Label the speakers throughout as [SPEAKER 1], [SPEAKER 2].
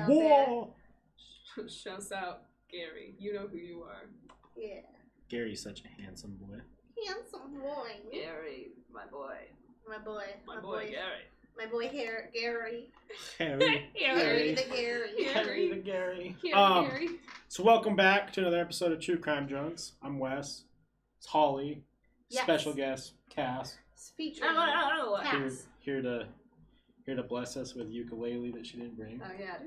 [SPEAKER 1] Whoa!
[SPEAKER 2] Shouts out, Gary. You know who you are.
[SPEAKER 1] Yeah. Gary's such a handsome boy.
[SPEAKER 3] Handsome boy.
[SPEAKER 2] Gary, my boy.
[SPEAKER 3] My boy.
[SPEAKER 2] My boy, Gary.
[SPEAKER 3] My boy here, Gary.
[SPEAKER 1] Gary.
[SPEAKER 3] Gary the Gary.
[SPEAKER 1] Gary the Gary.
[SPEAKER 2] Gary.
[SPEAKER 1] So welcome back to another episode of True Crime Junks. I'm Wes. It's Holly.
[SPEAKER 3] Yes.
[SPEAKER 1] Special guest, Cass.
[SPEAKER 3] Featuring Cass.
[SPEAKER 1] Here to bless us with ukulele that she didn't bring.
[SPEAKER 2] Oh yeah.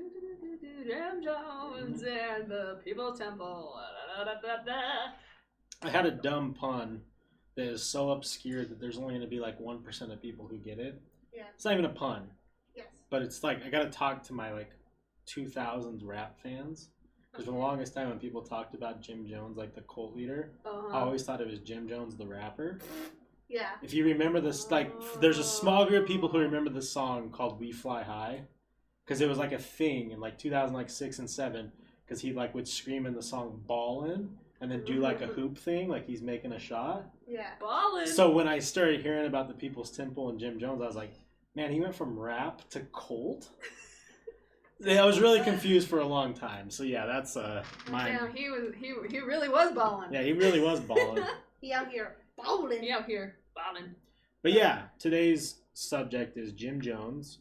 [SPEAKER 2] Jim Jones and the People's Temple.
[SPEAKER 1] I had a dumb pun that is so obscure that there's only going to be like 1% of people who get it.
[SPEAKER 3] Yeah.
[SPEAKER 1] It's not even a pun.
[SPEAKER 3] Yes.
[SPEAKER 1] But it's like, I got to talk to my like 2000s rap fans. Because for the longest time when people talked about Jim Jones, like the cult leader, I always thought it was Jim Jones the rapper.
[SPEAKER 3] Yeah.
[SPEAKER 1] If you remember this, like, there's a small group of people who remember this song called We Fly High. Because it was like a thing in like 2006 and 7. Because he like would scream in the song Ballin. And then do like a hoop thing, like he's making a shot.
[SPEAKER 3] Yeah.
[SPEAKER 2] Ballin'.
[SPEAKER 1] So when I started hearing about the People's Temple and Jim Jones, I was like, man, he went from rap to cult? I was really confused for a long time. So yeah, that's mine.
[SPEAKER 2] Yeah, he really was ballin'.
[SPEAKER 1] Yeah, he really was balling.
[SPEAKER 3] He out here bowling.
[SPEAKER 2] He out here ballin'.
[SPEAKER 1] But yeah, today's subject is Jim Jones,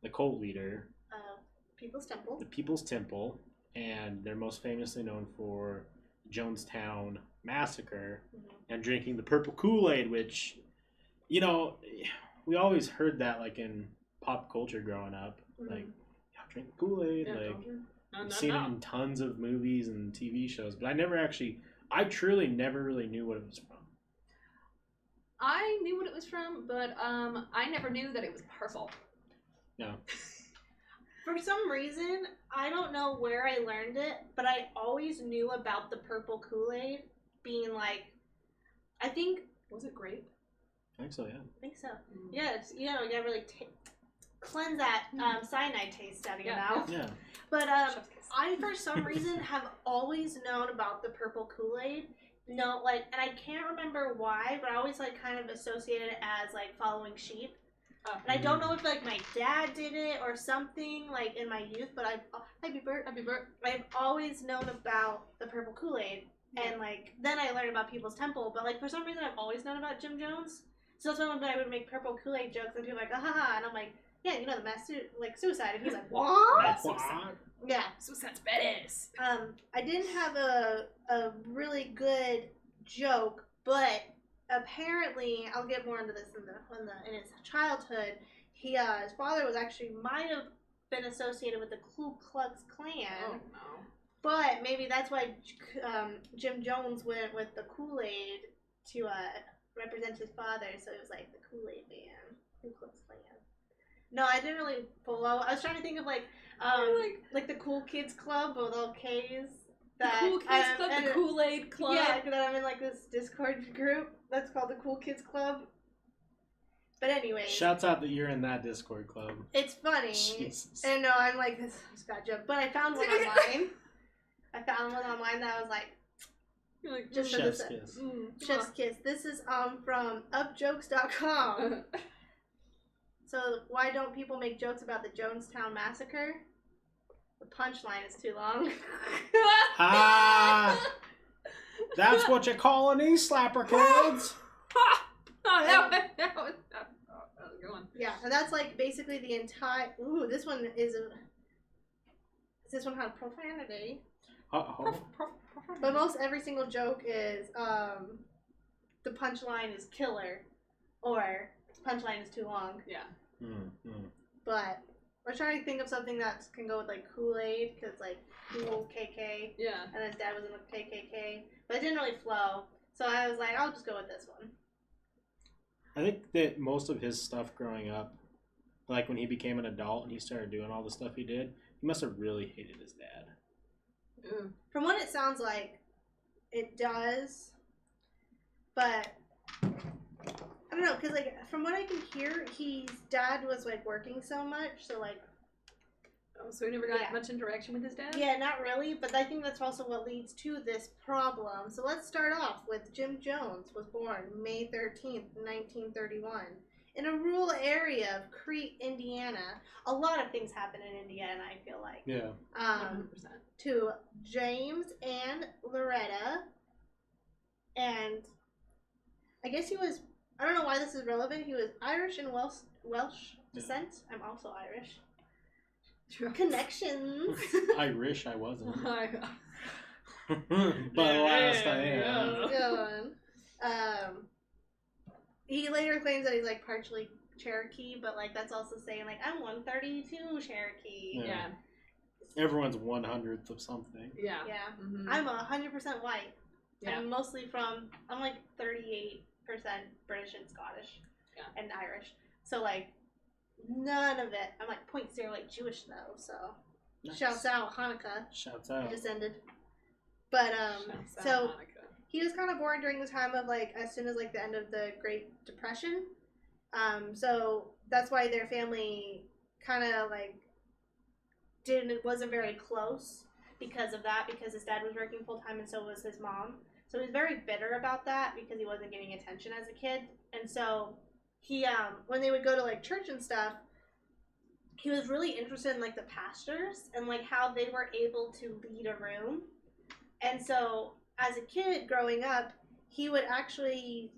[SPEAKER 1] the cult leader.
[SPEAKER 3] People's Temple.
[SPEAKER 1] The People's Temple. And they're most famously known for Jonestown Massacre and drinking the purple Kool Aid, which, you know, we always heard that like in pop culture growing up, like drink the Kool Aid, like seen it in tons of movies and TV shows, but I truly never really knew what it was from.
[SPEAKER 2] I knew what it was from, but I never knew that it was purple.
[SPEAKER 1] No.
[SPEAKER 3] For some reason, I don't know where I learned it, but I always knew about the purple Kool-Aid being like, I think...
[SPEAKER 2] Was it grape?
[SPEAKER 1] I think so, yeah.
[SPEAKER 3] I think so. Yes, you gotta really cleanse that cyanide taste out of your mouth.
[SPEAKER 1] Yeah.
[SPEAKER 3] But I, for some reason, have always known about the purple Kool-Aid. No, like, and I can't remember why, but I always like kind of associated it as like following sheep. And I don't know if like my dad did it or something like in my youth, but Happy Bert. I've always known about the purple Kool-Aid, and like then I learned about People's Temple. But like for some reason I've always known about Jim Jones. So that's when I would make purple Kool-Aid jokes, and people were like, ah ha ha, and I'm like, yeah, you know the mass suicide, and he's like, what?
[SPEAKER 2] That's suicide.
[SPEAKER 3] Yeah,
[SPEAKER 2] suicide's badass.
[SPEAKER 3] I didn't have a really good joke, but. Apparently, I'll get more into this in his childhood. His father might have been associated with the Ku Klux Klan.
[SPEAKER 2] Oh no! But
[SPEAKER 3] maybe that's why Jim Jones went with the Kool Aid to represent his father. So it was like the Kool Aid Man, Ku Klux Klan. No, I didn't really follow. I was trying to think of like the Cool Kids Club with all K's.
[SPEAKER 2] The Cool Kids Club, the Kool Aid Club.
[SPEAKER 3] Yeah, because I'm in like this Discord group that's called the Cool Kids Club. But anyway.
[SPEAKER 1] Shouts out that you're in that Discord club.
[SPEAKER 3] It's funny.
[SPEAKER 1] Jesus.
[SPEAKER 3] And no, I'm like, this is got joke. But I found one online. That I was like,
[SPEAKER 2] you're like
[SPEAKER 3] just
[SPEAKER 1] Chef's Kiss.
[SPEAKER 3] Chef's Kiss. This is from upjokes.com. So why don't people make jokes about the Jonestown Massacre? The punchline is too long.
[SPEAKER 1] That's what you call an slapper, kids.
[SPEAKER 2] that was a good one.
[SPEAKER 3] Yeah, and that's like basically the entire. Ooh, this one is. This one had profanity. But most every single joke is the punchline is killer, or the punchline is too long.
[SPEAKER 2] Yeah.
[SPEAKER 3] But. We're trying to think of something that can go with like Kool-Aid, because like cool KK. Yeah. And his dad was in the KKK, but it didn't really flow. So I was like, I'll just go with this one.
[SPEAKER 1] I think that most of his stuff growing up, like when he became an adult and he started doing all the stuff he did, he must have really hated his dad.
[SPEAKER 3] From what it sounds like, it does. But I don't know, because like from what I can hear, his dad was like working so much, so like.
[SPEAKER 2] Oh, so he never got much interaction with his dad?
[SPEAKER 3] Yeah, not really, but I think that's also what leads to this problem. So let's start off with Jim Jones was born May 13th, 1931 in a rural area of Crete, Indiana. A lot of things happen in Indiana, I feel like.
[SPEAKER 1] Yeah.
[SPEAKER 2] 100%.
[SPEAKER 3] To James and Loretta. And I guess he was, I don't know why this is relevant, he was Irish and Welsh descent. I'm also Irish. Connections.
[SPEAKER 1] I wish I wasn't.
[SPEAKER 2] Oh
[SPEAKER 1] But last I am.
[SPEAKER 3] Good one. He later claims that he's like partially Cherokee, but like that's also saying like I'm 132 Cherokee.
[SPEAKER 2] Yeah.
[SPEAKER 1] Everyone's 100th of something.
[SPEAKER 2] Yeah.
[SPEAKER 3] Yeah.
[SPEAKER 2] Mm-hmm.
[SPEAKER 3] I'm 100% white.
[SPEAKER 2] Yeah.
[SPEAKER 3] I'm mostly I'm like 38% British and Scottish.
[SPEAKER 2] Yeah.
[SPEAKER 3] And Irish. So like none of it. I'm like 0.08 Jewish though, so
[SPEAKER 1] Nice.
[SPEAKER 3] shouts out Hanukkah.
[SPEAKER 1] Shouts out.
[SPEAKER 3] Just ended. But
[SPEAKER 2] Shouts out
[SPEAKER 3] so
[SPEAKER 2] Hanukkah.
[SPEAKER 3] he was kind of born during the time of like as soon as like the end of the Great Depression. So that's why their family kind of like wasn't very close because of that, because his dad was working full time and so was his mom. So he was very bitter about that because he wasn't getting attention as a kid. And so he when they would go to like church and stuff, he was really interested in like the pastors and like how they were able to lead a room. And so as a kid growing up, he would actually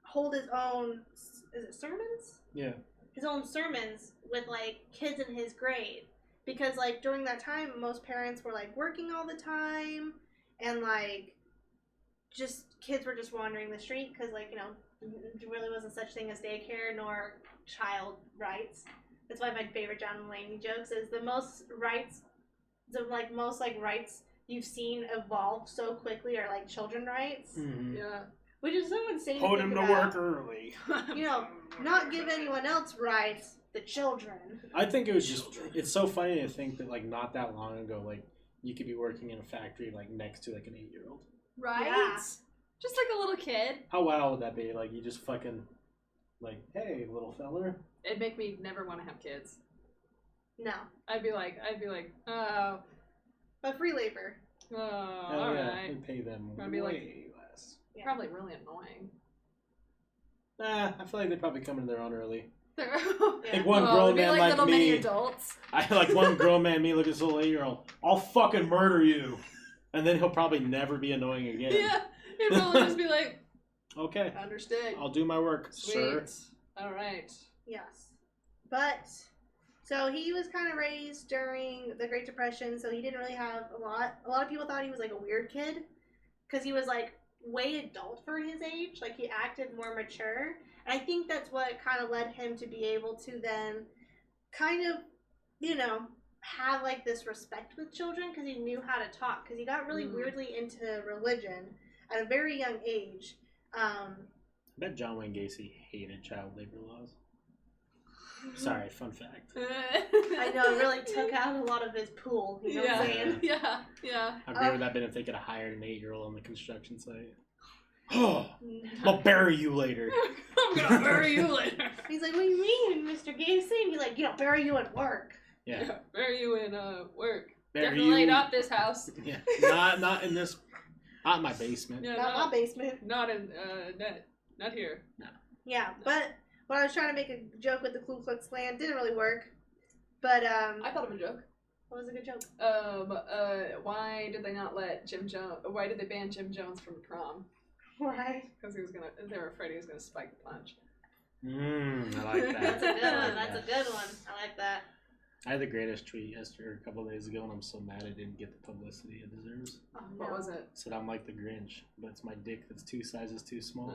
[SPEAKER 3] hold his own, is it sermons?
[SPEAKER 1] Yeah.
[SPEAKER 3] His own sermons with like kids in his grade. Because like during that time, most parents were like working all the time and like just kids were just wandering the street because like, you know, there really wasn't such thing as daycare nor child rights. That's why my favorite John Mulaney jokes is the most rights you've seen evolve so quickly are like children rights.
[SPEAKER 1] Mm-hmm.
[SPEAKER 2] Yeah.
[SPEAKER 3] Which is so insane.
[SPEAKER 1] Put
[SPEAKER 3] to
[SPEAKER 1] him
[SPEAKER 3] think
[SPEAKER 1] to
[SPEAKER 3] about.
[SPEAKER 1] work early.
[SPEAKER 3] You know, not give anyone else rights, the children.
[SPEAKER 1] I think it was just, it's so funny to think that like not that long ago, like you could be working in a factory like next to like an 8-year-old.
[SPEAKER 2] Right?
[SPEAKER 3] Yeah.
[SPEAKER 2] Just like a little kid.
[SPEAKER 1] How wild would that be? Like you just fucking like, hey, little feller.
[SPEAKER 2] It'd make me never want to have kids.
[SPEAKER 3] No.
[SPEAKER 2] I'd be like, oh,
[SPEAKER 3] But free labor.
[SPEAKER 1] Hell
[SPEAKER 2] all
[SPEAKER 1] yeah,
[SPEAKER 2] right.
[SPEAKER 1] we'd pay them
[SPEAKER 2] I'd be
[SPEAKER 1] way
[SPEAKER 2] like-
[SPEAKER 1] less.
[SPEAKER 3] Yeah.
[SPEAKER 2] Probably really annoying.
[SPEAKER 1] I feel like they probably come in there on early.
[SPEAKER 2] They're
[SPEAKER 1] Like one
[SPEAKER 2] it'd
[SPEAKER 1] grown
[SPEAKER 2] be
[SPEAKER 1] man
[SPEAKER 2] like
[SPEAKER 1] like
[SPEAKER 2] little mini
[SPEAKER 1] me.
[SPEAKER 2] adults.
[SPEAKER 1] I like one grown man me look at this little 8-year-old. I'll fucking murder you, and then he'll probably never be annoying again.
[SPEAKER 2] Yeah, he'd probably just be like,
[SPEAKER 1] Okay,
[SPEAKER 2] understood.
[SPEAKER 1] I'll do my work,
[SPEAKER 2] Sweet.
[SPEAKER 1] sir.
[SPEAKER 2] All right.
[SPEAKER 3] Yes. But, so he was kind of raised during the Great Depression, so he didn't really have a lot. A lot of people thought he was like a weird kid, because he was like way adult for his age. Like he acted more mature. And I think that's what kind of led him to be able to then kind of, you know, have like this respect with children because he knew how to talk. Because he got really weirdly into religion at a very young age.
[SPEAKER 1] I bet John Wayne Gacy hated child labor laws. Sorry, fun fact.
[SPEAKER 3] I know, it really took out a lot of his pool. You know what I'm saying?
[SPEAKER 2] Yeah, yeah.
[SPEAKER 1] How great would that have been if they could have hired an 8-year-old on the construction site? Oh, I'll bury you later.
[SPEAKER 2] I'm gonna bury you later.
[SPEAKER 3] He's like, what do you mean, Mr. Gacy? And he's like, you know, bury you at work.
[SPEAKER 1] Yeah.
[SPEAKER 2] Bury you in work.
[SPEAKER 1] Bury
[SPEAKER 2] Definitely
[SPEAKER 1] you.
[SPEAKER 2] not this house.
[SPEAKER 1] Yeah. Not in this. Not in my basement.
[SPEAKER 2] Yeah,
[SPEAKER 3] Not my basement.
[SPEAKER 2] Not in not here.
[SPEAKER 1] No.
[SPEAKER 3] Yeah, but when I was trying to make a joke with the Ku Klux Klan, didn't really work. But
[SPEAKER 2] I thought of a joke.
[SPEAKER 3] what was a good joke?
[SPEAKER 2] Why did they not let Jim Jones? Why did they ban Jim Jones from Prom?
[SPEAKER 3] Why?
[SPEAKER 2] Because they were afraid he was gonna spike the punch.
[SPEAKER 1] I like
[SPEAKER 3] That's
[SPEAKER 1] that.
[SPEAKER 3] a good one. That's a good one. I like that.
[SPEAKER 1] I had the greatest tweet yesterday, a couple of days ago, and I'm so mad I didn't get the publicity it deserves.
[SPEAKER 2] What was it?
[SPEAKER 1] Said I'm like the Grinch, but it's my dick that's 2 sizes too small.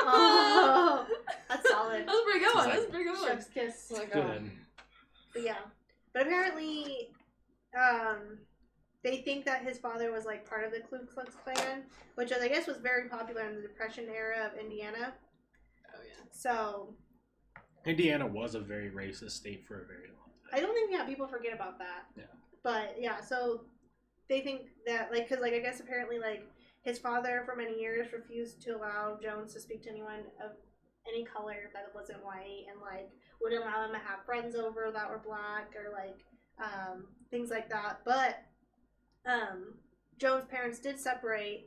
[SPEAKER 3] Oh, that's solid.
[SPEAKER 2] That's a pretty good one.
[SPEAKER 1] It's
[SPEAKER 2] That's a pretty good one.
[SPEAKER 3] Chef's kiss.
[SPEAKER 2] Like,
[SPEAKER 1] Good.
[SPEAKER 3] But yeah. But apparently, they think that his father was like part of the Ku Klux Klan, which I guess was very popular in the Depression era of Indiana.
[SPEAKER 2] Oh yeah.
[SPEAKER 3] So
[SPEAKER 1] Indiana was a very racist state for a very long time.
[SPEAKER 3] I don't think people forget about that.
[SPEAKER 1] Yeah.
[SPEAKER 3] But yeah, so they think that like, cause like I guess apparently like his father for many years refused to allow Jones to speak to anyone of any color that wasn't white, and like wouldn't allow him to have friends over that were black or like things like that. But Jones' parents did separate,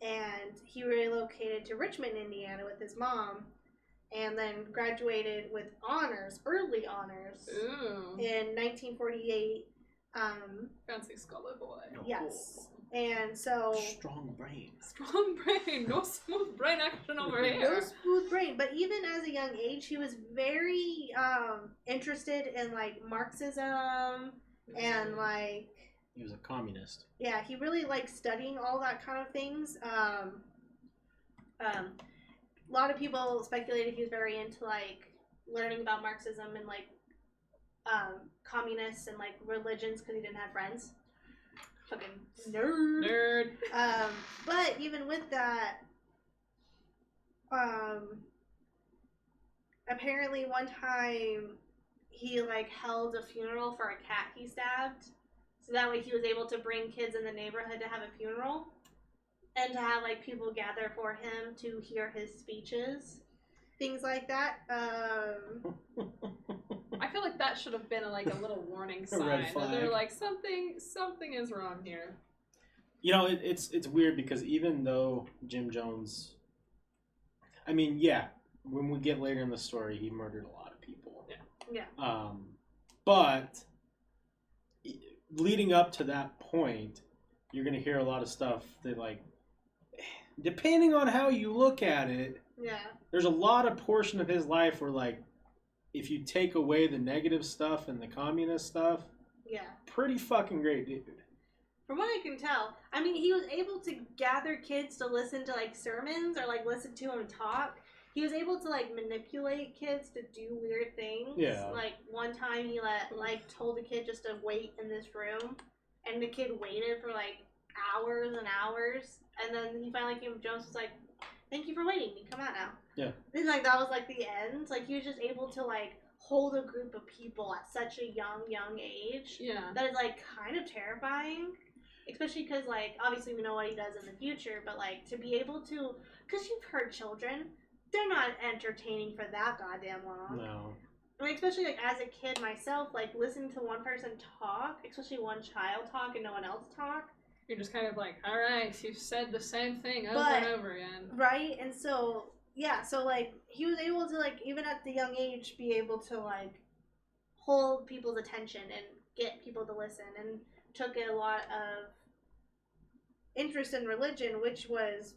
[SPEAKER 3] and he relocated to Richmond, Indiana with his mom. and then graduated with honors, early honors, in 1948.
[SPEAKER 2] Fancy scholar boy.
[SPEAKER 3] Yes. And so...
[SPEAKER 1] Strong brain.
[SPEAKER 2] Strong brain. No smooth brain action over here.
[SPEAKER 3] No smooth brain. But even as a young age, he was very interested in, like, Marxism and, like...
[SPEAKER 1] He was a communist.
[SPEAKER 3] Yeah, he really liked studying all that kind of things. A lot of people speculated he was very into, like, learning about Marxism and, like, communists and, like, religions because he didn't have friends. Fucking nerd. But even with that, apparently one time he, like, held a funeral for a cat he stabbed. So that way he was able to bring kids in the neighborhood to have a funeral. And to have, like, people gather for him to hear his speeches. Things like that.
[SPEAKER 2] I feel like that should have been like a little warning sign.
[SPEAKER 1] Red flag.
[SPEAKER 2] That they're like, something is wrong here.
[SPEAKER 1] You know, it's weird because even though Jim Jones... I mean, yeah, when we get later in the story, he murdered a lot of people.
[SPEAKER 3] Yeah.
[SPEAKER 1] But leading up to that point, you're going to hear a lot of stuff that, like, depending on how you look at it, there's a lot of portion of his life where, like, if you take away the negative stuff and the communist stuff, pretty fucking great dude.
[SPEAKER 3] From what I can tell, I mean, he was able to gather kids to listen to, like, sermons or, like, listen to him talk. He was able to, like, manipulate kids to do weird things.
[SPEAKER 1] Yeah.
[SPEAKER 3] Like, one time he, told the kid just to wait in this room, and the kid waited for, like, hours and hours, and then he finally came, Jones was like, thank you for waiting, you come out now.
[SPEAKER 1] Yeah.
[SPEAKER 3] And, like, that was, like, the end. Like, he was just able to, like, hold a group of people at such a young age.
[SPEAKER 2] Yeah.
[SPEAKER 3] That is, like, kind of terrifying. Especially because, like, obviously we know what he does in the future, but, like, to be able to... Because you've heard children, they're not entertaining for that goddamn long.
[SPEAKER 1] No.
[SPEAKER 3] I mean, especially, like, as a kid myself, like, listening to one person talk, especially one child talk and no one else talk.
[SPEAKER 2] You're just kind of like, all right, you've said the same thing over and over again.
[SPEAKER 3] Right? And so, yeah, so, like, he was able to, like, even at the young age, be able to, like, hold people's attention and get people to listen, and took a lot of interest in religion, which was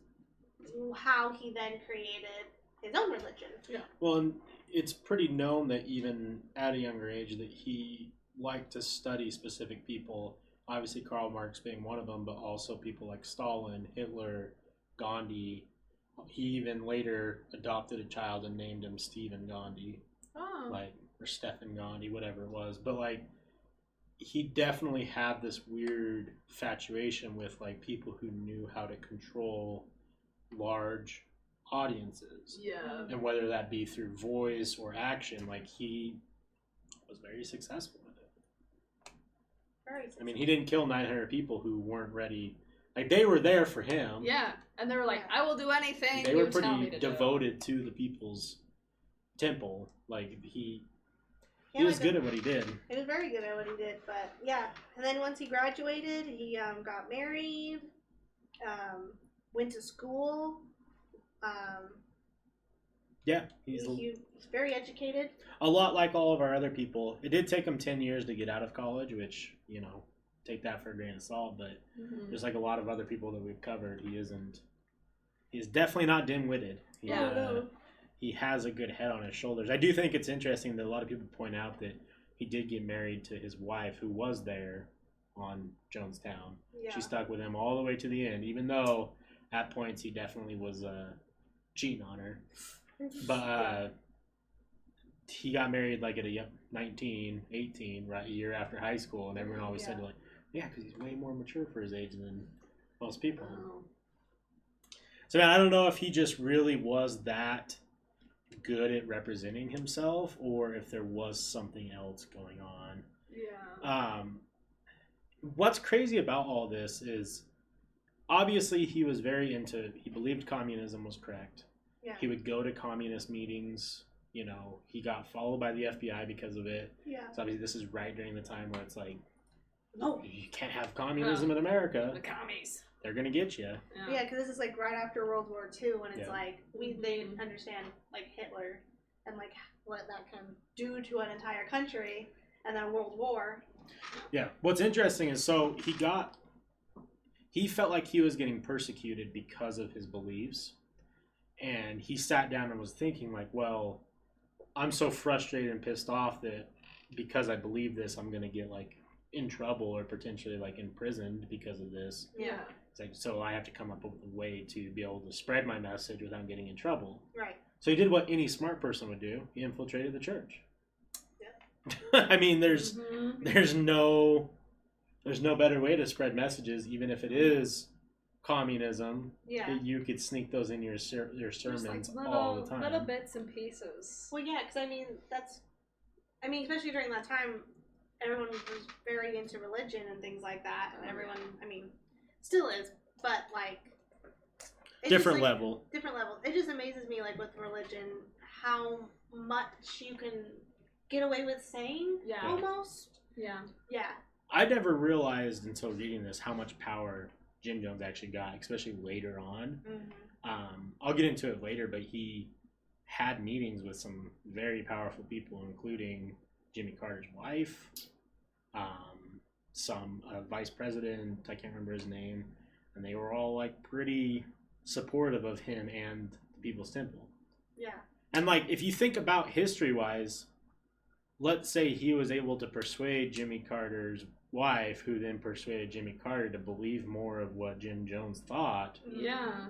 [SPEAKER 3] how he then created his own religion.
[SPEAKER 2] Yeah.
[SPEAKER 1] Well, and it's pretty known that even at a younger age that he liked to study specific people. Obviously, Karl Marx being one of them, but also people like Stalin, Hitler, Gandhi. He even later adopted a child and named him Stephen Gandhi.
[SPEAKER 2] Oh.
[SPEAKER 1] Like, or Stephen Gandhi, whatever it was. But, like, he definitely had this weird infatuation with, like, people who knew how to control large audiences.
[SPEAKER 2] Yeah.
[SPEAKER 1] And whether that be through voice or action, like, he was very successful with it.
[SPEAKER 3] Very successful.
[SPEAKER 1] I mean, he didn't kill 900 people who weren't ready. Like, they were there for him.
[SPEAKER 2] Yeah, and they were like, I will do anything
[SPEAKER 1] They
[SPEAKER 2] you
[SPEAKER 1] were
[SPEAKER 2] tell me
[SPEAKER 1] pretty
[SPEAKER 2] to
[SPEAKER 1] devoted to the people's temple. Like, he
[SPEAKER 3] Yeah,
[SPEAKER 1] was
[SPEAKER 3] like
[SPEAKER 1] good at what he did.
[SPEAKER 3] He was very good at what he did, but yeah. And then once he graduated, he got married, went to school.
[SPEAKER 1] Yeah,
[SPEAKER 3] he's very educated.
[SPEAKER 1] A lot like all of our other people. It did take him 10 years to get out of college, which, you know, take that for a grain of salt. But just like a lot of other people that we've covered, he's definitely not dim-witted. He has a good head on his shoulders. I do think it's interesting that a lot of people point out that he did get married to his wife, who was there on Jonestown.
[SPEAKER 3] Yeah.
[SPEAKER 1] She stuck with him all the way to the end, even though at points he definitely was cheating on her. But he got married like at a 19, 18, right, a year after high school, and everyone always said, like, yeah, because he's way more mature for his age than most people.
[SPEAKER 2] Oh.
[SPEAKER 1] So, man, I don't know if he just really was that good at representing himself, or if there was something else going on.
[SPEAKER 2] Yeah.
[SPEAKER 1] What's crazy about all this is, obviously, he was very into, he believed communism was correct.
[SPEAKER 3] Yeah.
[SPEAKER 1] He would go to communist meetings. You know, he got followed by the FBI because of it.
[SPEAKER 3] Yeah.
[SPEAKER 1] So obviously this is right during the time where it's like
[SPEAKER 3] No.
[SPEAKER 1] You can't have communism in America.
[SPEAKER 2] The commies.
[SPEAKER 1] They're gonna get you.
[SPEAKER 3] Yeah, because this is like right after World War II, when it's
[SPEAKER 1] Yeah.
[SPEAKER 3] like they understand like Hitler and like what that can do to an entire country, and then World War.
[SPEAKER 1] Yeah. What's interesting is he felt like he was getting persecuted because of his beliefs, and he sat down and was thinking like, well, I'm so frustrated and pissed off that because I believe this, I'm gonna get like in trouble or potentially like imprisoned because of this.
[SPEAKER 2] Yeah.
[SPEAKER 1] It's like, so I have to come up with a way to be able to spread my message without getting in trouble.
[SPEAKER 3] Right.
[SPEAKER 1] So he did what any smart person would do. He infiltrated the church.
[SPEAKER 3] Yeah.
[SPEAKER 1] I mean, there's no better way to spread messages, even if it is communism.
[SPEAKER 3] Yeah.
[SPEAKER 1] You could sneak those in your sermons
[SPEAKER 2] Just like
[SPEAKER 1] all the time.
[SPEAKER 2] little bits and pieces.
[SPEAKER 3] Well, yeah, because I mean, especially during that time, everyone was very into religion and things like that, and everyone, I mean, still is, but like
[SPEAKER 1] Different level.
[SPEAKER 3] Different level. It just amazes me, like with religion, how much you can get away with saying.
[SPEAKER 2] Yeah.
[SPEAKER 3] Almost.
[SPEAKER 2] Yeah.
[SPEAKER 3] Yeah.
[SPEAKER 1] I never realized until reading this how much power Jim Jones actually got, especially later on.
[SPEAKER 3] Mm-hmm.
[SPEAKER 1] I'll get into it later, but he had meetings with some very powerful people, including Jimmy Carter's wife, some vice president, I can't remember his name, and they were all like pretty supportive of him and the People's Temple.
[SPEAKER 3] Yeah.
[SPEAKER 1] And like, if you think about history-wise, let's say he was able to persuade Jimmy Carter's wife, who then persuaded Jimmy Carter to believe more of what Jim Jones thought.
[SPEAKER 2] Yeah.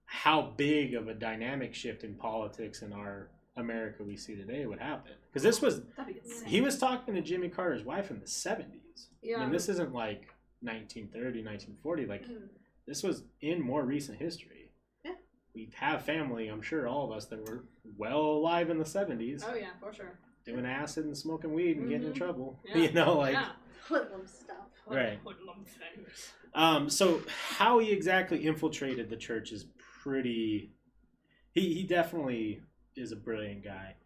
[SPEAKER 1] How big of a dynamic shift in politics in our America we see today would happen? Because this was,
[SPEAKER 2] That'd be insane.
[SPEAKER 1] he was talking to Jimmy Carter's wife in the 70s.
[SPEAKER 2] Yeah.
[SPEAKER 1] I mean, this isn't like 1930, 1940. Like,
[SPEAKER 3] Mm-hmm.
[SPEAKER 1] this was in more recent history.
[SPEAKER 3] Yeah.
[SPEAKER 1] We have family, I'm sure all of us, that were well alive in the 70s.
[SPEAKER 2] Oh yeah, for sure.
[SPEAKER 1] Doing acid and smoking weed and getting in
[SPEAKER 2] Mhm.
[SPEAKER 1] trouble.
[SPEAKER 2] Yeah.
[SPEAKER 1] You know, like,
[SPEAKER 2] Yeah.
[SPEAKER 3] Hoodlum stuff.
[SPEAKER 1] Right.
[SPEAKER 2] Hoodlum things.
[SPEAKER 1] So how he exactly infiltrated the church is pretty. He definitely is a brilliant guy.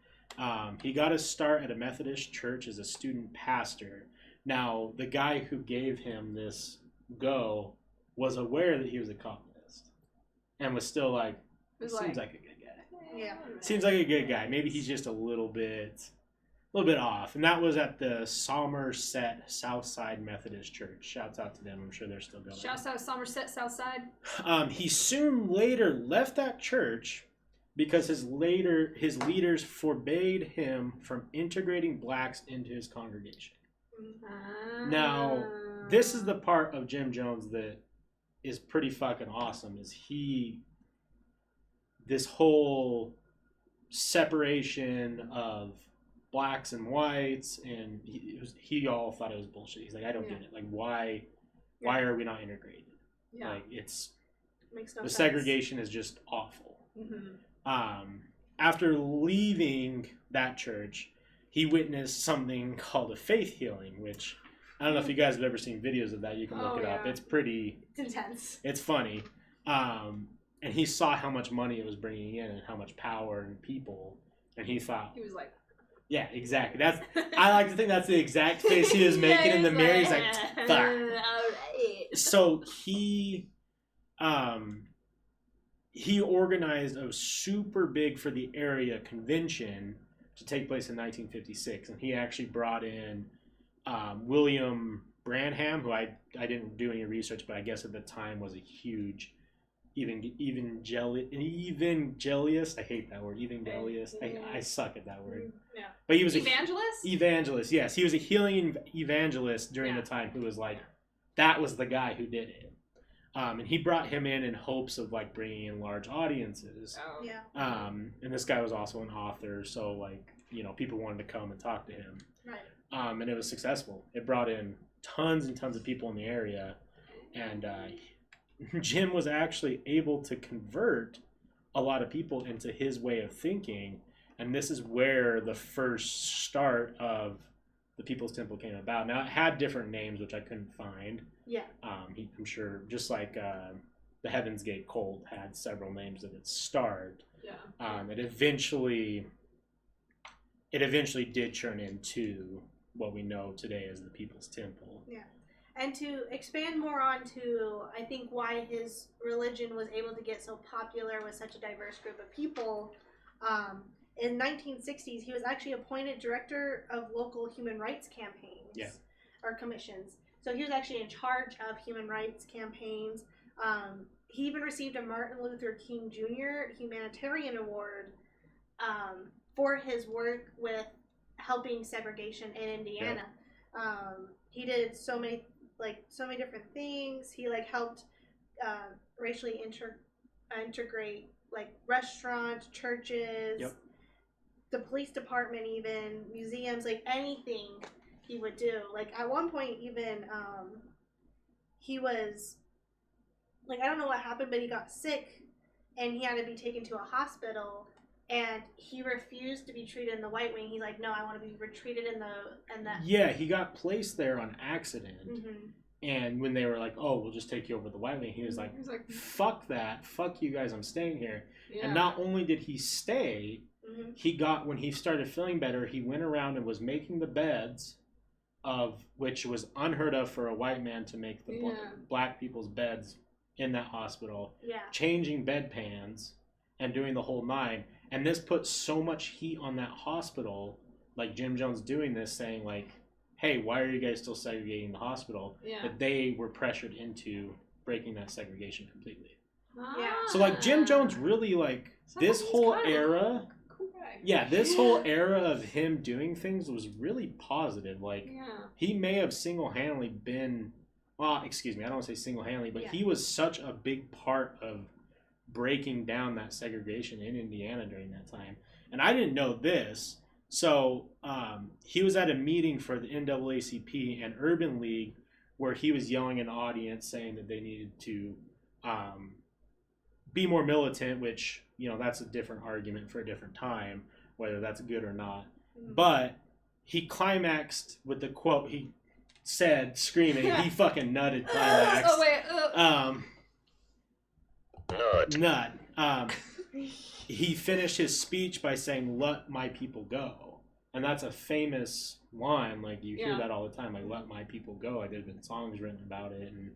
[SPEAKER 1] He got his start at a Methodist church as a student pastor. Now, the guy who gave him this go was aware that he was a communist and was still like, seems like a good guy.
[SPEAKER 3] Yeah.
[SPEAKER 1] Seems like a good guy. Maybe he's just a little bit off. And that was at the Somerset Southside Methodist Church. Shouts out to them. I'm sure they're still going.
[SPEAKER 2] Shouts out Somerset Southside.
[SPEAKER 1] He soon later left that church because his leaders forbade him from integrating blacks into his congregation. Now, this is the part of Jim Jones that is pretty fucking awesome. This whole separation of blacks and whites, and he all thought it was bullshit. He's like, I don't get it. Like, why are we not integrated?
[SPEAKER 2] Yeah.
[SPEAKER 1] Like,
[SPEAKER 3] Makes no
[SPEAKER 1] the
[SPEAKER 3] sense.
[SPEAKER 1] segregation is just awful.
[SPEAKER 2] Mm-hmm.
[SPEAKER 1] After leaving that church, he witnessed something called a faith healing, which I don't know if you guys have ever seen videos of that. You can look it up.
[SPEAKER 2] Yeah.
[SPEAKER 1] It's pretty.
[SPEAKER 3] It's intense.
[SPEAKER 1] It's funny. And he saw how much money it was bringing in and how much power and people, and he thought,
[SPEAKER 2] He was like,
[SPEAKER 1] yeah, exactly. I like to think that's the exact face he was making in the mirror. He's like, fuck.
[SPEAKER 2] alright.
[SPEAKER 1] So he organized a super big for the area convention to take place in 1956, and he actually brought in William Branham, who I didn't do any research, but I guess at the time was a huge evangelist. I hate that word, evangelist. I suck at that word.
[SPEAKER 3] Yeah.
[SPEAKER 1] But he was
[SPEAKER 2] Evangelist?
[SPEAKER 1] evangelist. Yes, he was a healing evangelist during the time who was like, that was the guy who did it. And he brought him in hopes of like bringing in large audiences.
[SPEAKER 2] Oh.
[SPEAKER 3] Yeah.
[SPEAKER 1] And this guy was also an author, so like, you know, people wanted to come and talk to him.
[SPEAKER 3] Right.
[SPEAKER 1] And it was successful. It brought in tons and tons of people in the area, and Jim was actually able to convert a lot of people into his way of thinking, and this is where the first start of the People's Temple came about. Now, it had different names, which I couldn't find.
[SPEAKER 3] Yeah.
[SPEAKER 1] I'm sure, just like the Heaven's Gate cult had several names at its start.
[SPEAKER 2] Yeah.
[SPEAKER 1] It eventually did turn into what we know today as the People's Temple.
[SPEAKER 3] Yeah. And to expand more onto, I think, why his religion was able to get so popular with such a diverse group of people, in 1960s, he was actually appointed director of local human rights campaigns or commissions. So he was actually in charge of human rights campaigns. He even received a Martin Luther King Jr. humanitarian award for his work with helping segregation in Indiana. He did so many different things. He helped racially integrate restaurants, churches, the police department, even museums, anything he would do. At one point, even he was I don't know what happened, but he got sick and he had to be taken to a hospital. And he refused to be treated in the White Wing. He's like, no, I want to be treated in the...
[SPEAKER 1] Yeah, he got placed there on accident. Mm-hmm. And when they were like, oh, we'll just take you over to the White Wing, he was like, fuck that. Fuck you guys, I'm staying here. Yeah. And not only did he stay, when he started feeling better, he went around and was making the beds, which was unheard of for a white man to make the black people's beds in that hospital. Yeah. Changing bedpans and doing the whole nine. And this put so much heat on that hospital, Jim Jones doing this, saying hey, why are you guys still segregating the hospital? Yeah. That they were pressured into breaking that segregation completely. Yeah. So Jim Jones really this whole era. Cool guy. Yeah, this whole era of him doing things was really positive. He may have single-handedly been, excuse me, I don't want to say single-handedly, but he was such a big part of breaking down that segregation in Indiana during that time. And I didn't know this. So he was at a meeting for the NAACP and Urban League where he was yelling at an audience saying that they needed to be more militant, which, that's a different argument for a different time, whether that's good or not. Mm-hmm. But he climaxed with the quote he said, screaming, he fucking nutted climax. Nut. He finished his speech by saying, let my people go. And that's a famous line. You hear that all the time. Let my people go. There's been songs written about it and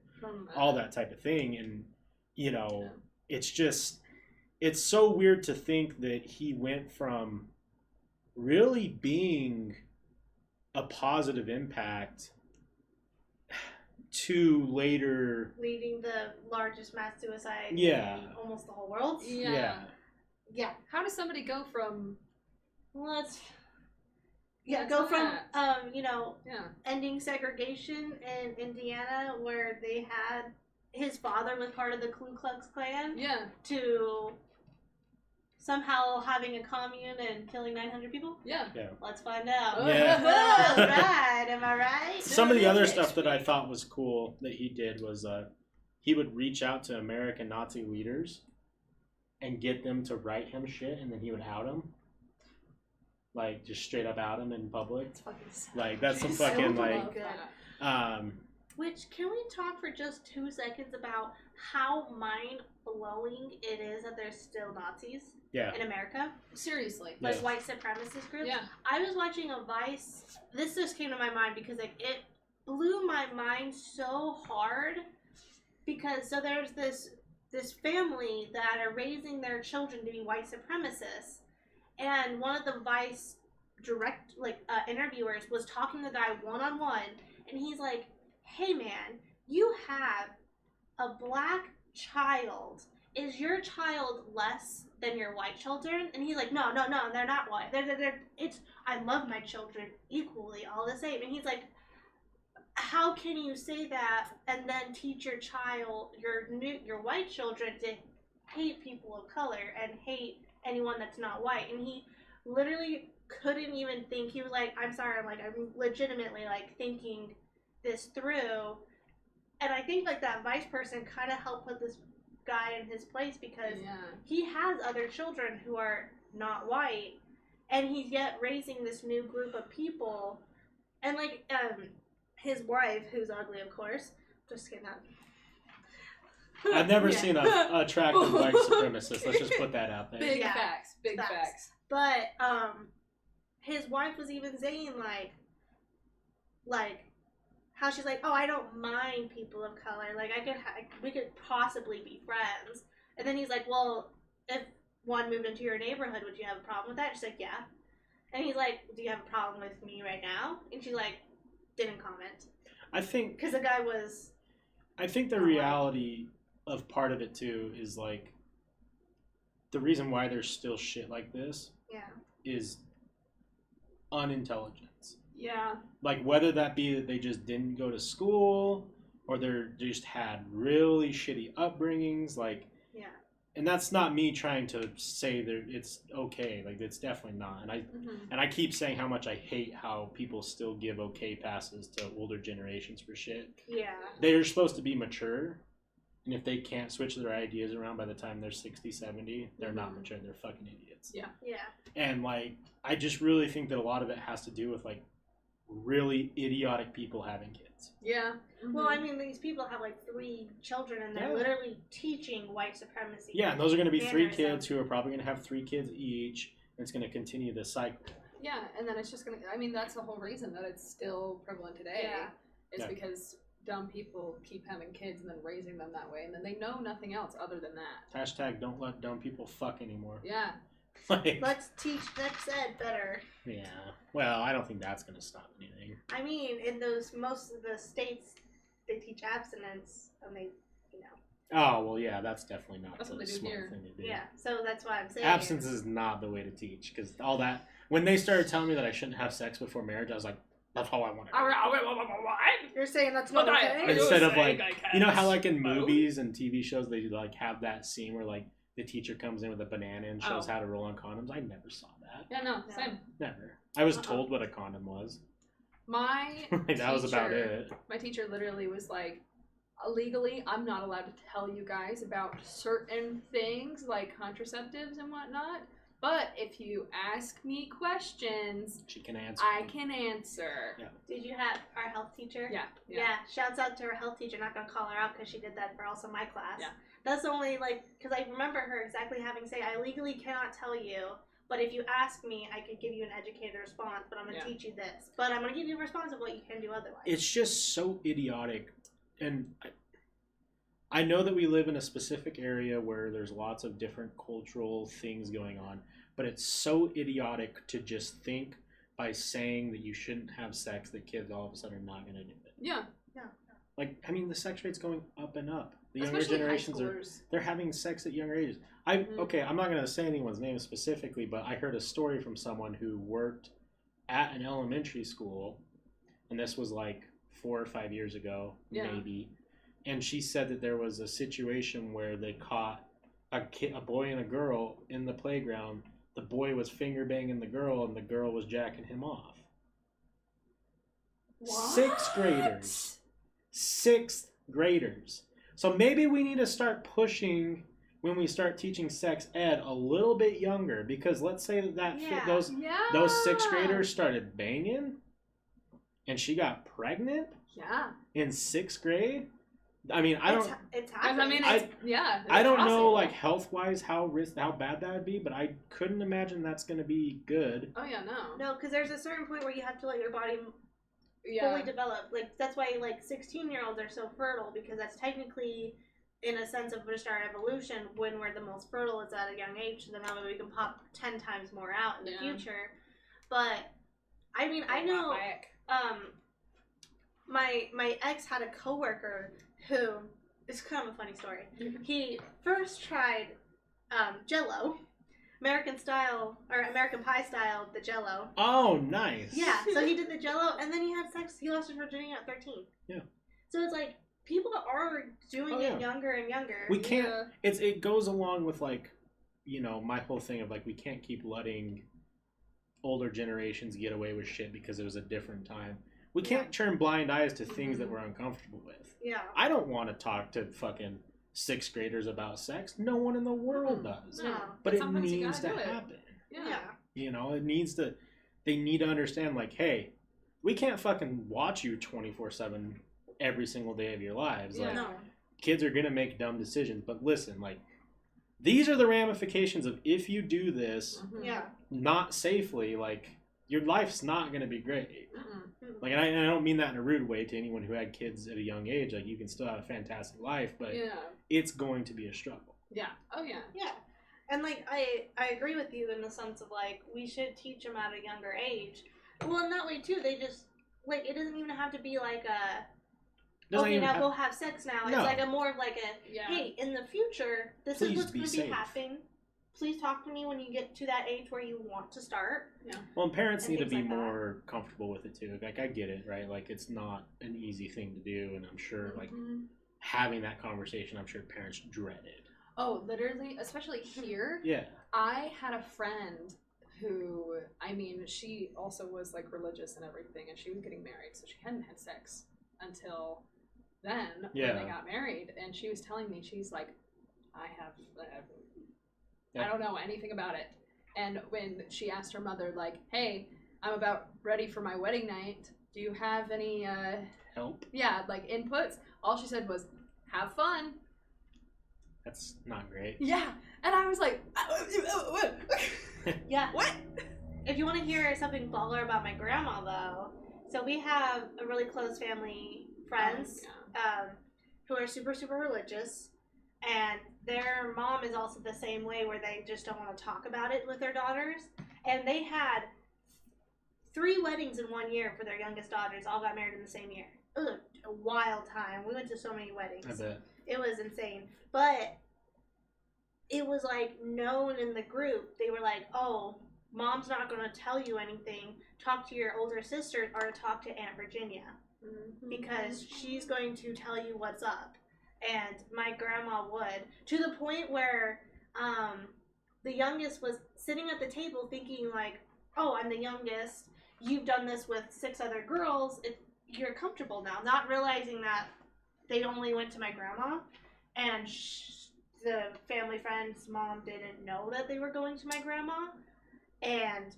[SPEAKER 1] all that type of thing. And, it's just, it's so weird to think that he went from really being a positive impact to later
[SPEAKER 3] leading the largest mass suicide in almost the whole world.
[SPEAKER 2] Yeah. How does somebody go from
[SPEAKER 3] go from ending segregation in Indiana, where they had his father was part of the Ku Klux Klan, to somehow having a commune and killing 900 people? Yeah. Let's find out. Yeah. All right. Am I right?
[SPEAKER 1] Some of the other stuff that I thought was cool that he did was he would reach out to American Nazi leaders and get them to write him shit, and then he would out them. Just straight up out him in public. That's some fucking,
[SPEAKER 3] Which, can we talk for just 2 seconds about how mind-blowing it is that there's still Nazis in America?
[SPEAKER 2] Seriously.
[SPEAKER 3] White supremacist groups? Yeah. I was watching a Vice. This just came to my mind because, it blew my mind so hard. Because, so there's this family that are raising their children to be white supremacists. And one of the Vice interviewers was talking to the guy one-on-one. And he's like, hey man, you have a black child. Is your child less than your white children? And he's like, no, they're not white. I love my children equally, all the same. And he's like, how can you say that and then teach your child, your white children, to hate people of color and hate anyone that's not white? And he literally couldn't even think. He was like, I'm sorry, I'm legitimately thinking this through. And I think that Vice person kind of helped put this guy in his place, because he has other children who are not white, and he's yet raising this new group of people. And his wife, who's ugly, of course, just kidding.
[SPEAKER 1] I've never seen an attractive white supremacist. Let's just put that out there.
[SPEAKER 2] Big facts.
[SPEAKER 3] But how she's like, oh, I don't mind people of color. Like, we could possibly be friends. And then he's like, well, if one moved into your neighborhood, would you have a problem with that? She's like, yeah. And he's like, do you have a problem with me right now? And she's like, didn't comment.
[SPEAKER 1] I think...
[SPEAKER 3] Because the guy was...
[SPEAKER 1] I think the reality of part of it, too, is, like, the reason why there's still shit like this is unintelligence.
[SPEAKER 2] Yeah.
[SPEAKER 1] Like, whether that be that they just didn't go to school or they just had really shitty upbringings, like...
[SPEAKER 3] Yeah.
[SPEAKER 1] And that's not me trying to say that it's okay. Like, it's definitely not. And I keep saying how much I hate how people still give okay passes to older generations for shit.
[SPEAKER 3] Yeah.
[SPEAKER 1] They're supposed to be mature. And if they can't switch their ideas around by the time they're 60, 70, they're not mature. They're fucking idiots.
[SPEAKER 2] Yeah.
[SPEAKER 3] Yeah.
[SPEAKER 1] And, like, I just really think that a lot of it has to do with, like, really idiotic people having kids.
[SPEAKER 2] Yeah.
[SPEAKER 3] Well, I mean, these people have like 3 children, and they're literally teaching white supremacy.
[SPEAKER 1] Yeah, and those are going to be 3 kids who are probably going to have 3 kids each, and it's going to continue this cycle.
[SPEAKER 2] Yeah, and then it's just going to... I mean, that's the whole reason that it's still prevalent today.
[SPEAKER 3] Yeah.
[SPEAKER 2] Is because dumb people keep having kids and then raising them that way, and then they know nothing else other than that.
[SPEAKER 1] Hashtag don't let dumb people fuck anymore.
[SPEAKER 2] Yeah.
[SPEAKER 3] Like, let's teach sex ed better.
[SPEAKER 1] Yeah. Well, I don't think that's going to stop anything.
[SPEAKER 3] I mean, in most of the states, they teach abstinence, and they, you know.
[SPEAKER 1] Oh, well, yeah, that's definitely not
[SPEAKER 2] That's what
[SPEAKER 1] the
[SPEAKER 2] they do
[SPEAKER 1] smart
[SPEAKER 2] here.
[SPEAKER 1] thing to do.
[SPEAKER 3] Yeah, so that's why I'm saying
[SPEAKER 1] Abstinence is not the way to teach, because all that... When they started telling me that I shouldn't have sex before marriage, I was like, that's all I want to do.
[SPEAKER 3] You're saying that's not okay?
[SPEAKER 1] Instead of, like, you know how, like, in movies and TV shows, they, like, have that scene where, like, the teacher comes in with a banana and shows how to roll on condoms? I never saw that.
[SPEAKER 2] Yeah, no, same.
[SPEAKER 1] Never. I was told what a condom was.
[SPEAKER 2] My
[SPEAKER 1] like, that was about it.
[SPEAKER 2] My teacher literally was like, legally, I'm not allowed to tell you guys about certain things, like contraceptives and whatnot. But if you ask me questions,
[SPEAKER 1] she can answer.
[SPEAKER 2] I can answer.
[SPEAKER 1] Yeah.
[SPEAKER 3] Did you have our health teacher?
[SPEAKER 2] Yeah.
[SPEAKER 3] Shouts out to our health teacher. Not gonna call her out because she did that for also my class.
[SPEAKER 2] Yeah.
[SPEAKER 3] That's the only, like, because I remember her exactly having say, I legally cannot tell you, but if you ask me, I could give you an educated response, but I'm going to teach you this. But I'm going to give you a response of what you can do otherwise.
[SPEAKER 1] It's just so idiotic. And I know that we live in a specific area where there's lots of different cultural things going on, but it's so idiotic to just think by saying that you shouldn't have sex that kids all of a sudden are not going to do it.
[SPEAKER 2] Yeah.
[SPEAKER 1] Like, I mean, the sex rate's going up and up. The younger
[SPEAKER 2] Especially
[SPEAKER 1] generations they're having sex at younger ages. Okay, I'm not going to say anyone's name specifically, but I heard a story from someone who worked at an elementary school, and this was like 4 or 5 years ago, maybe. And she said that there was a situation where they caught a boy and a girl in the playground. The boy was finger banging the girl, and the girl was jacking him off.
[SPEAKER 2] What?
[SPEAKER 1] 6th graders. 6th graders. So maybe we need to start pushing when we start teaching sex ed a little bit younger, because let's say those 6th graders started banging and she got pregnant in 6th grade. I mean, I don't know, like, health wise how bad that would be, but I couldn't imagine that's going to be good.
[SPEAKER 2] Oh yeah,
[SPEAKER 3] no, because there's a certain point where you have to let your body fully develop. Like, that's why, like, 16-year-olds are so fertile, because that's technically, in a sense of just our evolution, when we're the most fertile is at a young age, so then that way we can pop 10 times more out in the future. But I mean, I know my ex had a coworker who, it's kind of a funny story. He first tried Jell-O, American Pie style, the Jell-O.
[SPEAKER 1] Oh, nice.
[SPEAKER 3] Yeah, so he did the Jell-O, and then he had sex. He lost his virginity at 13.
[SPEAKER 1] Yeah.
[SPEAKER 3] So it's like, people are doing it younger and younger.
[SPEAKER 1] We can't, it goes along with, like, you know, my whole thing of, like, we can't keep letting older generations get away with shit because it was a different time. We can't turn blind eyes to things that we're uncomfortable with.
[SPEAKER 3] Yeah.
[SPEAKER 1] I don't want to talk to fucking 6th graders about sex. No one in the world does.
[SPEAKER 3] No.
[SPEAKER 1] But it needs to happen.
[SPEAKER 2] Yeah.
[SPEAKER 1] You know, they need to understand, like, hey, we can't fucking watch you 24/7 every single day of your lives. Like, kids are going to make dumb decisions. But listen, like, these are the ramifications of if you do this not safely, like, your life's not going to be great. Like, and I don't mean that in a rude way to anyone who had kids at a young age. Like, you can still have a fantastic life, but it's going to be a struggle.
[SPEAKER 2] Yeah. Oh, yeah.
[SPEAKER 3] Yeah. And, like, I agree with you in the sense of, like, we should teach them at a younger age. Well, in that way, too, they just, like, it doesn't even have to be, like, okay, now go have sex now. No. It's, like, a more of, like, hey, in the future, this is what's going to be happening. Please talk to me when you get to that age where you want to start.
[SPEAKER 2] Yeah.
[SPEAKER 1] Well, and parents need to be more comfortable with it, too. Like, I get it, right? Like, it's not an easy thing to do, and I'm sure, like, having that conversation, I'm sure parents dread it.
[SPEAKER 2] Oh, literally, especially here.
[SPEAKER 1] Yeah.
[SPEAKER 2] I had a friend who, I mean, she also was, like, religious and everything, and she was getting married, so she hadn't had sex until then when they got married. And she was telling me, she's like, I don't know anything about it. And when she asked her mother, like, hey, I'm about ready for my wedding night, do you have any
[SPEAKER 1] help?
[SPEAKER 2] Yeah, like, inputs? All she said was, have fun.
[SPEAKER 1] That's not great.
[SPEAKER 2] Yeah. And I was like,
[SPEAKER 3] yeah. What? If you want to hear something baller about my grandma, though, so we have a really close family, friends, who are super, super religious, and their mom is also the same way, where they just don't want to talk about it with their daughters. And they had 3 weddings in 1 year for their youngest daughters, all got married in the same year. It was a wild time. We went to so many weddings.
[SPEAKER 1] I bet.
[SPEAKER 3] It was insane. But it was, like, known in the group. They were like, oh, mom's not going to tell you anything. Talk to your older sister or talk to Aunt Virginia. Because she's going to tell you what's up. And my grandma would. To the point where the youngest was sitting at the table thinking, like, oh, I'm the youngest. You've done this with 6 other girls. You're comfortable now. Not realizing that they only went to my grandma. And the family friend's mom didn't know that they were going to my grandma. And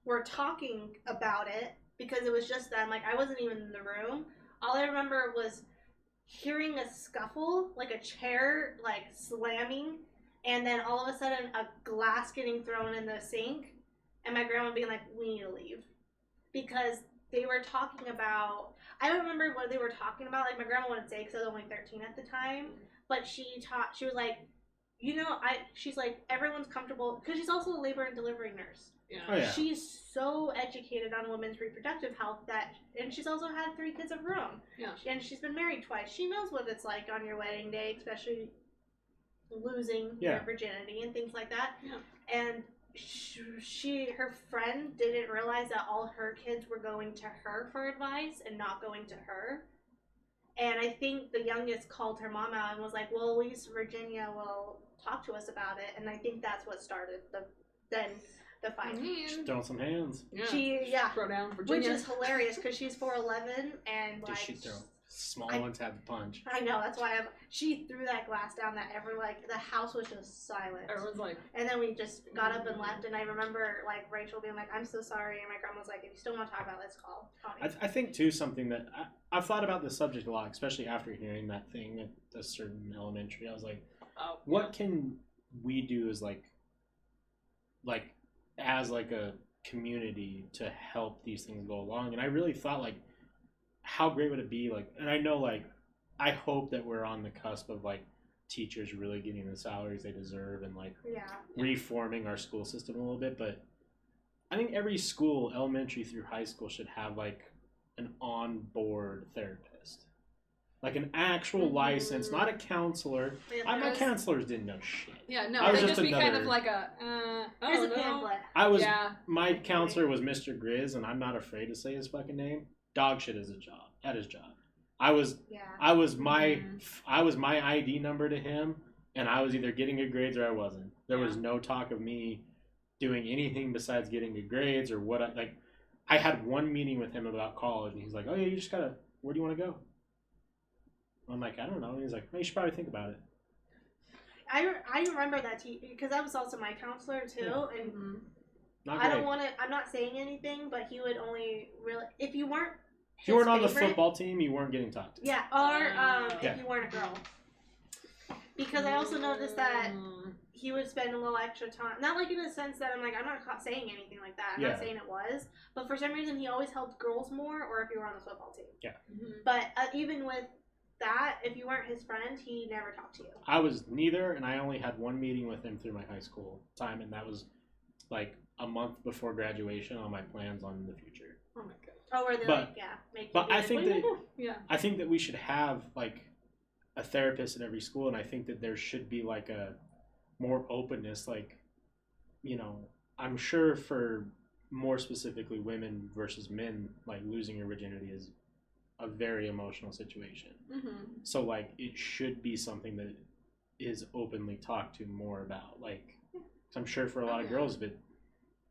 [SPEAKER 3] we're talking about it because it was just them. Like, I wasn't even in the room. All I remember was hearing a scuffle, like a chair, like, slamming. And then all of a sudden, a glass getting thrown in the sink. And my grandma being like, we need to leave. Because they were talking about, I don't remember what they were talking about. Like, my grandma wouldn't say because I was only 13 at the time. But she was like, you know, she's like, everyone's comfortable. Because she's also a labor and delivery nurse.
[SPEAKER 2] Yeah.
[SPEAKER 1] Oh, yeah.
[SPEAKER 3] She's so educated on women's reproductive health and she's also had 3 kids of her own.
[SPEAKER 2] Yeah.
[SPEAKER 3] And she's been married twice. She knows what it's like on your wedding day, especially losing your virginity and things like that.
[SPEAKER 2] Yeah.
[SPEAKER 3] And her friend didn't realize that all her kids were going to her for advice and not going to her. And I think the youngest called her mom out and was like, well, at least Virginia will talk to us about it. And I think that's what started the fight.
[SPEAKER 1] She's throwing some hands.
[SPEAKER 2] Yeah. Throw down Virginia.
[SPEAKER 3] Which is hilarious because she's 4'11" and, like,
[SPEAKER 1] she throw small ones have the punch.
[SPEAKER 3] I know, that's why she threw that glass down that the house was just silent.
[SPEAKER 2] Everyone's like,
[SPEAKER 3] and then we just got up and left, and I remember, like, Rachel being like, I'm so sorry, and my grandma was like, if you still want to talk about it, let's call me.
[SPEAKER 1] I think, too, something that I've thought about this subject a lot, especially after hearing that thing at a certain elementary. I was like, what can we do as, like a community to help these things go along? And I really thought, like, how great would it be, like, and I know, like, I hope that we're on the cusp of, like, teachers really getting the salaries they deserve and, like, reforming our school system a little bit, but I think every school, elementary through high school, should have, like, an on-board therapist. Like, an actual license, not a counselor. My counselors didn't know shit.
[SPEAKER 2] Yeah, no, they just be kind of like
[SPEAKER 3] here's a pamphlet.
[SPEAKER 1] My counselor was Mr. Grizz, and I'm not afraid to say his fucking name. Dog shit at his job. I was my ID number to him, and I was either getting good grades or I wasn't. There was no talk of me doing anything besides getting good grades or what I had one meeting with him about college, and he's like, oh yeah, you just gotta, where do you want to go? I'm like, I don't know. And he's like, well, you should probably think about it.
[SPEAKER 3] I remember that because that was also my counselor too, and I'm not saying anything, but he would only really, if you weren't on
[SPEAKER 1] the football team, you weren't getting talked to.
[SPEAKER 3] Yeah, or if you weren't a girl. Because I also noticed that he would spend a little extra time. Not like in the sense that I'm not saying anything like that. I'm not saying it was. But for some reason, he always helped girls more, or if you were on the football team.
[SPEAKER 1] Yeah.
[SPEAKER 3] But even with that, if you weren't his friend, he never talked to you.
[SPEAKER 1] I was neither, and I only had one meeting with him through my high school time, and that was like a month before graduation on my plans on the future.
[SPEAKER 2] Oh my god.
[SPEAKER 3] Oh, where they make you
[SPEAKER 1] But
[SPEAKER 3] do
[SPEAKER 1] I
[SPEAKER 3] it.
[SPEAKER 1] think that
[SPEAKER 2] I
[SPEAKER 1] think that we should have like a therapist at every school, and I think that there should be like a more openness, like, you know, I'm sure for more specifically women versus men, like losing your virginity is a very emotional situation. So like it should be something that is openly talked to more about. Like, I'm sure for a lot of girls, it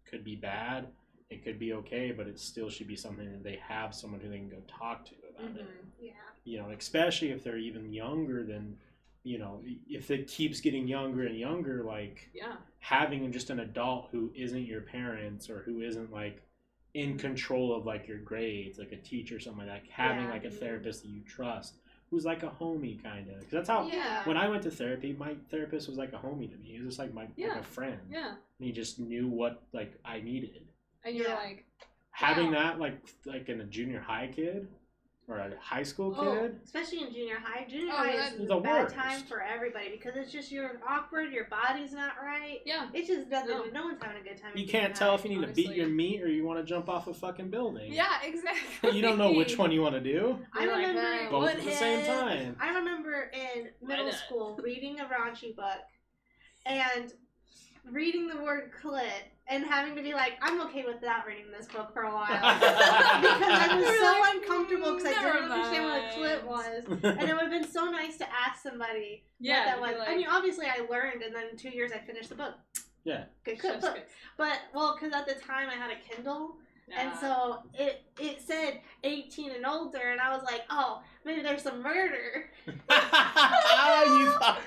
[SPEAKER 1] could be bad, it could be okay, but it still should be something that they have someone who they can go talk to about it.
[SPEAKER 3] Yeah.
[SPEAKER 1] You know, especially if they're even younger than, you know, if it keeps getting younger and younger, like having just an adult who isn't your parents or who isn't like in control of like your grades, like a teacher or something like that, having like a therapist that you trust who's like a homie kind of, because that's how when I went to therapy, my therapist was like a homie to me. He was just like like a friend. And he just knew what like I needed.
[SPEAKER 2] And you're like
[SPEAKER 1] having that like in a junior high kid or a high school kid,
[SPEAKER 3] especially in junior high. Junior high is
[SPEAKER 1] the
[SPEAKER 3] bad
[SPEAKER 1] worst
[SPEAKER 3] time for everybody because it's just you're awkward, your body's not right.
[SPEAKER 2] Yeah,
[SPEAKER 3] it's just nothing. No one's having a good time.
[SPEAKER 1] You can't tell if you need to beat your meat or you want to jump off a fucking building.
[SPEAKER 2] Yeah, exactly.
[SPEAKER 1] You don't know which one you want to do.
[SPEAKER 3] I remember
[SPEAKER 1] both at the same time.
[SPEAKER 3] I remember in middle school reading a raunchy book and reading the word clit and having to be like, I'm okay with that reading this book for a while. Because I was so uncomfortable because I didn't understand what a clit was. And it would have been so nice to ask somebody what that was. I mean, obviously I learned, and then in 2 years I finished the book.
[SPEAKER 1] Yeah.
[SPEAKER 3] Good book. But, because at the time I had a Kindle. And so it said 18 and older, and I was like, oh, maybe there's some murder.
[SPEAKER 1] You thought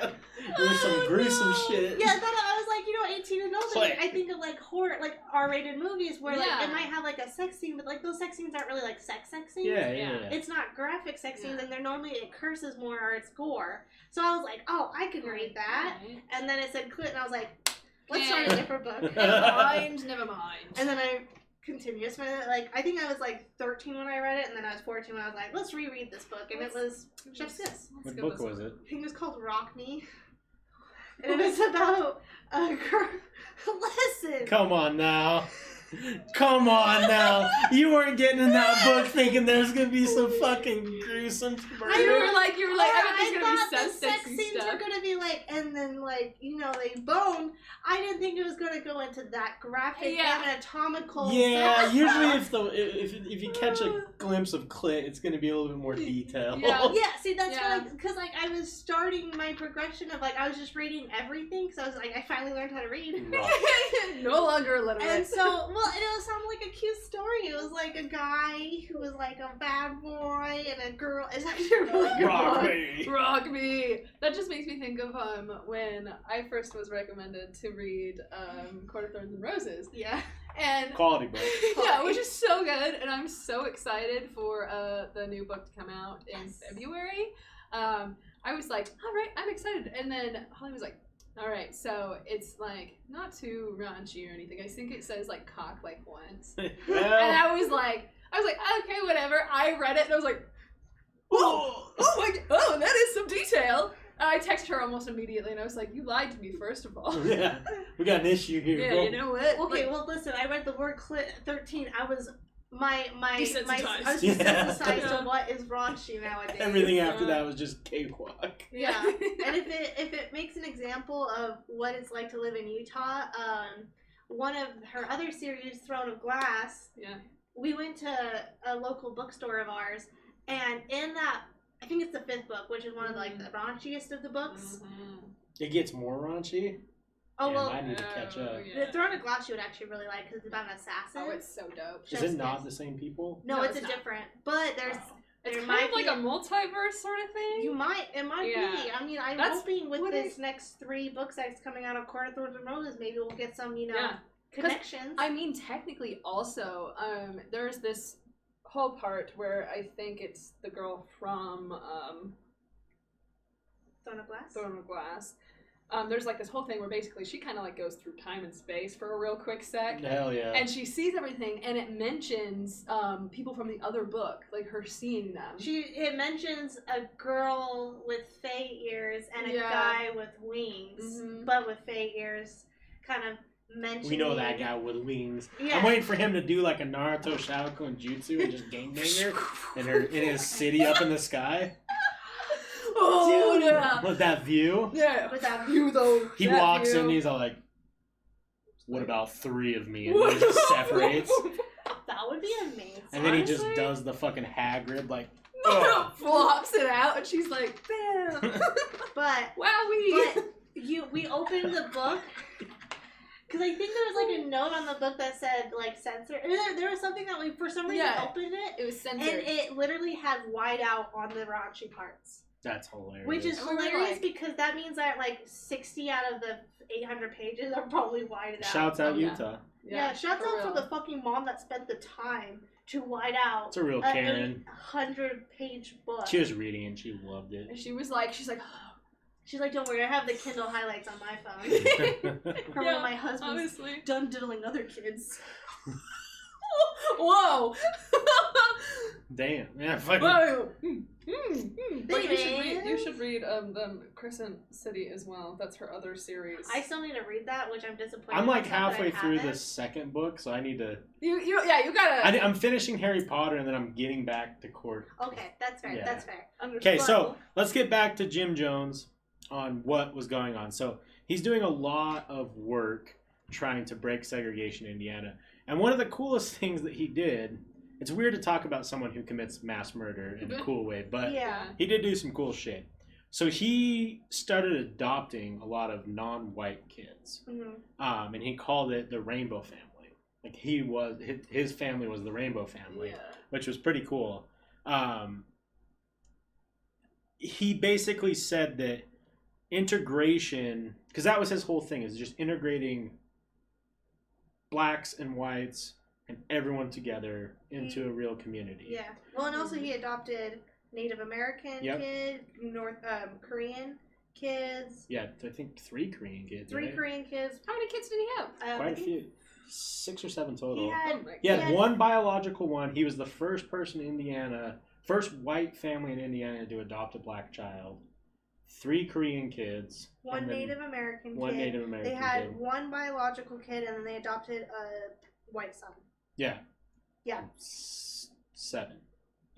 [SPEAKER 1] there's some gruesome shit.
[SPEAKER 3] Yeah, I was like, 18 and older. I think of like horror, like R-rated movies where like it might have like a sex scene, but like those sex scenes aren't really like sex scenes.
[SPEAKER 1] Yeah.
[SPEAKER 3] It's not graphic sex scenes, and they're normally it curses more or it's gore. So I was like, oh, I can read that. And then it said clit, and I was like, let's start a different book.
[SPEAKER 2] Never mind.
[SPEAKER 3] And then I continuous. I think I was like 13 when I read it, and then I was 14 when I was like, let's reread this book, and it was Chef's Kiss.
[SPEAKER 1] What book was it?
[SPEAKER 3] I think it was called Rock Me, and it was about a girl. Listen.
[SPEAKER 1] Come on now. You weren't getting in that book thinking there's gonna be some fucking gruesome murder.
[SPEAKER 2] You were like, I
[SPEAKER 3] thought the sex scenes were gonna be like, and then like, they bone. I didn't think it was gonna go into that graphic anatomical.
[SPEAKER 1] Yeah, usually if you catch a glimpse of clit, it's gonna be a little bit more detailed.
[SPEAKER 3] Yeah, see, that's what because I was starting my progression of I was just reading everything, because I was like, I finally learned how to read.
[SPEAKER 2] No longer illiterate.
[SPEAKER 3] And so, it sounded like a cute story. It was like a guy who was like a bad boy and a girl. It's actually a really good book.
[SPEAKER 2] Rock me. That just makes me think of when I first was recommended to read Court of Thorns and Roses.
[SPEAKER 3] Yeah.
[SPEAKER 2] And
[SPEAKER 1] quality book.
[SPEAKER 2] Yeah, which is so good, and I'm so excited for the new book to come out in February. I was like, all right, I'm excited, and then Holly was like, all right, so it's like not too raunchy or anything. I think it says like cock like once, and I was like, okay, whatever. I read it and I was like, oh, that is some detail. And I texted her almost immediately and I was like, you lied to me, first of all.
[SPEAKER 1] Yeah, we got an issue here.
[SPEAKER 2] Yeah, you know what?
[SPEAKER 3] Okay, well listen, I read the word clit at 13. I was
[SPEAKER 2] desensitized.
[SPEAKER 3] I was desensitized to what is raunchy nowadays.
[SPEAKER 1] Everything after that was just cakewalk.
[SPEAKER 3] Yeah, and if it makes an example of what it's like to live in Utah, one of her other series, Throne of Glass.
[SPEAKER 2] Yeah.
[SPEAKER 3] We went to a local bookstore of ours, and in that, I think it's the 5th book, which is one of the raunchiest of the books.
[SPEAKER 1] It gets more raunchy.
[SPEAKER 3] Oh, well,
[SPEAKER 1] I need to catch up.
[SPEAKER 3] The Throne of Glass you would actually really like because it's about an assassin.
[SPEAKER 2] Oh, it's so dope.
[SPEAKER 1] Is it not the same people?
[SPEAKER 3] No, it's a different. But there's
[SPEAKER 2] it's kind of like a multiverse sort of thing.
[SPEAKER 3] It might be. I mean, I'm hoping with this next 3 books that's coming out of Court of Thorns and Roses, maybe we'll get some, connections.
[SPEAKER 2] I mean, technically, also, there's this whole part where I think it's the girl from Throne of Glass. There's like this whole thing where basically she kind of like goes through time and space for a real quick sec.
[SPEAKER 1] Hell yeah.
[SPEAKER 2] And she sees everything, and it mentions people from the other book, like her seeing them.
[SPEAKER 3] It mentions a girl with fae ears and a guy with wings, but with fae ears, kind of mentioning.
[SPEAKER 1] We know that guy with wings.
[SPEAKER 3] Yeah.
[SPEAKER 1] I'm waiting for him to do like a Naruto Shaolin Jutsu and just gangbanger in his city up in the sky.
[SPEAKER 2] Oh, dude, yeah.
[SPEAKER 1] With that view.
[SPEAKER 2] Yeah, with that view though.
[SPEAKER 1] He walks in and he's all like, what about 3 of me? And then he just separates.
[SPEAKER 3] That would be amazing.
[SPEAKER 1] And then he just does the fucking Hagrid, like,
[SPEAKER 2] flops it out, and she's like, bam.
[SPEAKER 3] But,
[SPEAKER 2] wowie.
[SPEAKER 3] But we opened the book, because I think there was like a note on the book that said, like, censor. There was something that we, for some reason, opened it.
[SPEAKER 2] It was censored.
[SPEAKER 3] And it literally had white out on the raunchy parts.
[SPEAKER 1] That's hilarious.
[SPEAKER 3] Which is hilarious because that means that like 60 out of the 800 pages are probably whited out.
[SPEAKER 1] Shouts out Utah.
[SPEAKER 3] Yeah, shouts out for the fucking mom that spent the time to white out.
[SPEAKER 1] It's a real Karen.
[SPEAKER 3] 800-page book.
[SPEAKER 1] She was reading and she loved it.
[SPEAKER 2] And she's like,
[SPEAKER 3] don't worry, I have the Kindle highlights on my phone. From when my husband's done diddling other kids.
[SPEAKER 2] Whoa!
[SPEAKER 1] Damn. Yeah, fucking.
[SPEAKER 2] Whoa. But you should read the Crescent City as well. That's her other series.
[SPEAKER 3] I still need to read that, which I'm disappointed.
[SPEAKER 1] I'm like halfway through the second book, so I need to.
[SPEAKER 2] You gotta.
[SPEAKER 1] I'm finishing Harry Potter and then I'm getting back to court.
[SPEAKER 3] Okay, that's fair. Yeah. That's fair.
[SPEAKER 1] Okay, so let's get back to Jim Jones on what was going on. So he's doing a lot of work trying to break segregation in Indiana, and one of the coolest things that he did. It's weird to talk about someone who commits mass murder in a cool way, but he did do some cool shit. So he started adopting a lot of non-white kids, and he called it the Rainbow Family. Like his family was the Rainbow Family, which was pretty cool. He basically said that integration, because that was his whole thing, is just integrating blacks and whites and everyone together into a real community.
[SPEAKER 3] Yeah. Well, and also he adopted Native American kids, North Korean kids.
[SPEAKER 1] Yeah, I think 3 Korean kids.
[SPEAKER 3] 3 Korean kids.
[SPEAKER 2] How many kids did he have?
[SPEAKER 1] Quite a few. 6 or 7 total.
[SPEAKER 3] He
[SPEAKER 1] had 1 biological one. He was the first person in Indiana, first white family in Indiana to adopt a black child. 3 Korean kids.
[SPEAKER 3] 1 Native American kid.
[SPEAKER 1] 1 Native American
[SPEAKER 3] kid. They had
[SPEAKER 1] kid.
[SPEAKER 3] 1 biological kid, and then they adopted a white son.
[SPEAKER 1] Yeah.
[SPEAKER 3] Yeah.
[SPEAKER 1] 7,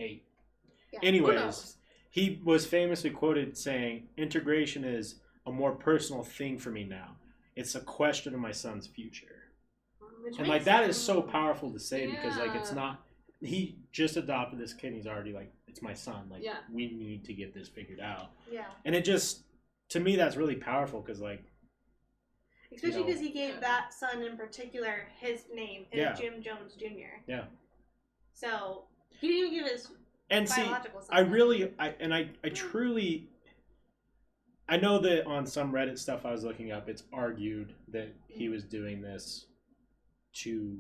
[SPEAKER 1] 8.
[SPEAKER 3] Yeah.
[SPEAKER 1] Anyways, he was famously quoted saying, "Integration is a more personal thing for me now. It's a question of my son's future." And like that is so powerful to say because like it's not. He just adopted this kid. And he's already like, it's my son. Like we need to get this figured out.
[SPEAKER 3] Yeah.
[SPEAKER 1] And it just, to me, that's really powerful because like.
[SPEAKER 3] Especially because he gave that son in particular his name, Jim Jones Jr.
[SPEAKER 1] Yeah.
[SPEAKER 3] So he didn't even give his biological son.
[SPEAKER 1] I truly, I know that on some Reddit stuff I was looking up, it's argued that he was doing this to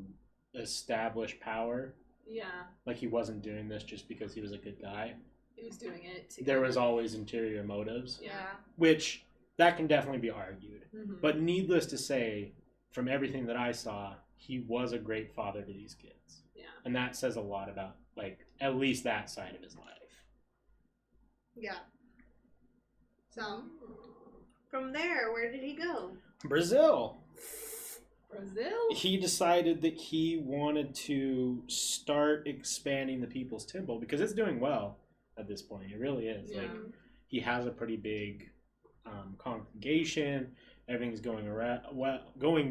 [SPEAKER 1] establish power.
[SPEAKER 2] Yeah.
[SPEAKER 1] Like he wasn't doing this just because he was a good guy.
[SPEAKER 2] He was doing it.
[SPEAKER 1] There was always interior motives.
[SPEAKER 3] Yeah.
[SPEAKER 1] Which. That can definitely be argued. Mm-hmm. But needless to say, from everything that I saw, he was a great father to these kids.
[SPEAKER 2] Yeah.
[SPEAKER 1] And that says a lot about, like, at least that side of his life.
[SPEAKER 3] Yeah. So, from there, where did he go?
[SPEAKER 1] Brazil.
[SPEAKER 2] Brazil?
[SPEAKER 1] He decided that he wanted to start expanding the People's Temple because it's doing well at this point. It really is. Yeah. Like, he has a pretty big... congregation, everything's going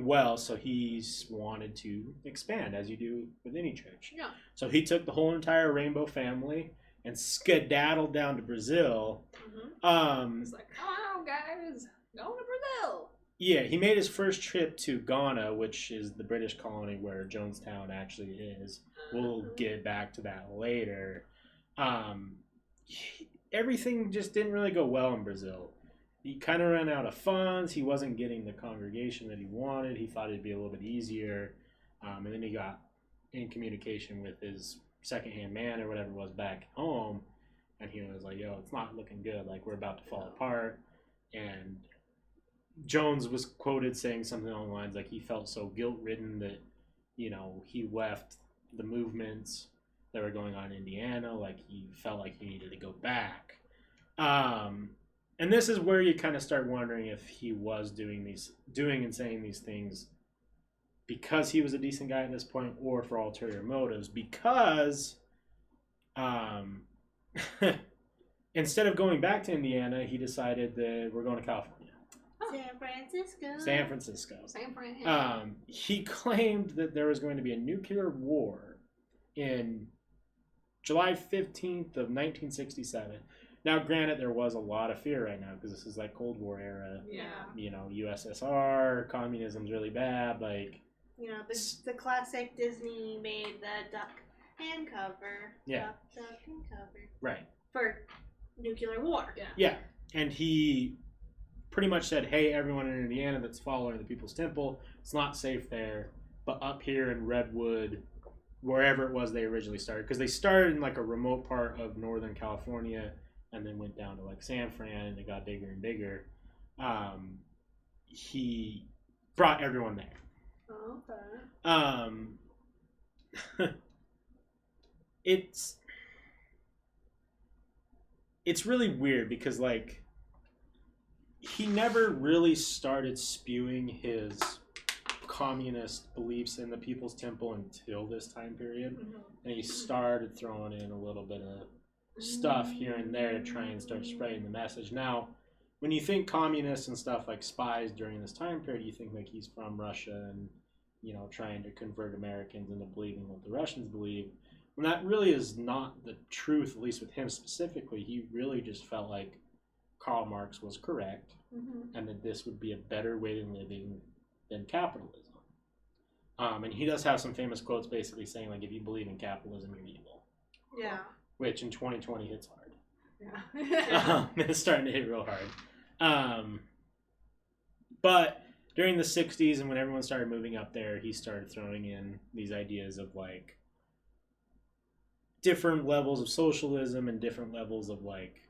[SPEAKER 1] well, so he's wanted to expand as you do with any church.
[SPEAKER 2] Yeah.
[SPEAKER 1] So he took the whole entire Rainbow family and skedaddled down to Brazil.
[SPEAKER 2] Mm-hmm. He's like, "Come on, guys, going to Brazil."
[SPEAKER 1] Yeah, he made his first trip to Ghana, which is the British colony where Jonestown actually is. We'll get back to that later. Everything just didn't really go well in Brazil. He kind of ran out of funds. He wasn't getting the congregation that he wanted. He thought it'd be a little bit easier. And then he got in communication with his second-hand man or whatever it was back home. and he was like, "Yo, it's not looking good. Like we're about to fall apart." And Jones was quoted saying something along the lines like he felt so guilt-ridden that, you know, he left the movements that were going on in Indiana. Like he felt like he needed to go back. And this is where you kind of start wondering if he was doing and saying these things because he was a decent guy at this point or for ulterior motives. Because instead of going back to Indiana, he decided that we're going to California. San Francisco. He claimed that there was going to be a nuclear war in July 15th of 1967. Now, granted, there was a lot of fear right now because this is like Cold War era.
[SPEAKER 2] Yeah.
[SPEAKER 1] You know, USSR, communism's really bad. Like,
[SPEAKER 3] you know, the classic Disney made the duck hand cover.
[SPEAKER 1] Yeah.
[SPEAKER 3] Duck hand cover.
[SPEAKER 1] Right.
[SPEAKER 3] For nuclear war.
[SPEAKER 2] Yeah.
[SPEAKER 1] Yeah. And he pretty much said, hey, everyone in Indiana that's following the People's Temple, it's not safe there. But up here in Redwood, wherever it was they originally started, because they started in like a remote part of Northern California and then went down to like San Fran and it got bigger and bigger. He brought everyone there.
[SPEAKER 2] Okay.
[SPEAKER 1] It's really weird because like he never really started spewing his communist beliefs in the People's Temple until this time period. And he started throwing in a little bit of stuff here and there to try and start spreading the message. Now, when you think communists and stuff like spies during this time period, you think like he's from Russia and, you know, trying to convert Americans into believing what the Russians believe. When that really is not the truth, at least with him specifically. He really just felt like Karl Marx was correct and that this would be a better way of living than capitalism. And he does have some famous quotes basically saying like, if you believe in capitalism, you're evil.
[SPEAKER 3] Yeah.
[SPEAKER 1] Which in 2020 hits hard.
[SPEAKER 2] Yeah.
[SPEAKER 1] It's starting to hit real hard. But during the 60s and when everyone started moving up there, he started throwing in these ideas of like different levels of socialism and different levels of like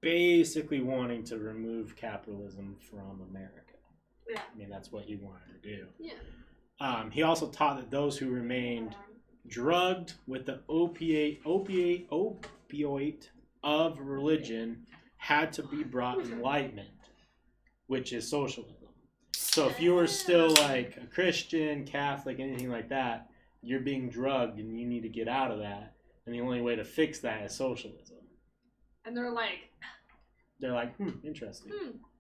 [SPEAKER 1] basically wanting to remove capitalism from America.
[SPEAKER 3] Yeah.
[SPEAKER 1] I mean, that's what he wanted to do.
[SPEAKER 2] Yeah.
[SPEAKER 1] He also taught that those who remained drugged with the opioid of religion had to be brought enlightenment, which is socialism. So if you were still like a Christian, Catholic, anything like that, you're being drugged and you need to get out of that. And the only way to fix that is socialism.
[SPEAKER 2] And they're like,
[SPEAKER 1] interesting.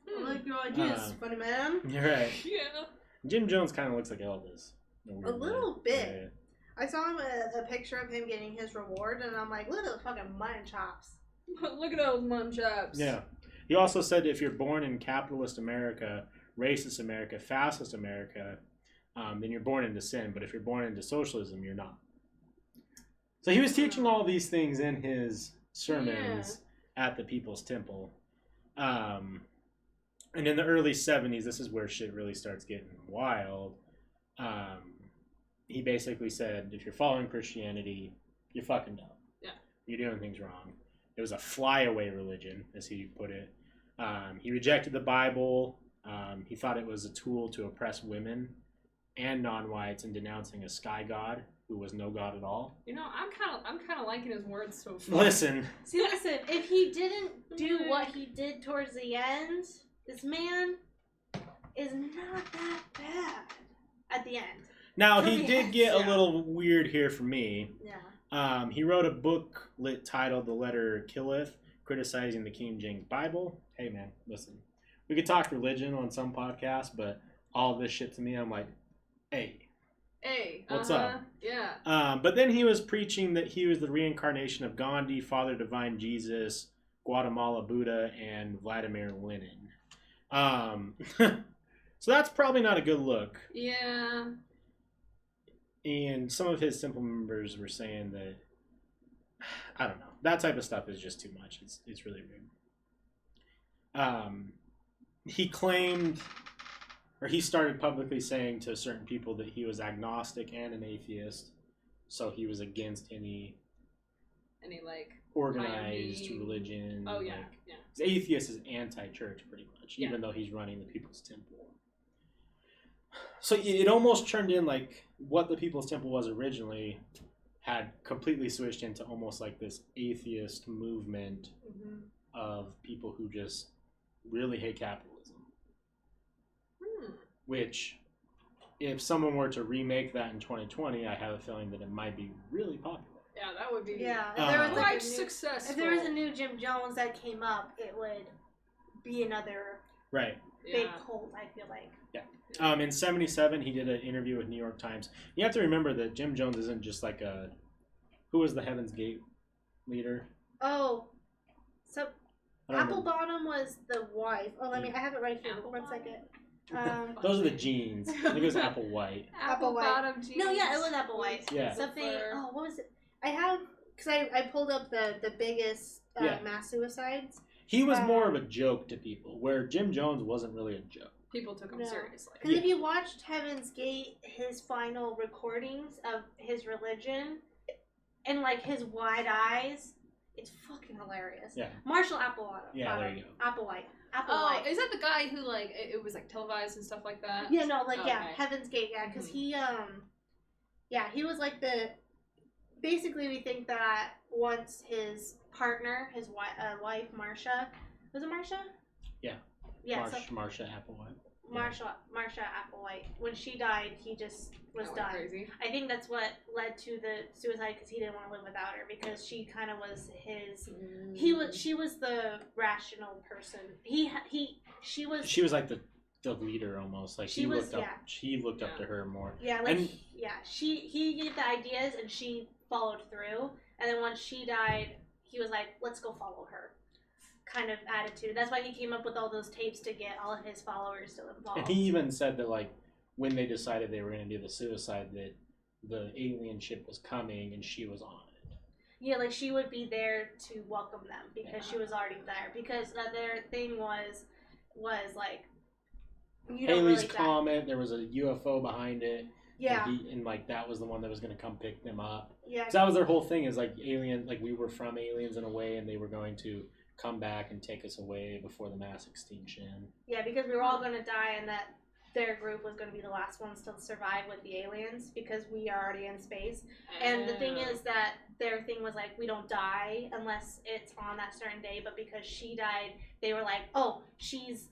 [SPEAKER 3] I like your ideas, funny man.
[SPEAKER 1] You're right.
[SPEAKER 2] Yeah.
[SPEAKER 1] Jim Jones kind of looks like Elvis.
[SPEAKER 3] A little bit. I saw him a picture of him getting his reward, and I'm like, look at the fucking mutton chops.
[SPEAKER 2] Look at those mutton chops.
[SPEAKER 1] Yeah. He also said if you're born in capitalist America, racist America, fascist America, then you're born into sin. But if you're born into socialism, you're not. So he was teaching all these things in his sermons at the People's Temple. And in the early 70s, this is where shit really starts getting wild. He basically said, if you're following Christianity, you're fucking dumb.
[SPEAKER 2] Yeah.
[SPEAKER 1] You're doing things wrong. It was a flyaway religion, as he put it. He rejected the Bible. He thought it was a tool to oppress women and non-whites and denouncing a sky god who was no god at all.
[SPEAKER 2] You know, I'm kind of liking his words so far.
[SPEAKER 1] Listen,
[SPEAKER 3] if he didn't do what he did towards the end, this man is not that bad at the end.
[SPEAKER 1] now he did get a little weird here for me.
[SPEAKER 3] Yeah.
[SPEAKER 1] He wrote a book titled The Letter Killeth, criticizing the King James Bible. Hey man, listen, we could talk religion on some podcasts, but all this shit to me, I'm like, hey, what's up?
[SPEAKER 2] Yeah.
[SPEAKER 1] But then he was preaching that he was the reincarnation of Gandhi, Father Divine Jesus, Guatemala Buddha, and Vladimir Lenin. So that's probably not a good look.
[SPEAKER 2] Yeah.
[SPEAKER 1] And some of his Temple members were saying that, I don't know, that type of stuff is just too much. It's really weird. He claimed, or he started publicly saying to certain people that he was agnostic and an atheist, so he was against any
[SPEAKER 2] any like
[SPEAKER 1] organized
[SPEAKER 2] pioneering
[SPEAKER 1] religion.
[SPEAKER 2] Oh yeah,
[SPEAKER 1] like,
[SPEAKER 2] yeah.
[SPEAKER 1] Atheist is anti-church pretty much,
[SPEAKER 2] Yeah.
[SPEAKER 1] even though he's running the People's Temple. So it almost turned in like what the People's Temple was originally had completely switched into almost like this atheist movement of people who just really hate capitalism. Which, if someone were to remake that in 2020, I have a feeling that it might be really popular.
[SPEAKER 2] Yeah, that would be.
[SPEAKER 3] Yeah, if there was like
[SPEAKER 2] quite successful.
[SPEAKER 3] If there was a new Jim Jones that came up, it would be another big cult. I feel like.
[SPEAKER 1] Yeah. In '77, he did an interview with New York Times. You have to remember that Jim Jones isn't just like a. Who was the Heaven's Gate leader?
[SPEAKER 3] Oh, so Applebottom was the wife. Oh, I have it right here. 1 second.
[SPEAKER 1] Those are the jeans. I think it was Applewhite.
[SPEAKER 2] Applebottom jeans.
[SPEAKER 3] No, yeah, it was Applewhite.
[SPEAKER 1] Yeah.
[SPEAKER 3] Something. Oh, what was it? I have because I pulled up the biggest mass suicides.
[SPEAKER 1] He was more of a joke to people, where Jim Jones wasn't really a joke.
[SPEAKER 2] People took him seriously.
[SPEAKER 3] Because if you watched Heaven's Gate, his final recordings of his religion, and like his wide eyes, it's fucking hilarious.
[SPEAKER 1] Yeah.
[SPEAKER 3] Marshall Applewhite.
[SPEAKER 1] Yeah, there you go.
[SPEAKER 3] Applewhite.
[SPEAKER 2] Oh, is that the guy who like it was like televised and stuff like that?
[SPEAKER 3] Yeah, no, like Heaven's Gate, because he he was like the. Basically, we think that once his partner, his wife Marsha, was it Marsha?
[SPEAKER 1] Yeah.
[SPEAKER 3] Yeah.
[SPEAKER 1] Marsha Applewhite.
[SPEAKER 3] Marsha Applewhite. When she died, he just was done.
[SPEAKER 2] Crazy.
[SPEAKER 3] I think that's what led to the suicide because he didn't want to live without her because she kind of was his. She was the rational person. She was like
[SPEAKER 1] the leader almost. Like
[SPEAKER 3] he looked
[SPEAKER 1] up to her more.
[SPEAKER 3] Yeah, like he gave the ideas and she followed through. And then once she died, he was like, "Let's go follow her." Kind of attitude. That's why he came up with all those tapes to get all of his followers to involve.
[SPEAKER 1] And he even said that like when they decided they were going to do the suicide, that the alien ship was coming and she was on it.
[SPEAKER 3] Yeah, like she would be there to welcome them because she was already there. Because their thing was like
[SPEAKER 1] Halley's Comet. There was a UFO behind it.
[SPEAKER 3] Yeah.
[SPEAKER 1] And like that was the one that was going to come pick them up.
[SPEAKER 3] Yeah.
[SPEAKER 1] So that was their whole thing is like alien. Like we were from aliens in a way, and they were going to come back and take us away before the mass extinction.
[SPEAKER 3] Yeah, because we were all going to die, and that their group was going to be the last ones to survive with the aliens because we are already in space. And the thing is that their thing was like, we don't die unless it's on that certain day. But because she died, they were like, oh, she's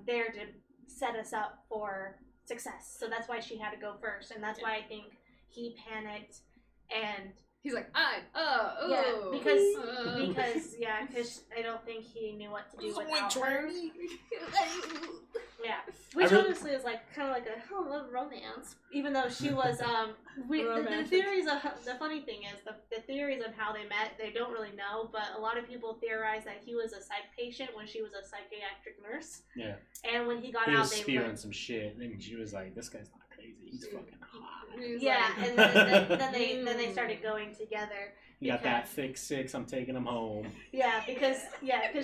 [SPEAKER 3] there to set us up for success. So that's why she had to go first, and that's why I think he panicked and.
[SPEAKER 2] He's like, because I don't think he knew what to do without her. Yeah, which honestly is like kind of like a romance, even though she was the theories of the funny thing is the theories of how they met, they don't really know, but a lot of people theorize that he was a psych patient when she was a psychiatric nurse.
[SPEAKER 1] Yeah,
[SPEAKER 3] and when he got
[SPEAKER 1] he
[SPEAKER 3] out,
[SPEAKER 1] was
[SPEAKER 3] they
[SPEAKER 1] spewing some shit, and she was like, "This guy's not crazy. He's fucking hot."
[SPEAKER 3] Yeah, and then they started going together.
[SPEAKER 1] You got that thick six. I'm taking him home.
[SPEAKER 3] Yeah, because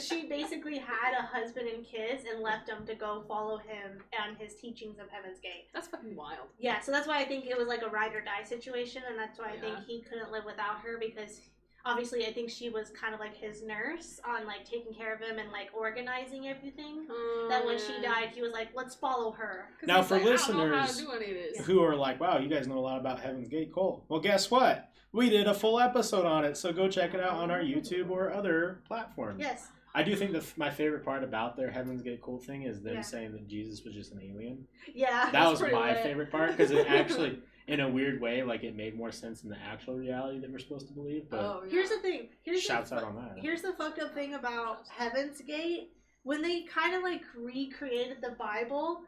[SPEAKER 3] she basically had a husband and kids and left him to go follow him and his teachings of Heaven's Gate.
[SPEAKER 2] That's fucking wild.
[SPEAKER 3] Yeah, so that's why I think it was like a ride or die situation, and that's why I think he couldn't live without her because obviously I think she was kind of like his nurse on like taking care of him and like organizing everything. That when she died, he was like, let's follow her.
[SPEAKER 1] Now for listeners who are like, wow, you guys know a lot about Heaven's Gate cult. Well, guess what? We did a full episode on it, so go check it out on our YouTube or other platforms.
[SPEAKER 3] Yes.
[SPEAKER 1] I do think my favorite part about their Heaven's Gate cult thing is them saying that Jesus was just an alien.
[SPEAKER 3] Yeah.
[SPEAKER 1] That was my favorite part because it actually, in a weird way, like it made more sense than the actual reality that we're supposed to believe. But
[SPEAKER 3] here's the thing.
[SPEAKER 1] Shouts out on that.
[SPEAKER 3] Here's the fucked up thing about Heaven's Gate. When they kind of like recreated the Bible,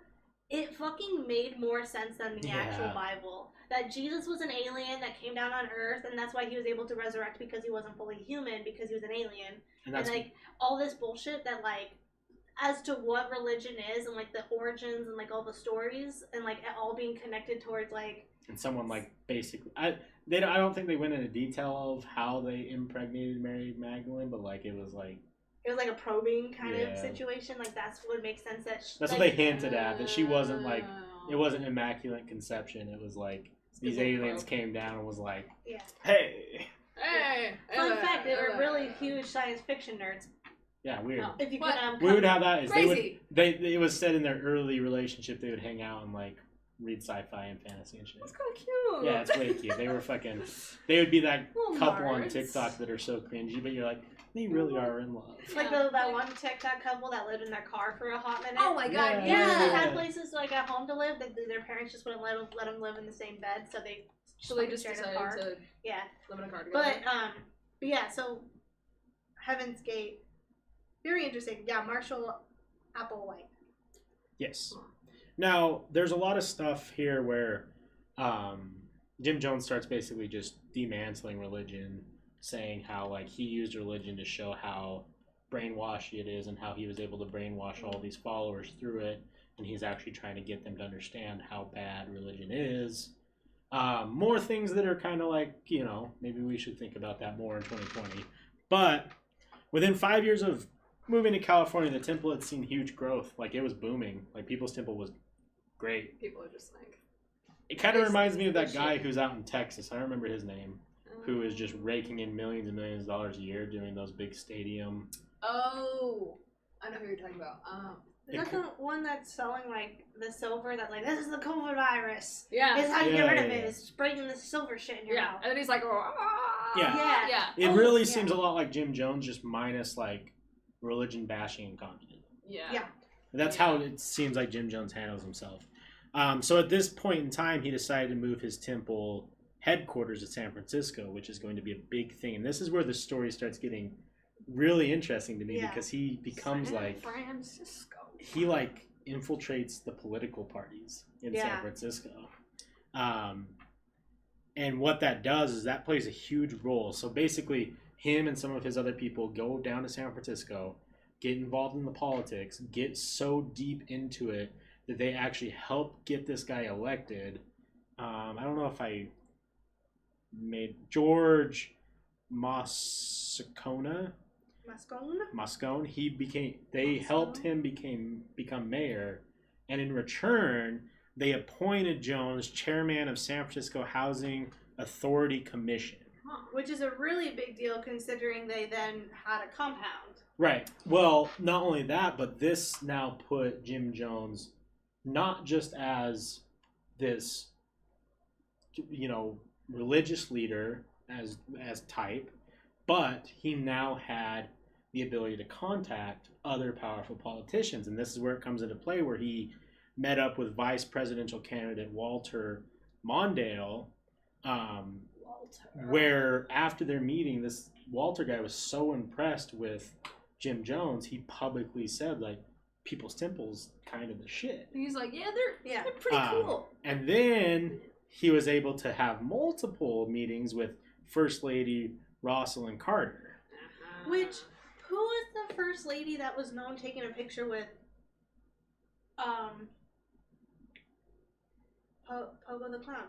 [SPEAKER 3] it fucking made more sense than the actual Bible. That Jesus was an alien that came down on Earth, and that's why he was able to resurrect because he wasn't fully human because he was an alien. And like all this bullshit that like as to what religion is and like the origins and like all the stories and like all being connected towards like. And
[SPEAKER 1] someone like basically, I don't think they went into detail of how they impregnated Mary Magdalene, but like it was like
[SPEAKER 3] a probing kind of situation. Like that's what makes sense. That's
[SPEAKER 1] what they hinted at, that she wasn't like, it wasn't immaculate conception. It was like these aliens came down and was like, hey,
[SPEAKER 2] Hey.
[SPEAKER 3] Fun fact: they were really huge science fiction nerds.
[SPEAKER 1] Yeah, weird.
[SPEAKER 2] Oh.
[SPEAKER 3] If you
[SPEAKER 2] What?
[SPEAKER 3] can,
[SPEAKER 1] We would have that. Is
[SPEAKER 2] Crazy.
[SPEAKER 1] it was said in their early relationship they would hang out and like read sci-fi and fantasy and shit.
[SPEAKER 2] That's kind of cute.
[SPEAKER 1] Yeah, it's way cute. They were fucking. They would be that
[SPEAKER 2] Little
[SPEAKER 1] couple on
[SPEAKER 2] nerds.
[SPEAKER 1] TikTok that are so cringy, but you're like, they really are in love.
[SPEAKER 3] like that one TikTok couple that lived in their car for a hot minute.
[SPEAKER 2] Oh my god,
[SPEAKER 1] Yeah.
[SPEAKER 3] They
[SPEAKER 2] yeah.
[SPEAKER 3] had places like at home to live. Their parents just wouldn't let them live in the same bed, so they
[SPEAKER 2] just
[SPEAKER 3] shared a
[SPEAKER 2] decided
[SPEAKER 3] car.
[SPEAKER 2] to
[SPEAKER 3] Yeah,
[SPEAKER 2] live in a car together.
[SPEAKER 3] but yeah. So Heaven's Gate, very interesting. Yeah, Marshall Applewhite.
[SPEAKER 1] Yes. Now, there's a lot of stuff here where Jim Jones starts basically just demantling religion, saying how like he used religion to show how brainwashy it is and how he was able to brainwash all these followers through it, and he's actually trying to get them to understand how bad religion is. More things that are kind of like, maybe we should think about that more in 2020. But within 5 years of moving to California, the temple had seen huge growth. Like, it was booming. Like, People's Temple was great.
[SPEAKER 2] People are just like...
[SPEAKER 1] It kind of
[SPEAKER 2] Nice.
[SPEAKER 1] reminds me of that
[SPEAKER 2] Good
[SPEAKER 1] guy
[SPEAKER 2] shit.
[SPEAKER 1] who's out in Texas. I don't remember his name. Who is just raking in millions and millions of dollars a year doing those big stadium.
[SPEAKER 2] Oh, I know who you're talking about.
[SPEAKER 3] Is that the one that's selling like the silver? That's like, this is the COVID virus.
[SPEAKER 2] Yeah.
[SPEAKER 3] It's how you get rid of
[SPEAKER 1] Yeah.
[SPEAKER 3] it. It's breaking the silver shit in your
[SPEAKER 2] Yeah,
[SPEAKER 3] mouth.
[SPEAKER 2] and then he's like, oh,
[SPEAKER 1] Yeah.
[SPEAKER 2] yeah.
[SPEAKER 1] It
[SPEAKER 3] Oh,
[SPEAKER 1] really
[SPEAKER 3] yeah.
[SPEAKER 1] seems a lot like Jim Jones, just minus like religion bashing and communism.
[SPEAKER 2] Yeah.
[SPEAKER 1] That's how it seems like Jim Jones handles himself. So at this point in time, he decided to move his temple headquarters to San Francisco, which is going to be a big thing. And this is where the story starts getting really interesting to me
[SPEAKER 3] Yeah.
[SPEAKER 1] because he becomes
[SPEAKER 2] San
[SPEAKER 1] like
[SPEAKER 2] Francisco.
[SPEAKER 1] he like infiltrates the political parties in San
[SPEAKER 3] Yeah.
[SPEAKER 1] Francisco. And what that does is that plays a huge role. So basically, him and some of his other people go down to San Francisco, get involved in the politics, get so deep into it that they actually help get this guy elected. I don't know if I made George Moscone. They helped him become mayor, and in return, they appointed Jones chairman of San Francisco Housing Authority Commission.
[SPEAKER 3] Which is a really big deal considering they then had a compound.
[SPEAKER 1] Right. Well, not only that, but this now put Jim Jones not just as this, religious leader as type, but he now had the ability to contact other powerful politicians. And this is where it comes into play, where he met up with vice presidential candidate Walter Mondale, where after their meeting, this Walter guy was so impressed with Jim Jones, he publicly said, like, People's Temple's kind of the shit.
[SPEAKER 2] And he's like, yeah, they're
[SPEAKER 3] Yeah.
[SPEAKER 2] pretty cool.
[SPEAKER 1] And then he was able to have multiple meetings with First Lady Rosalind Carter.
[SPEAKER 3] Which, who was the first lady that was known taking a picture with, Pogo the Clown?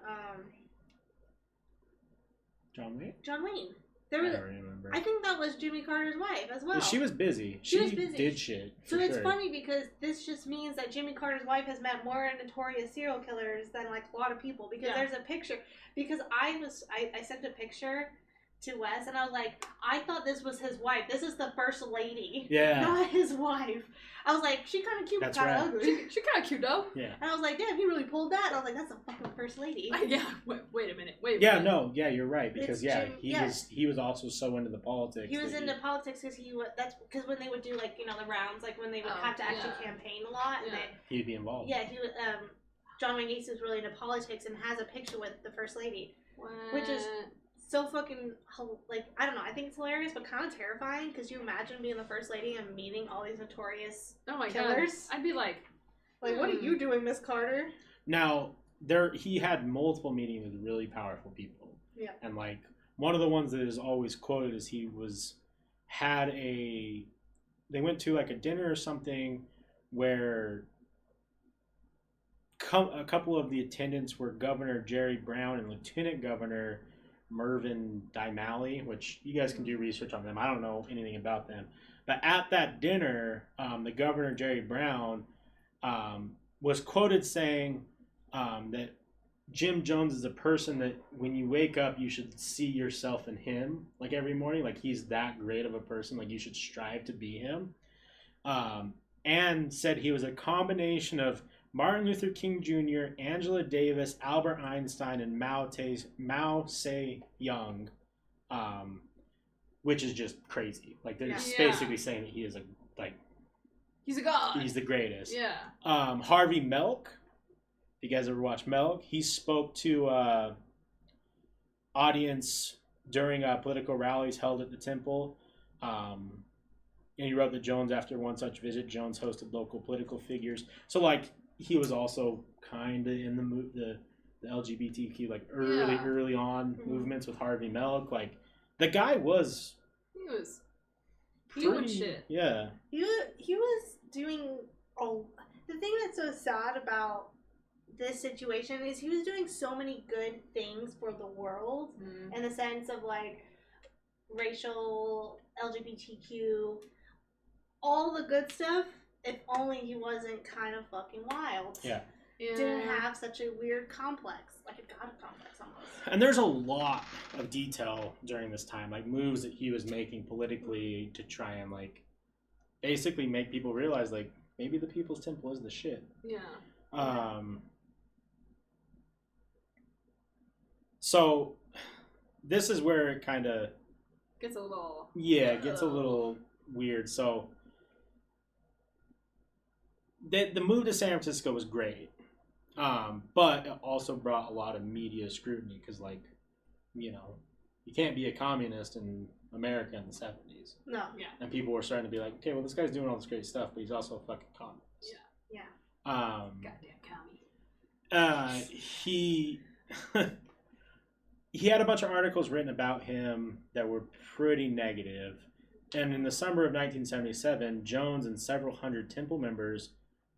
[SPEAKER 1] John Wayne?
[SPEAKER 3] John Wayne.
[SPEAKER 1] I don't remember.
[SPEAKER 3] I think that was Jimmy Carter's wife as well.
[SPEAKER 1] She was busy.
[SPEAKER 3] She was busy.
[SPEAKER 1] Did shit.
[SPEAKER 3] So
[SPEAKER 1] for
[SPEAKER 3] it's
[SPEAKER 1] sure.
[SPEAKER 3] funny because this just means that Jimmy Carter's wife has met more notorious serial killers than like a lot of people. Because there's a picture. Because I sent a picture to Wes and I was like, I thought this was his wife. This is the first lady.
[SPEAKER 1] Yeah.
[SPEAKER 3] Not his wife. I was like, she kind of cute,
[SPEAKER 1] That's
[SPEAKER 3] but kind
[SPEAKER 1] right.
[SPEAKER 3] of ugly.
[SPEAKER 2] She kind of cute though.
[SPEAKER 1] Yeah.
[SPEAKER 3] And I was like, damn, he really pulled that. And I was like, that's the fucking first lady.
[SPEAKER 2] Yeah. Wait a minute. Wait.
[SPEAKER 1] Yeah, no, yeah, you're right because
[SPEAKER 3] It's Jim-
[SPEAKER 1] he was also so into the politics.
[SPEAKER 3] He was
[SPEAKER 1] that
[SPEAKER 3] into politics because that's because when they would do like the rounds, like when they would have to actually campaign a lot, and
[SPEAKER 1] he'd be involved.
[SPEAKER 3] he would. John Wayne Gacy was really into politics and has a picture with the first lady, which is so fucking like I don't know. I think it's hilarious, but kind of terrifying because you imagine being the first lady and meeting all these notorious killers.
[SPEAKER 2] God. I'd be like,
[SPEAKER 3] what are you doing, Miss Carter?
[SPEAKER 1] Now he had multiple meetings with really powerful people.
[SPEAKER 3] Yeah.
[SPEAKER 1] And like one of the ones that is always quoted is they went to like a dinner or something where a couple of the attendants were Governor Jerry Brown and Lieutenant Governor Mervyn Dimally, which you guys can do research on them. I don't know anything about them. But at that dinner, the Governor Jerry Brown was quoted saying that Jim Jones is a person that when you wake up, you should see yourself in him, like every morning. Like he's that great of a person. Like you should strive to be him. And said he was a combination of Martin Luther King Jr., Angela Davis, Albert Einstein, and Mao Zedong, which is just crazy. Like they're just basically saying that he is
[SPEAKER 2] he's a god.
[SPEAKER 1] He's the greatest.
[SPEAKER 2] Yeah.
[SPEAKER 1] Harvey Milk. If you guys ever watch Milk, he spoke to audience during political rallies held at the temple. And he wrote that Jones, after one such visit, Jones hosted local political figures. So, like, he was also kind of in the LGBTQ, like, early on movements with Harvey Milk. Like, the guy was...
[SPEAKER 2] He was doing shit.
[SPEAKER 1] Yeah.
[SPEAKER 3] He was doing... the thing that's so sad about this situation is he was doing so many good things for the world in the sense of, like, racial, LGBTQ... all the good stuff, if only he wasn't kind of fucking wild.
[SPEAKER 1] Yeah.
[SPEAKER 3] Didn't have such a weird complex, like a god complex almost.
[SPEAKER 1] And there's a lot of detail during this time, like moves that he was making politically to try and, like, basically make people realize, like, maybe the People's Temple is the shit.
[SPEAKER 2] Yeah.
[SPEAKER 1] So this is where it kind of
[SPEAKER 2] gets a little...
[SPEAKER 1] Yeah, it gets a little weird. So the move to San Francisco was great, but it also brought a lot of media scrutiny because, like, you know, you can't be a communist in America in the 70s.
[SPEAKER 3] No.
[SPEAKER 2] Yeah.
[SPEAKER 1] And people were starting to be like, okay, well, this guy's doing all this great stuff, but he's also a fucking communist.
[SPEAKER 2] Yeah.
[SPEAKER 1] Goddamn
[SPEAKER 2] commie.
[SPEAKER 1] He had a bunch of articles written about him that were pretty negative. And in the summer of 1977, Jones and several hundred temple members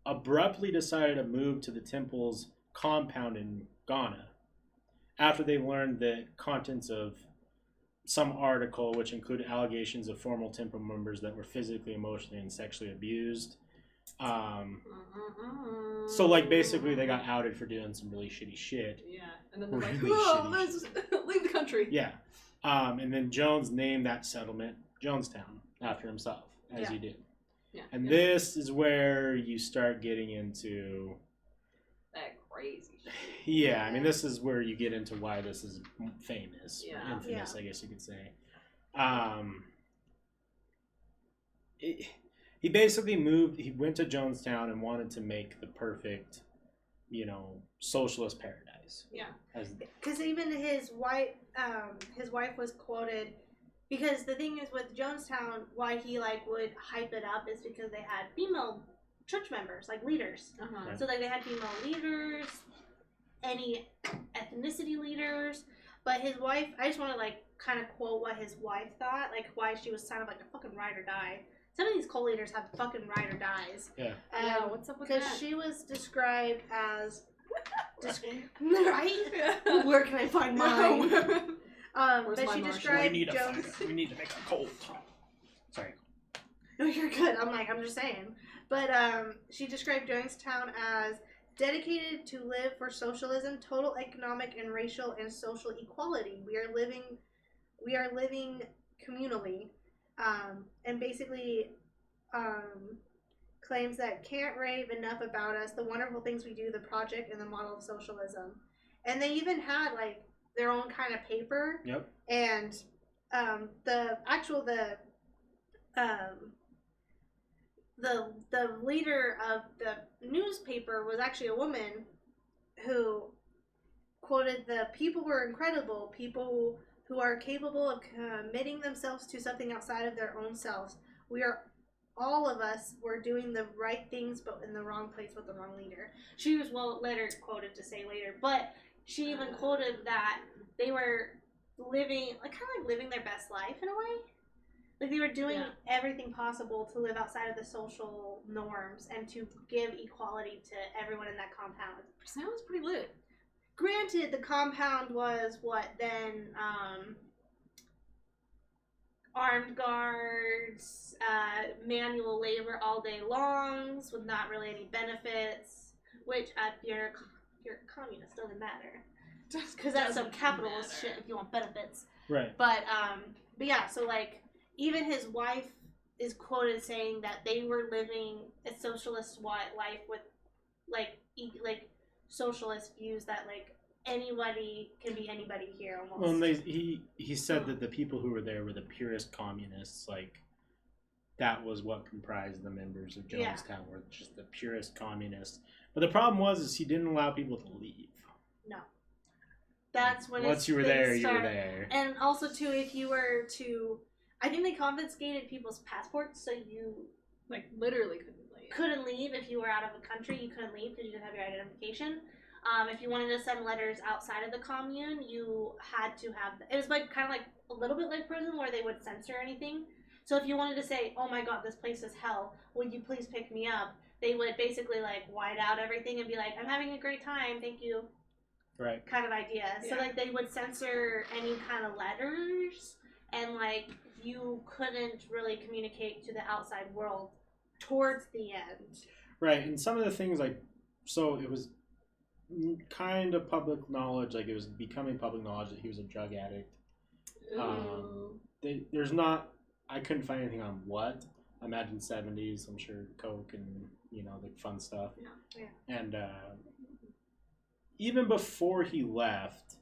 [SPEAKER 1] abruptly decided to move to the temple's compound in Ghana after they learned the contents of some article, which included allegations of former temple members that were physically, emotionally, and sexually abused. So, like, basically they got outed for doing some really shitty shit.
[SPEAKER 2] Yeah. And then they're like,
[SPEAKER 1] Really
[SPEAKER 2] oh,
[SPEAKER 1] shitty
[SPEAKER 2] let's leave the country.
[SPEAKER 1] Yeah. And then Jones named that settlement Jonestown after himself, as he did.
[SPEAKER 2] Yeah.
[SPEAKER 1] And this is where you start getting into...
[SPEAKER 2] that crazy shit.
[SPEAKER 1] Yeah, I mean, this is where you get into why this is famous.
[SPEAKER 2] Yeah.
[SPEAKER 1] Or infamous, I guess you could say. He basically he went to Jonestown and wanted to make the perfect, you know, socialist paradise.
[SPEAKER 2] Yeah.
[SPEAKER 3] Because even his wife was quoted, because the thing is with Jonestown, why he, like, would hype it up is because they had female church members, like leaders.
[SPEAKER 2] Uh-huh.
[SPEAKER 3] So, like, they had female leaders, any ethnicity leaders, but his wife, I just want to, like, kind of quote what his wife thought, like, why she was kind of like a fucking ride or die. Some of these cult leaders have fucking ride or dies.
[SPEAKER 1] Yeah.
[SPEAKER 2] Yeah, what's up with that?
[SPEAKER 3] Because she was described as... right? Where can I find mine? But she described Jones...
[SPEAKER 1] We need to make a cold. Sorry.
[SPEAKER 3] No, you're good. I'm just saying. But she described Jonestown as dedicated to live for socialism, total economic and racial and social equality. We are living communally. And basically claims that can't rave enough about us, the wonderful things we do, the project, and the model of socialism. And they even had, like, their own kind of paper.
[SPEAKER 1] Yep.
[SPEAKER 3] And the leader of the newspaper was actually a woman who quoted, "The people were incredible, people who are capable of committing themselves to something outside of their own selves. All of us were doing the right things, but in the wrong place with the wrong leader." She was later quoted to say later, but she even quoted that they were living, like, kind of like living their best life in a way. Like, they were doing everything possible to live outside of the social norms and to give equality to everyone in that compound.
[SPEAKER 2] Sounds pretty lit.
[SPEAKER 3] Granted, the compound was armed guards, manual labor all day long with not really any benefits, which at your you're a communist, doesn't matter. Because that's some capitalist shit if you want benefits.
[SPEAKER 1] Right.
[SPEAKER 3] But yeah, so like even his wife is quoted saying that they were living a socialist life with like socialist views that like anybody can be anybody here almost.
[SPEAKER 1] Well, and he said that the people who were there were the purest communists. Like that was what comprised the members of Jonestown, were just the purest communists. But the problem is he didn't allow people to leave.
[SPEAKER 3] No. That's when
[SPEAKER 1] once you were there, you were there.
[SPEAKER 3] And also too, if you were to, I think they confiscated people's passports, so you
[SPEAKER 2] like literally couldn't leave if you were out of the country. You couldn't leave because you didn't have your identification. If you wanted to send letters outside of the commune, you had to have. It was like kind of like a little bit like prison where they would censor anything. So if you wanted to say, "Oh my God, this place is hell. Would you please pick me up?" They would basically like white out everything and be like, "I'm having a great time, thank you."
[SPEAKER 1] Right.
[SPEAKER 3] Kind of idea.
[SPEAKER 2] Yeah.
[SPEAKER 3] So like they would censor any kind of letters, and like you couldn't really communicate to the outside world towards the end.
[SPEAKER 1] Right, and some of the things like, so it was kind of public knowledge, like it was becoming public knowledge that he was a drug addict. There's not, I couldn't find anything on what. I imagine 70s, I'm sure coke and, you know, the fun stuff.
[SPEAKER 3] Yeah.
[SPEAKER 1] And even before he left,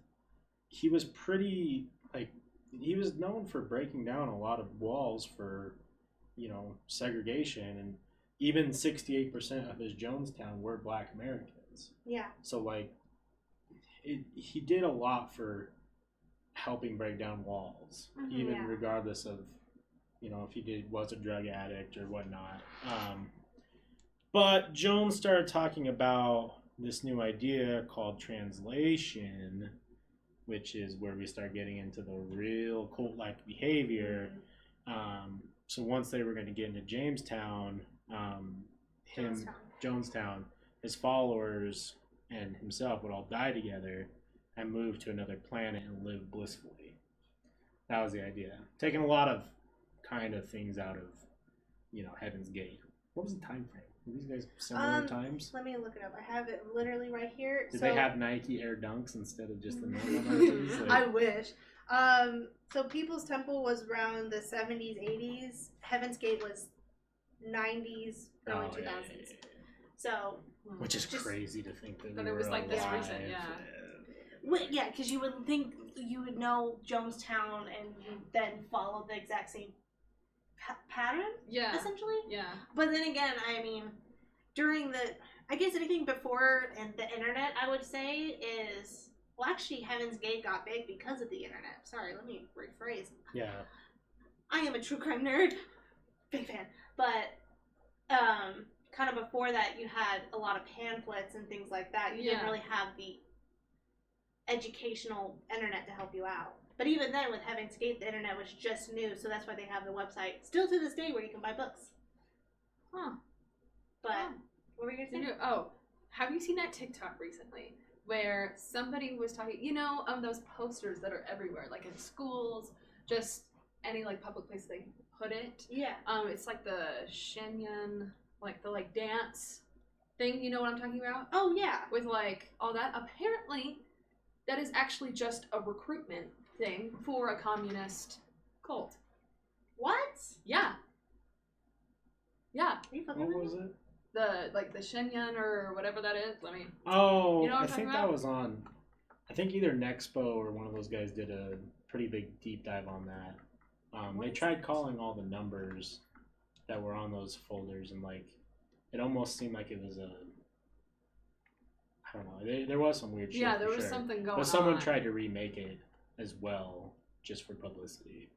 [SPEAKER 1] he was pretty, like, he was known for breaking down a lot of walls for, you know, segregation, and even 68% of his Jonestown were Black Americans.
[SPEAKER 3] Yeah.
[SPEAKER 1] So, like, he did a lot for helping break down walls, even regardless of, you know, if he was a drug addict or whatnot. But Jones started talking about this new idea called translation, which is where we start getting into the real cult-like behavior. So once they were going to get into Jonestown, his followers and himself would all die together and move to another planet and live blissfully. That was the idea. Taking a lot of kind of things out of, you know, Heaven's Gate. What was the time frame? Were these guys similar times?
[SPEAKER 3] Let me look it up. I have it literally right here.
[SPEAKER 1] Did they have Nike Air Dunks instead of just the normal Nikes? Like...
[SPEAKER 3] I wish. So People's Temple was around the 70s, 80s. Heaven's Gate was 90s, early 2000s.
[SPEAKER 1] Yeah.
[SPEAKER 3] So,
[SPEAKER 1] which is crazy to think that
[SPEAKER 2] it was like this recent,
[SPEAKER 3] yeah, because you would think you would know Jonestown and you then follow the exact same pattern, essentially.
[SPEAKER 2] Yeah.
[SPEAKER 3] But then again, I mean, during I guess anything before and the internet, I would say is, well, actually, Heaven's Gate got big because of the internet. Sorry, let me rephrase.
[SPEAKER 1] Yeah.
[SPEAKER 3] I am a true crime nerd, big fan, but kind of before that, you had a lot of pamphlets and things like that. You didn't really have the educational internet to help you out. But even then, with Heaven's Gate, the internet was just new, so that's why they have the website still to this day where you can buy books. But what were you gonna say?
[SPEAKER 2] Oh, have you seen that TikTok recently where somebody was talking? You know, those posters that are everywhere, like in schools, just any like public place they put it.
[SPEAKER 3] Yeah.
[SPEAKER 2] It's like the Shenyang, like the like dance thing. You know what I'm talking about?
[SPEAKER 3] Oh yeah.
[SPEAKER 2] With like all that. Apparently, that is actually just a recruitment thing for a communist cult.
[SPEAKER 3] What?
[SPEAKER 2] Yeah. Yeah.
[SPEAKER 1] What was it?
[SPEAKER 2] The Shenyang or whatever that is. Let me.
[SPEAKER 1] Oh,
[SPEAKER 2] you know what
[SPEAKER 1] I think that was on. I think either Nexpo or one of those guys did a pretty big deep dive on that. They tried calling all the numbers that were on those folders, and like it almost seemed like it was a. I don't know. There was some weird shit.
[SPEAKER 2] Yeah, there was something going on.
[SPEAKER 1] But someone tried to remake it as well, just for publicity.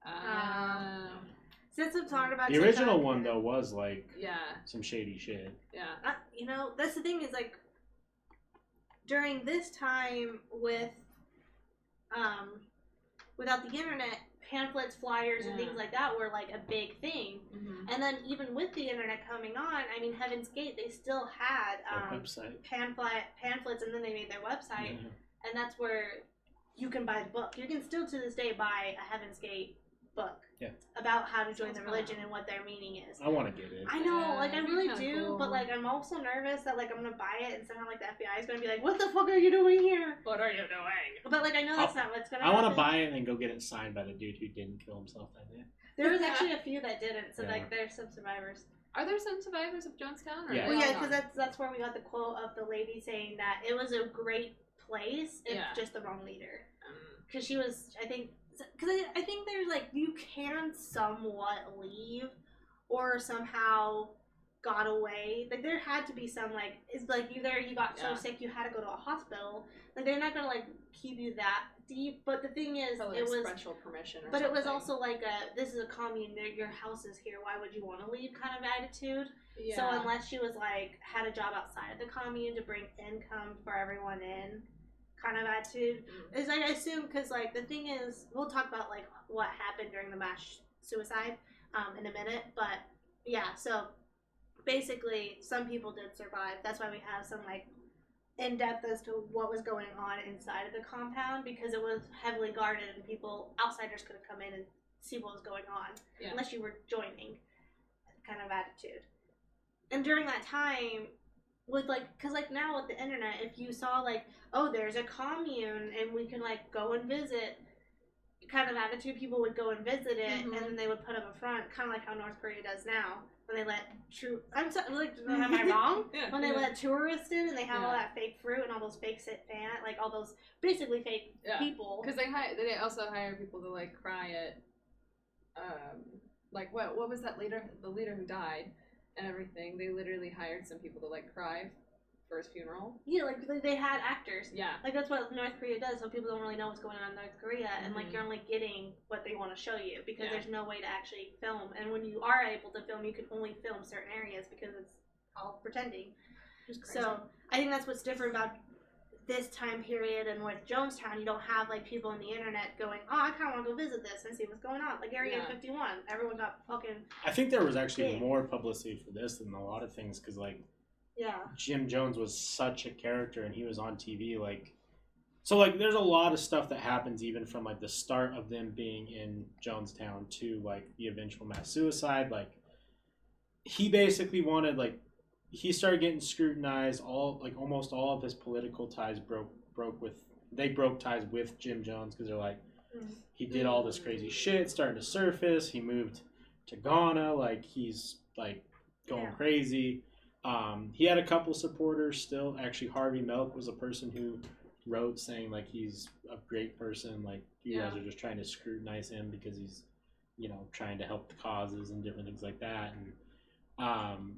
[SPEAKER 3] Since I'm talking about
[SPEAKER 1] the original one though was like some shady shit.
[SPEAKER 2] Yeah.
[SPEAKER 3] You know, that's the thing is like during this time with without the internet, pamphlets, flyers, and things like that were like a big thing. And then even with the internet coming on, I mean, Heaven's Gate, they still had pamphlets, and then they made their website, and that's where you can buy the book. You can still to this day buy a Heaven's Gate book.
[SPEAKER 1] Yeah.
[SPEAKER 3] About how to join
[SPEAKER 2] Sounds
[SPEAKER 3] the religion
[SPEAKER 2] fun.
[SPEAKER 3] and what their meaning is.
[SPEAKER 1] I want to get it.
[SPEAKER 3] I know,
[SPEAKER 2] Yeah,
[SPEAKER 3] like I
[SPEAKER 2] that'd be
[SPEAKER 3] really
[SPEAKER 2] kinda
[SPEAKER 3] do,
[SPEAKER 2] cool.
[SPEAKER 3] but like I'm also nervous that like I'm gonna buy it and somehow like the FBI is gonna be like, "What the fuck are you doing here?"
[SPEAKER 2] What are you doing?
[SPEAKER 3] But like I know that's not what's gonna.
[SPEAKER 1] I want to
[SPEAKER 3] happen.
[SPEAKER 1] buy it and then go get it signed by the dude who didn't kill himself that day.
[SPEAKER 3] There was actually a few that didn't, so
[SPEAKER 1] Yeah.
[SPEAKER 3] like there's some survivors.
[SPEAKER 2] Are there some survivors of Jonestown? Or
[SPEAKER 1] Yeah.
[SPEAKER 2] are they
[SPEAKER 3] Well, yeah,
[SPEAKER 2] all
[SPEAKER 3] because
[SPEAKER 2] gone?
[SPEAKER 3] that's where we got the quote of the lady saying that it was a great place, it's
[SPEAKER 2] Yeah.
[SPEAKER 3] just the wrong leader.
[SPEAKER 2] Um,
[SPEAKER 3] Because she was, I think, because I think there's like you can somewhat leave, or somehow got away. Like there had to be some like it's like either you got so
[SPEAKER 2] Yeah.
[SPEAKER 3] sick you had to go to a hospital. Like they're not gonna like keep you that deep. But the thing is,
[SPEAKER 2] for, like,
[SPEAKER 3] it was.
[SPEAKER 2] special permission or
[SPEAKER 3] But
[SPEAKER 2] something.
[SPEAKER 3] it was also like this is a commune. Your house is here. Why would you want to leave? Kind of attitude.
[SPEAKER 2] Yeah.
[SPEAKER 3] So unless she was like had a job outside of the commune to bring income for everyone in, kind of attitude is like I assume because like the thing is we'll talk about like what happened during the mass suicide in a minute, but yeah. So basically, some people did survive. That's why we have some like in depth as to what was going on inside of the compound because it was heavily guarded and people outsiders couldn't come in and see what was going on unless you were joining, kind of attitude. And during that time, with like, cause like now with the internet, if you saw like, oh, there's a commune and we can like go and visit, kind of attitude, people would go and visit it, and then they would put up a front, kind of like how North Korea does now when they let am I wrong?
[SPEAKER 2] Yeah.
[SPEAKER 3] When they let tourists in and they have all
[SPEAKER 2] Yeah.
[SPEAKER 3] that fake fruit and all those fake like all those basically fake people.
[SPEAKER 2] Because they also hire people to like cry at, like what was that leader? The leader who died and everything. They literally hired some people to like cry for his funeral.
[SPEAKER 3] Yeah, like they had actors.
[SPEAKER 2] Yeah.
[SPEAKER 3] Like that's what North Korea does, so people don't really know what's going on in North Korea, and like you're only getting what they want to show you because there's no way to actually film. And when you are able to film, you can only film certain areas because it's all pretending. So I think that's what's different about this time period and with Jonestown. You don't have like people on the internet going, "Oh, I kind of want to go visit this and see what's going on." Like Area 51, everyone got fucking.
[SPEAKER 1] I think there was actually
[SPEAKER 3] big.
[SPEAKER 1] more publicity for this than a lot of things because like.
[SPEAKER 3] Yeah.
[SPEAKER 1] Jim Jones was such a character and he was on TV like so like there's a lot of stuff that happens even from like the start of them being in Jonestown to like the eventual mass suicide. Like he basically wanted like he started getting scrutinized, almost all of his political ties broke ties with Jim Jones because they're like he did all this crazy shit starting to surface. He moved to Ghana, like he's like going crazy. He had a couple supporters still. Actually, Harvey Milk was a person who wrote saying like he's a great person. Like you guys are just trying to scrutinize him because he's, trying to help the causes and different things like that. And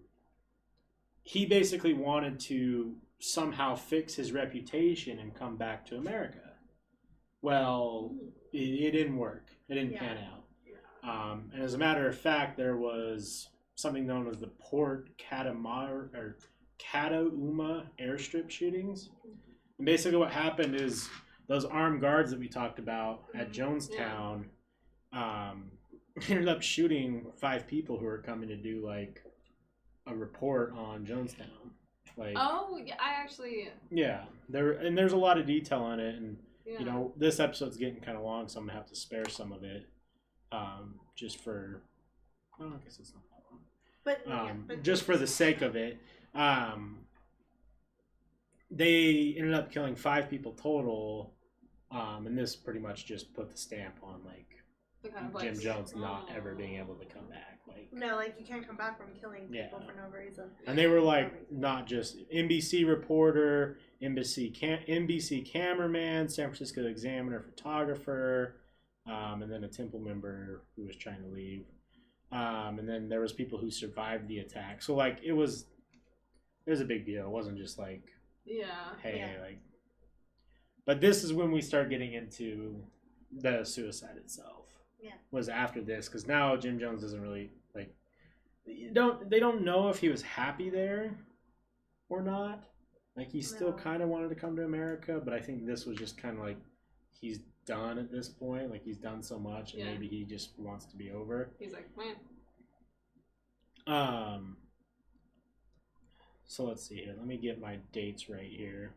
[SPEAKER 1] he basically wanted to somehow fix his reputation and come back to America. Well, it didn't work. It didn't pan out. And as a matter of fact, there was something known as the Port Katauma airstrip shootings. And basically what happened is those armed guards that we talked about at Jonestown ended up shooting 5 people who were coming to do like a report on Jonestown. Like, there's a lot of detail on it, and this episode's getting kind of long, so I'm gonna have to spare some of it, just for. I guess it's not. But just for the sake of it, they ended up killing 5 people total, and this pretty much just put the stamp on like Jim Jones not ever being able to come back. Like
[SPEAKER 3] no, like you can't come back from killing people for no reason.
[SPEAKER 1] And they were like not just NBC reporter, NBC cameraman, San Francisco Examiner photographer, and then a temple member who was trying to leave. And then there was people who survived the attack. So like it was a big deal. It wasn't just like like. But this is when we start getting into the suicide itself. Yeah. Was after this because now Jim Jones doesn't really like. They don't know if he was happy there or not. Like he still kind of wanted to come to America, but I think this was just kind of like he's done at this point. Like he's done so much, and maybe he just wants to be over.
[SPEAKER 2] He's like, man.
[SPEAKER 1] So let's see here. Let me get my dates right here,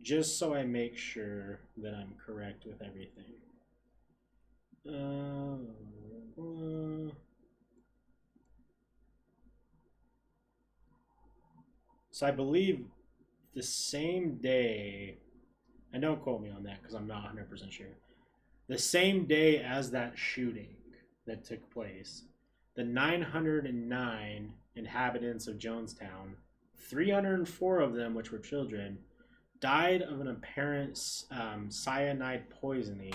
[SPEAKER 1] just so I make sure that I'm correct with everything. So I believe the same day, and don't quote me on that because I'm not 100% sure, the same day as that shooting that took place, the 909 inhabitants of Jonestown, 304 of them, which were children, died of an apparent cyanide poisoning,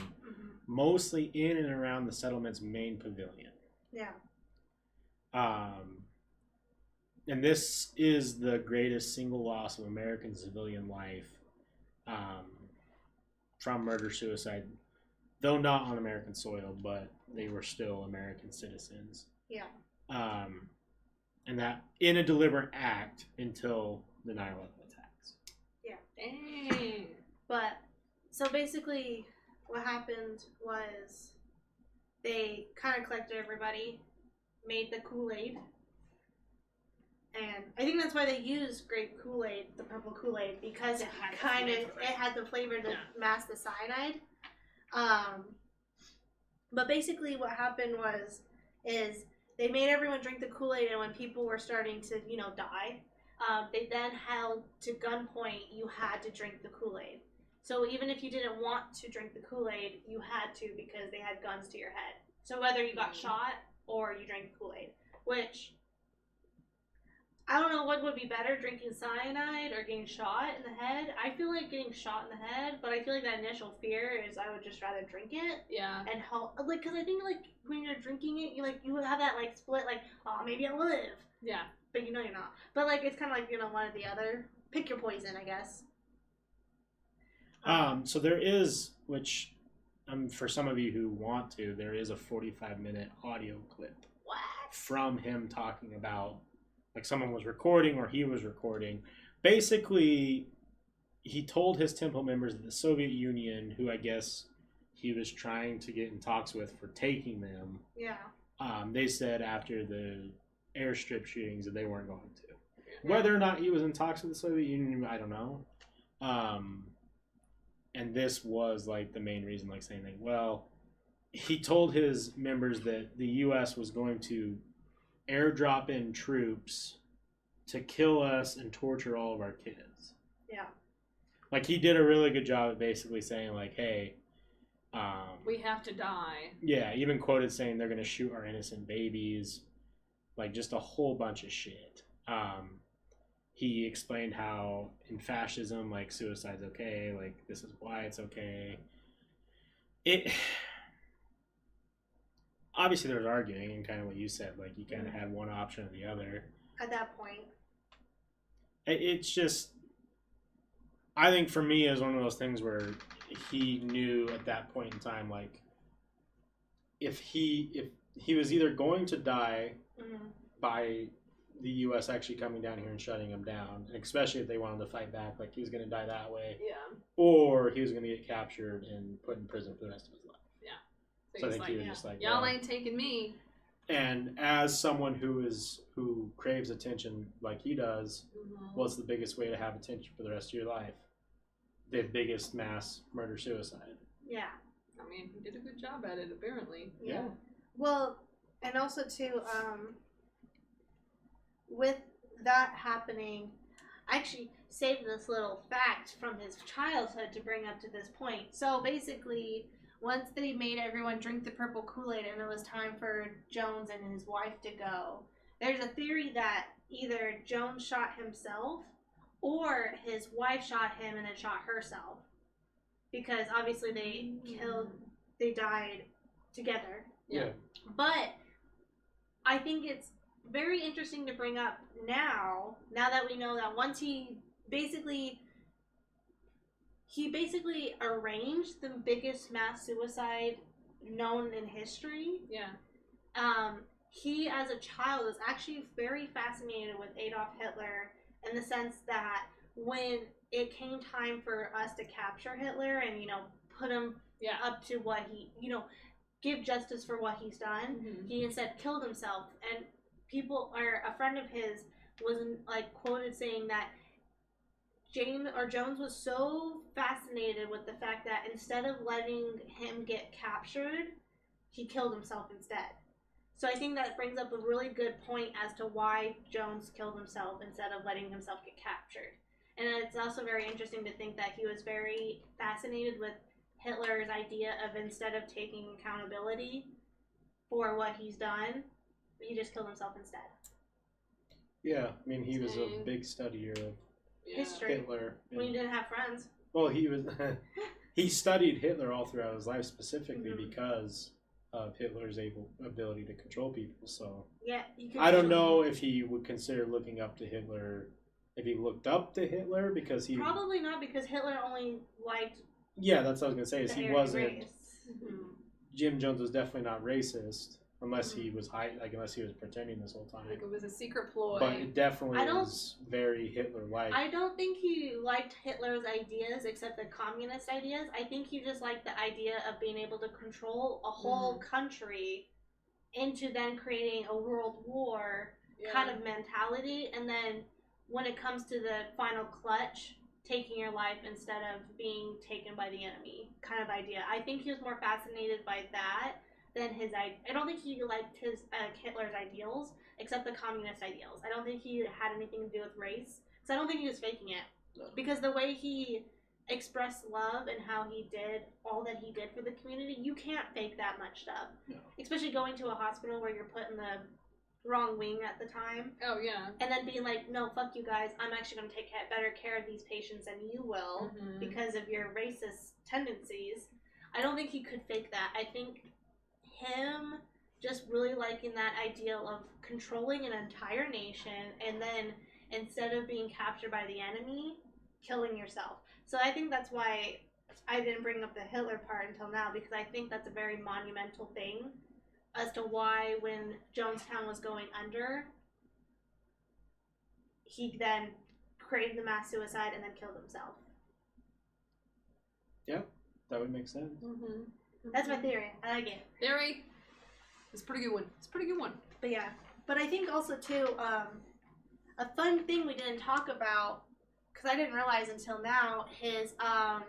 [SPEAKER 1] mostly in and around the settlement's main pavilion.
[SPEAKER 3] Yeah.
[SPEAKER 1] And this is the greatest single loss of American civilian life from murder-suicide, though not on American soil, but they were still American citizens.
[SPEAKER 3] Yeah.
[SPEAKER 1] And that in a deliberate act until the 9/11 attacks.
[SPEAKER 3] Yeah.
[SPEAKER 2] Dang.
[SPEAKER 3] But, so basically, what happened was they kind of collected everybody, made the Kool Aid, and I think that's why they used grape Kool Aid, the purple Kool Aid, because it had the flavor that masked the cyanide. But basically, what happened is they made everyone drink the Kool Aid, and when people were starting to, die, they then held to gunpoint. You had to drink the Kool Aid. So even if you didn't want to drink the Kool Aid, you had to because they had guns to your head. So whether you got shot or you drank the Kool Aid, which I don't know what would be better, drinking cyanide or getting shot in the head. I feel like getting shot in the head, but I feel like that initial fear is I would just rather drink it.
[SPEAKER 2] Yeah.
[SPEAKER 3] And help, because I think when you're drinking it, you would have that split, oh, maybe I'll live.
[SPEAKER 2] Yeah.
[SPEAKER 3] But you're not. But it's kind of one or the other. Pick your poison, I guess.
[SPEAKER 1] So there is, which for some of you who want to, there is a 45-minute audio clip.
[SPEAKER 3] What?
[SPEAKER 1] From him talking about, someone was recording or he was recording. Basically, he told his temple members that the Soviet Union, who I guess he was trying to get in talks with for taking them, they said after the airstrip shootings that they weren't going to. Whether or not he was in talks with the Soviet Union, I don't know. And this was the main reason, saying he told his members that the U.S. was going to airdrop in troops to kill us and torture all of our kids.
[SPEAKER 3] Yeah.
[SPEAKER 1] He did a really good job of basically saying, hey,
[SPEAKER 2] we have to die.
[SPEAKER 1] Yeah, even quoted saying they're going to shoot our innocent babies. Just a whole bunch of shit. He explained how in fascism, suicide's okay, this is why it's okay. Obviously there's arguing, and kind of what you said, you kind of had one option or the other.
[SPEAKER 3] At that point.
[SPEAKER 1] It's just, I think for me, it was one of those things where he knew at that point in time, if he was either going to die by the U.S. actually coming down here and shutting him down, and especially if they wanted to fight back, he was going to die that way.
[SPEAKER 2] Yeah.
[SPEAKER 1] Or he was going to get captured and put in prison for the rest of his life.
[SPEAKER 2] Yeah.
[SPEAKER 1] So I think he was just
[SPEAKER 2] y'all ain't taking me.
[SPEAKER 1] And as someone who craves attention like he does, what's the biggest way to have attention for the rest of your life? The biggest mass murder-suicide.
[SPEAKER 3] Yeah.
[SPEAKER 2] I mean, he did a good job at it, apparently.
[SPEAKER 1] Yeah.
[SPEAKER 3] Well, and also too, with that happening, I actually saved this little fact from his childhood to bring up to this point. So basically, once they made everyone drink the purple Kool-Aid and it was time for Jones and his wife to go, there's a theory that either Jones shot himself or his wife shot him and then shot herself. Because obviously they died together.
[SPEAKER 1] Yeah.
[SPEAKER 3] But I think it's very interesting to bring up now that we know that once he basically arranged the biggest mass suicide known in history.
[SPEAKER 2] Yeah.
[SPEAKER 3] He, as a child, was actually very fascinated with Adolf Hitler in the sense that when it came time for us to capture Hitler and, put him up to what he, give justice for what he's done, he instead killed himself. And a friend of his was quoted saying that Jones was so fascinated with the fact that instead of letting him get captured, he killed himself instead. So I think that brings up a really good point as to why Jones killed himself instead of letting himself get captured. And it's also very interesting to think that he was very fascinated with Hitler's idea of, instead of taking accountability for what he's done, he just killed himself instead.
[SPEAKER 1] Yeah, I mean, he was a big studier of
[SPEAKER 3] history.
[SPEAKER 1] Hitler.
[SPEAKER 3] When he didn't have friends.
[SPEAKER 1] Well, he was. He studied Hitler all throughout his life specifically because of Hitler's ability to control people. So
[SPEAKER 3] yeah,
[SPEAKER 1] I don't know if he would consider looking up to Hitler. If he looked up to Hitler because he
[SPEAKER 3] probably not, because Hitler only liked.
[SPEAKER 1] Yeah, that's what I was gonna say. Is he wasn't. Jim Jones was definitely not racist. Unless he was unless he was pretending this whole time.
[SPEAKER 2] Like it was a secret ploy.
[SPEAKER 1] But it definitely was very Hitler-like.
[SPEAKER 3] I don't think he liked Hitler's ideas, except the communist ideas. I think he just liked the idea of being able to control a whole country into then creating a world war kind of mentality. And then when it comes to the final clutch, taking your life instead of being taken by the enemy kind of idea. I think he was more fascinated by that than his. I don't think he liked his Hitler's ideals, except the communist ideals. I don't think he had anything to do with race, because I don't think he was faking it. No. Because the way he expressed love and how he did all that he did for the community, you can't fake that much stuff. No. Especially going to a hospital where you're put in the wrong wing at the time.
[SPEAKER 2] Oh, yeah.
[SPEAKER 3] And then being like, no, fuck you guys. I'm actually going to take better care of these patients than you will because of your racist tendencies. I don't think he could fake that. I think him just really liking that ideal of controlling an entire nation and then instead of being captured by the enemy, killing yourself. So I think that's why I didn't bring up the Hitler part until now, because I think that's a very monumental thing as to why when Jonestown was going under, he then created the mass suicide and then killed himself.
[SPEAKER 1] Yeah, that would make sense.
[SPEAKER 3] That's my theory. I like it.
[SPEAKER 2] Theory. It's a pretty good one.
[SPEAKER 3] But yeah. But I think also too, a fun thing we didn't talk about, because I didn't realize until now, is a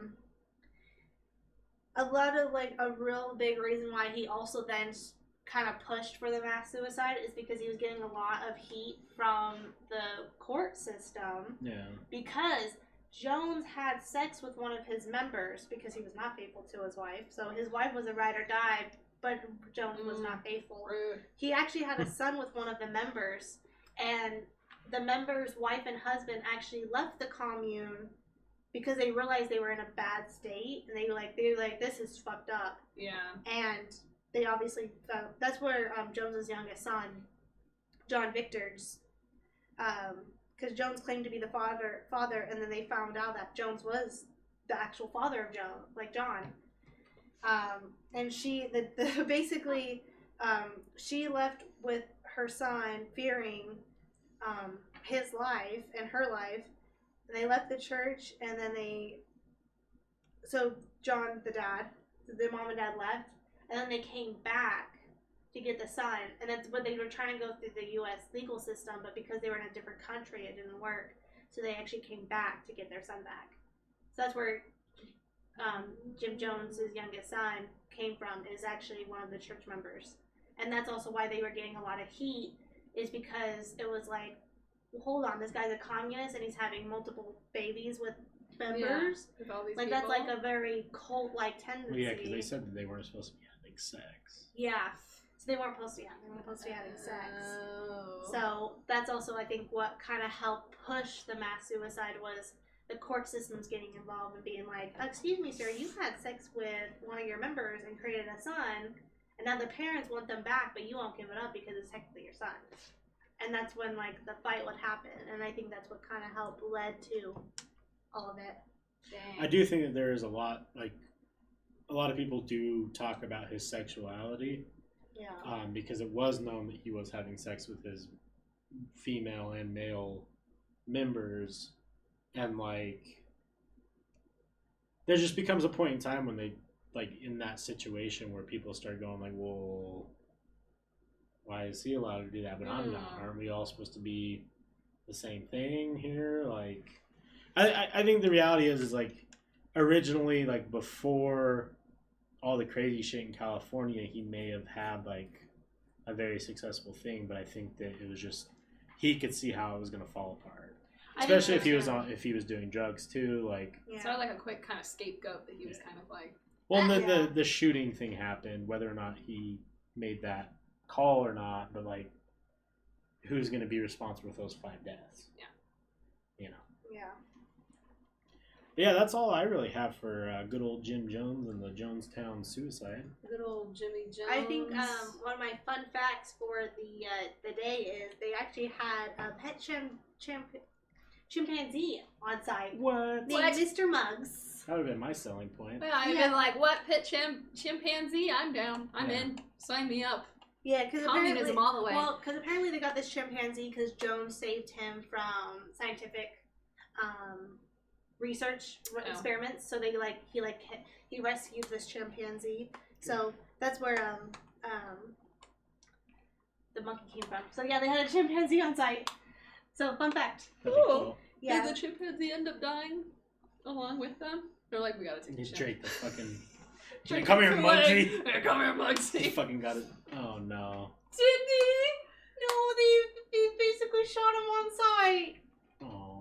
[SPEAKER 3] lot of like a real big reason why he also then kind of pushed for the mass suicide is because he was getting a lot of heat from the court system. Yeah. Because Jones had sex with one of his members because he was not faithful to his wife. So his wife was a ride or die, but Jones was not faithful. He actually had a son with one of the members, and the member's wife and husband actually left the commune because they realized they were in a bad state, and they were like, this is fucked up. Yeah. And they obviously that's where Jones's youngest son, John Victor's, because Jones claimed to be the father, and then they found out that Jones was the actual father of John. And she, basically, she left with her son, fearing his life and her life. And they left the church, and then so John, the dad, the mom and dad left, and then they came back to get the son, and that's what they were trying to go through the U.S. legal system, but because they were in a different country, it didn't work. So they actually came back to get their son back. So that's where Jim Jones' youngest son came from, is actually one of the church members. And that's also why they were getting a lot of heat, is because it was like, well, hold on, this guy's a communist and he's having multiple babies with members. Yeah, with all these people. That's like a very cult-like tendency.
[SPEAKER 1] Well, yeah, because they said that they weren't supposed to be having sex.
[SPEAKER 3] Yeah. So they weren't supposed to be having sex. So that's also, I think, what kind of helped push the mass suicide was the court systems getting involved and being like, excuse me, sir, you had sex with one of your members and created a son, and now the parents want them back, but you won't give it up because it's technically your son. And that's when, like, the fight would happen. And I think that's what kind of helped led to all of it.
[SPEAKER 1] Dang. I do think that there is a lot of people do talk about his sexuality. Yeah. Because it was known that he was having sex with his female and male members. And, like, there just becomes a point in time when they, like, in that situation where people start going, like, well, why is he allowed to do that, but I'm not? Aren't we all supposed to be the same thing here? Like, I think the reality is like, originally, like, before all the crazy shit in California, he may have had like a very successful thing, but I think that it was just he could see how it was gonna fall apart. Especially if he was doing drugs too, like
[SPEAKER 2] It's not like a quick kind of scapegoat that he was kind of like.
[SPEAKER 1] Well, and then the shooting thing happened, whether or not he made that call or not, but like who's gonna be responsible for those 5 deaths?
[SPEAKER 2] Yeah.
[SPEAKER 1] You know.
[SPEAKER 3] Yeah.
[SPEAKER 1] Yeah, that's all I really have for good old Jim Jones and the Jonestown suicide.
[SPEAKER 2] Good old Jimmy Jones.
[SPEAKER 3] I think one of my fun facts for the day is they actually had a pet chimpanzee on site.
[SPEAKER 1] What?
[SPEAKER 3] Named Mr. Muggs.
[SPEAKER 1] That would have been my selling point.
[SPEAKER 2] Yeah, I've been like, what pet chimpanzee? I'm down. I'm in. Sign me up.
[SPEAKER 3] Yeah, because
[SPEAKER 2] communism all the way.
[SPEAKER 3] Well, because apparently they got this chimpanzee because Jones saved him from scientific research experiments. So he rescued this chimpanzee. So that's where the monkey came from. So yeah, they had a chimpanzee on site. So fun fact.
[SPEAKER 1] Cool.
[SPEAKER 3] Yeah.
[SPEAKER 2] Did the chimpanzee end up dying along with them? They're like, we gotta take the chimp.
[SPEAKER 1] Drake the fucking. Come here, Muggsy.
[SPEAKER 2] Come here, Muggsy.
[SPEAKER 1] He fucking got it. Oh no.
[SPEAKER 3] Did he? No, they basically shot him on site.
[SPEAKER 1] Oh.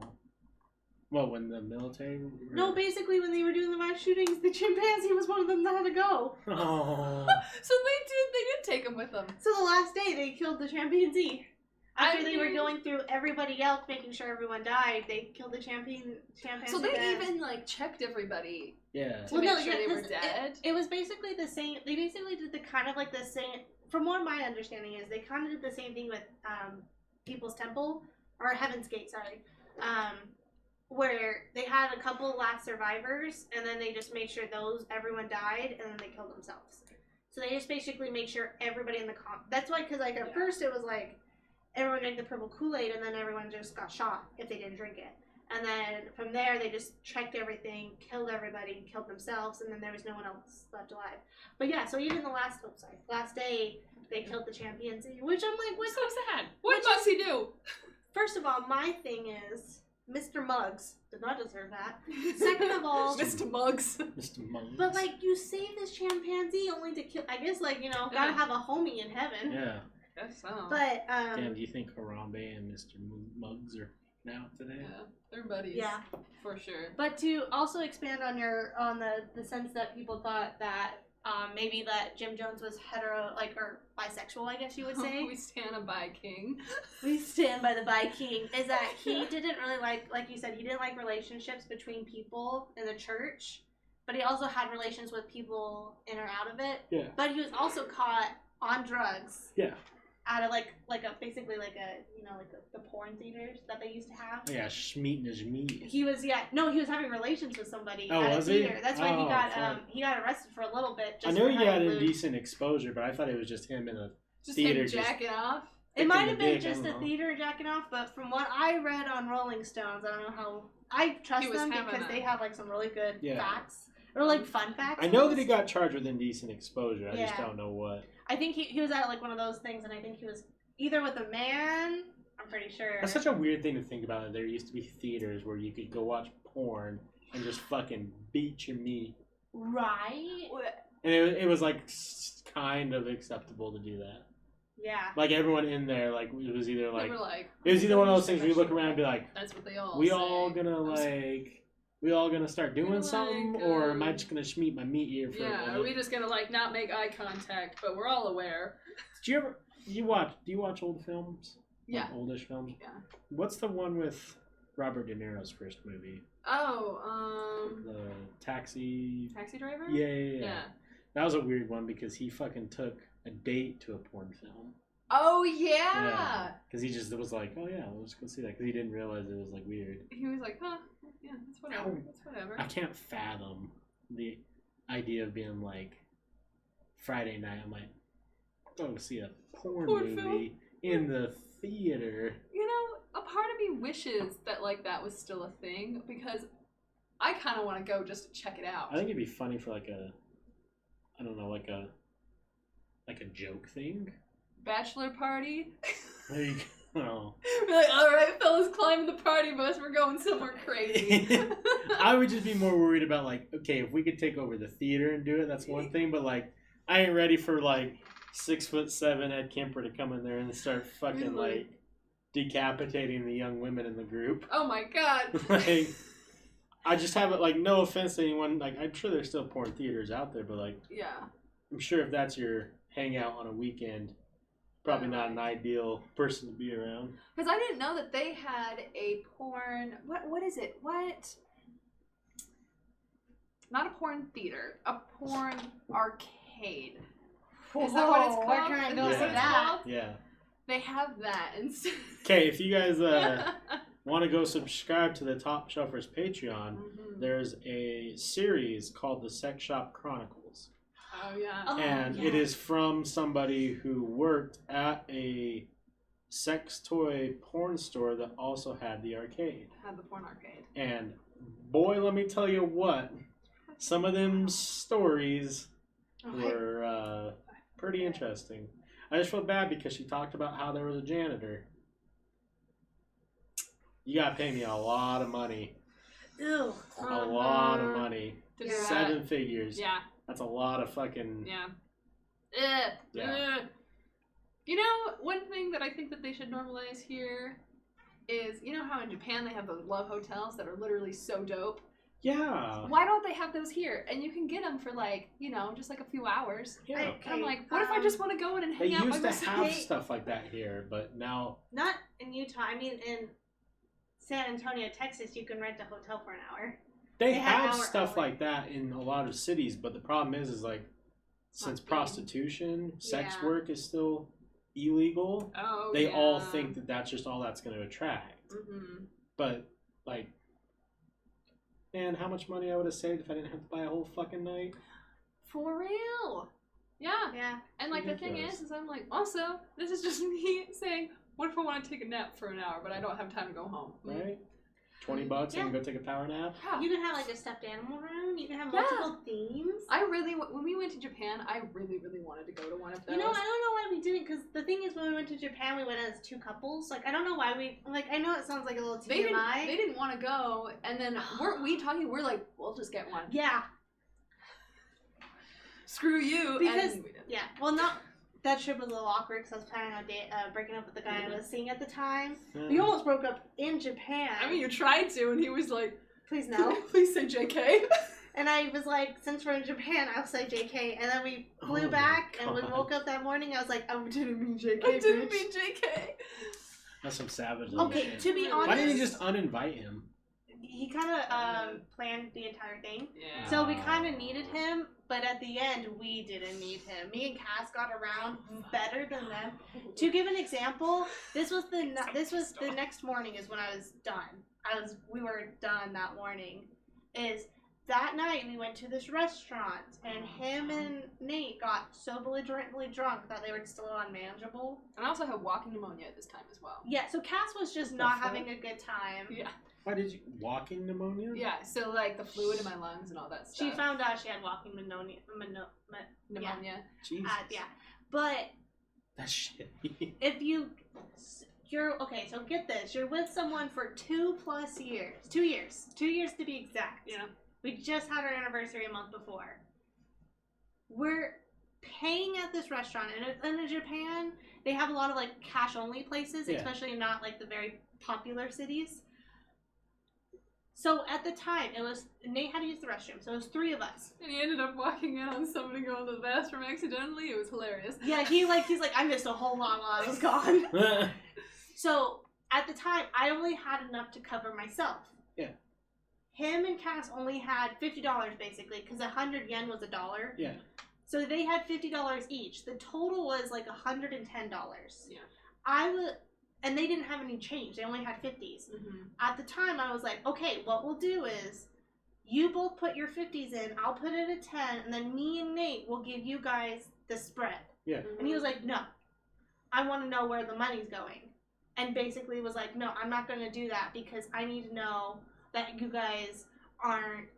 [SPEAKER 1] Well, when the military.
[SPEAKER 3] No, basically when they were doing the mass shootings, the chimpanzee was one of them that had to go.
[SPEAKER 1] Oh.
[SPEAKER 2] So they did take him with them.
[SPEAKER 3] So the last day they killed the chimpanzee. After they were going through everybody else, making sure everyone died, they killed the chimpanzee.
[SPEAKER 2] So they even like checked everybody.
[SPEAKER 1] Yeah.
[SPEAKER 2] To make sure they were dead.
[SPEAKER 3] It was basically the same. They basically did the kind of like the same. From what my understanding is, they kind of did the same thing with People's Temple or Heaven's Gate. Sorry. Where they had a couple last survivors, and then they just made sure everyone died, and then they killed themselves. So they just basically made sure everybody in the That's why, because like at first it was like everyone drank the purple Kool Aid, and then everyone just got shot if they didn't drink it. And then from there they just checked everything, killed everybody, killed themselves, and then there was no one else left alive. But yeah, so even the last day they killed the chimpanzee, which I'm like, what's
[SPEAKER 2] so sad? What does he do?
[SPEAKER 3] First of all, my thing is, Mr. Muggs did not deserve that. Second of all,
[SPEAKER 2] Mr. Muggs.
[SPEAKER 1] Mr. Muggs.
[SPEAKER 3] But like, you save this chimpanzee only to kill. I guess like gotta have a homie in heaven.
[SPEAKER 1] Yeah.
[SPEAKER 2] I guess so.
[SPEAKER 3] But
[SPEAKER 1] Damn, do you think Harambe and Mr. Muggs are out today?
[SPEAKER 2] Yeah, they're buddies.
[SPEAKER 3] Yeah,
[SPEAKER 2] for sure.
[SPEAKER 3] But to also expand on the sense that people thought that maybe that Jim Jones was hetero, like, or bisexual, I guess you would say.
[SPEAKER 2] We stand a bi king.
[SPEAKER 3] We stand by the bi king. Is that he didn't really like you said, he didn't like relationships between people in the church, but he also had relations with people in or out of it.
[SPEAKER 1] Yeah.
[SPEAKER 3] But he was also caught on drugs.
[SPEAKER 1] Yeah.
[SPEAKER 3] Out of basically the porn theaters that they used to have.
[SPEAKER 1] Yeah, Schmeat and Schmeat.
[SPEAKER 3] He was having relations with somebody
[SPEAKER 1] at
[SPEAKER 3] a theater.
[SPEAKER 1] He?
[SPEAKER 3] That's why he got arrested for a little bit.
[SPEAKER 1] I know he had indecent exposure, but I thought it was just him in a theater
[SPEAKER 2] him jacking off.
[SPEAKER 3] It might have been just a theater jacking off, but from what I read on Rolling Stones, I don't know how I trust them because they have like some really good facts. Or like fun facts.
[SPEAKER 1] I know that he got charged with indecent exposure. I just don't know what.
[SPEAKER 3] I think he was at like one of those things, and I think he was either with a man. I'm pretty sure.
[SPEAKER 1] That's such a weird thing to think about. There used to be theaters where you could go watch porn and just fucking beat your meat.
[SPEAKER 3] Right.
[SPEAKER 1] And it was like kind of acceptable to do that.
[SPEAKER 3] Yeah.
[SPEAKER 1] Like everyone in there, like it was either like,
[SPEAKER 2] it
[SPEAKER 1] was either one of those things where you look around and be like,
[SPEAKER 2] that's what they all.
[SPEAKER 1] We all gonna start doing something, or am I just gonna schmeat my meat here for?
[SPEAKER 2] Yeah, are we just gonna like not make eye contact? But we're all aware.
[SPEAKER 1] Do you watch old films?
[SPEAKER 2] Yeah.
[SPEAKER 1] Like oldish films.
[SPEAKER 2] Yeah.
[SPEAKER 1] What's the one with Robert De Niro's first movie?
[SPEAKER 2] Oh,
[SPEAKER 1] the Taxi
[SPEAKER 2] Driver.
[SPEAKER 1] Yeah. That was a weird one because he fucking took a date to a porn film.
[SPEAKER 2] Oh yeah.
[SPEAKER 1] Because he just was like, oh yeah, we'll just go see that because he didn't realize it was like weird.
[SPEAKER 2] He was like, huh, yeah, that's whatever. That's whatever.
[SPEAKER 1] I can't fathom the idea of being like Friday night. I'm like, go see a porn movie
[SPEAKER 2] film
[SPEAKER 1] in the theater.
[SPEAKER 2] You know, a part of me wishes that like that was still a thing because I kind of want to go just to check it out.
[SPEAKER 1] I think it'd be funny for like a, I don't know, like a joke thing.
[SPEAKER 2] Bachelor party.
[SPEAKER 1] There you go.
[SPEAKER 2] We're like, all right, fellas, Everyone's climbing the party bus. We're going somewhere crazy.
[SPEAKER 1] I would just be more worried about, like, okay, if we could take over the theater and do it, that's one thing. But, like, I ain't ready for, like, 6'7" Ed Kemper to come in there and start fucking, like, decapitating the young women in the group.
[SPEAKER 2] Oh my god.
[SPEAKER 1] Like, I just haven't, like, no offense to anyone. Like, I'm sure there's still porn theaters out there, but, like,
[SPEAKER 2] yeah.
[SPEAKER 1] I'm sure if that's your hangout on a weekend, probably not an ideal person to be around.
[SPEAKER 2] Because I didn't know that they had a porn. What is it? What? Not a porn theater. A porn arcade. Is that what it's called?
[SPEAKER 3] Where can I go see that?
[SPEAKER 1] Yeah.
[SPEAKER 2] They have that instead.
[SPEAKER 1] Okay, if you guys want to go subscribe to the Top Shelfers Patreon, there's a series called the Sex Shop Chronicles.
[SPEAKER 2] Oh, yeah.
[SPEAKER 1] And it is from somebody who worked at a sex toy porn store that also had the arcade.
[SPEAKER 2] Had the porn arcade.
[SPEAKER 1] And boy, let me tell you what, some of them stories were pretty interesting. I just felt bad because she talked about how there was a janitor. You gotta pay me a lot of money.
[SPEAKER 3] Ew.
[SPEAKER 1] A lot of money.
[SPEAKER 2] To do
[SPEAKER 1] 7 figures.
[SPEAKER 2] Yeah.
[SPEAKER 1] That's a lot of fucking...
[SPEAKER 2] Yeah.
[SPEAKER 1] Yeah.
[SPEAKER 2] You know, one thing that I think that they should normalize here is, you know how in Japan they have those love hotels that are literally so dope?
[SPEAKER 1] Yeah.
[SPEAKER 2] Why don't they have those here? And you can get them for, like, you know, just like a few hours.
[SPEAKER 1] Yeah.
[SPEAKER 2] And I'm like, what if I just want to go in and
[SPEAKER 1] They
[SPEAKER 2] hang out by
[SPEAKER 1] used to
[SPEAKER 2] myself?
[SPEAKER 1] have stuff like that here, but now...
[SPEAKER 3] Not in Utah. I mean, in San Antonio, Texas, you can rent a hotel for an hour.
[SPEAKER 1] They have stuff like that in a lot of cities, but the problem is like, since prostitution, sex work is still illegal, they all think that that's just all that's going to attract.
[SPEAKER 2] Mm-hmm.
[SPEAKER 1] But, like, man, how much money I would have saved if I didn't have to buy a whole fucking night?
[SPEAKER 2] For real. Yeah.
[SPEAKER 3] Yeah.
[SPEAKER 2] And, like,
[SPEAKER 1] Ridiculous.
[SPEAKER 2] the thing is I'm like, also, this is just me saying, what if I want to take a nap for an hour, but I don't have time to go home?
[SPEAKER 1] Right? $20 and go take a power nap?
[SPEAKER 2] Yeah.
[SPEAKER 3] You can have, like, a stuffed animal room. You can have multiple themes.
[SPEAKER 2] When we went to Japan, I really, really wanted to go to one of those.
[SPEAKER 3] You know, I don't know why we didn't, because the thing is, when we went to Japan, we went as 2 couples. Like, I don't know why we, like, I know it sounds like a little TMI.
[SPEAKER 2] They didn't want to go, and then weren't we talking, we're like, we'll just get one.
[SPEAKER 3] Yeah.
[SPEAKER 2] Screw you.
[SPEAKER 3] Because,
[SPEAKER 2] and we didn't.
[SPEAKER 3] yeah, well, not, that trip was a little awkward, because I was planning on breaking up with the guy I was seeing at the time. We almost broke up in Japan.
[SPEAKER 2] I mean, you tried to, and he was like,
[SPEAKER 3] please no.
[SPEAKER 2] Please say JK.
[SPEAKER 3] And I was like, since we're in Japan, I'll say JK. And then we flew back, and we woke up that morning, I was like, I didn't mean JK,
[SPEAKER 2] I didn't mean JK.
[SPEAKER 1] That's some savage
[SPEAKER 3] Okay,
[SPEAKER 1] shit.
[SPEAKER 3] to be honest...
[SPEAKER 1] Why didn't you just uninvite him?
[SPEAKER 3] He kind of planned the entire thing.
[SPEAKER 2] Yeah.
[SPEAKER 3] So we kind of needed him, but at the end, we didn't need him. Me and Cass got around better than them. To give an example, this was the next morning is when I was done. We were done that morning. Is that night we went to this restaurant, and him and Nate got so belligerently drunk that they were still unmanageable.
[SPEAKER 2] And I also had walking pneumonia at this time as well.
[SPEAKER 3] Yeah, so Cass was just not having a good time.
[SPEAKER 2] Yeah.
[SPEAKER 1] Why did you... Walking pneumonia?
[SPEAKER 2] Yeah, so like the fluid in my lungs and all that stuff.
[SPEAKER 3] She found out she had walking pneumonia.
[SPEAKER 2] Pneumonia.
[SPEAKER 1] Jesus.
[SPEAKER 3] Yeah. But
[SPEAKER 1] That's shitty.
[SPEAKER 3] if you're okay, so get this. You're with someone for 2+ years. 2 years. 2 years to be exact.
[SPEAKER 2] Yeah.
[SPEAKER 3] We just had our anniversary a month before. We're paying at this restaurant. And in Japan, they have a lot of like cash only places, especially not like the very popular cities. So at the time, it was Nate had to use the restroom, so it was 3 of us.
[SPEAKER 2] And he ended up walking in on somebody going to the bathroom accidentally. It was hilarious.
[SPEAKER 3] Yeah, he's like I missed a whole lot while I was gone. So at the time, I only had enough to cover myself.
[SPEAKER 1] Yeah.
[SPEAKER 3] Him and Cass only had $50 basically, because 100 yen was $1.
[SPEAKER 1] Yeah.
[SPEAKER 3] So they had $50 each. The total was like $110.
[SPEAKER 2] Yeah.
[SPEAKER 3] And they didn't have any change. They only had 50s.
[SPEAKER 2] Mm-hmm.
[SPEAKER 3] At the time, I was like, okay, what we'll do is you both put your 50s in, I'll put it at 10, and then me and Nate will give you guys the spread.
[SPEAKER 1] Yeah.
[SPEAKER 2] Mm-hmm.
[SPEAKER 3] And he was like, no, I want to know where the money's going. And basically was like, no, I'm not going to do that because I need to know that you guys aren't,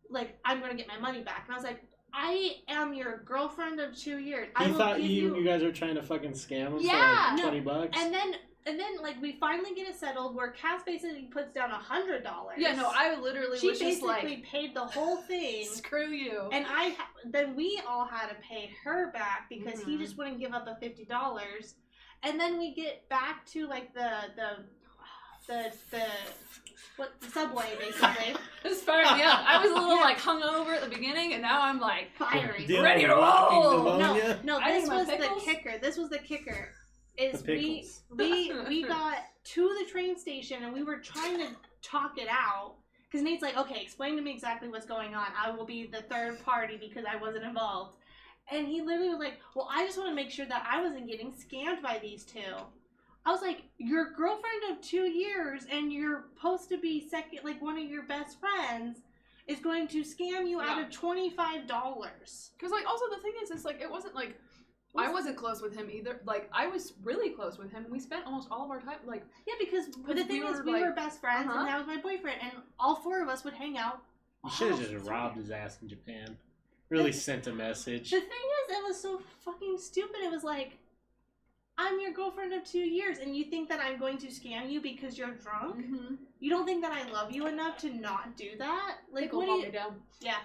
[SPEAKER 3] like, I'm going to get my money back. And I was like, I am your girlfriend of 2 years.
[SPEAKER 1] He thought you guys were trying to fucking scam him for like $20.
[SPEAKER 3] And then And then, like, we finally get it settled where Cass basically puts down $100.
[SPEAKER 2] Yeah, no, I literally was just like...
[SPEAKER 3] She basically paid the whole thing.
[SPEAKER 2] Screw you.
[SPEAKER 3] And then we all had to pay her back because he just wouldn't give up the $50. And then we get back to, like, the subway, basically.
[SPEAKER 2] This fired me up. I was a little, like, hungover at the beginning, and now I'm, like,
[SPEAKER 3] fiery.
[SPEAKER 2] Ready to roll!
[SPEAKER 3] No, this was the kicker. This was the kicker. Is we got to the train station and we were trying to talk it out because Nate's like, okay, explain to me exactly what's going on. I will be the third party because I wasn't involved. And he literally was like, well, I just want to make sure that I wasn't getting scammed by these two. I was like, your girlfriend of 2 years and you're supposed to be second, like one of your best friends is going to scam you out of $25.
[SPEAKER 2] Because, like, also the thing is, it's like, it wasn't like, I wasn't close with him either. Like, I was really close with him. We spent almost all of our time, like...
[SPEAKER 3] Yeah, because the thing is, we were best friends, and that was my boyfriend, and all 4 of us would hang out.
[SPEAKER 1] You should have just robbed his ass in Japan. Really sent a message.
[SPEAKER 3] The thing is, it was so fucking stupid. It was like, I'm your girlfriend of 2 years, and you think that I'm going to scam you because you're drunk? Mm-hmm. You don't think that I love you enough to not do that? Like, what do you...
[SPEAKER 2] down.
[SPEAKER 3] Yeah.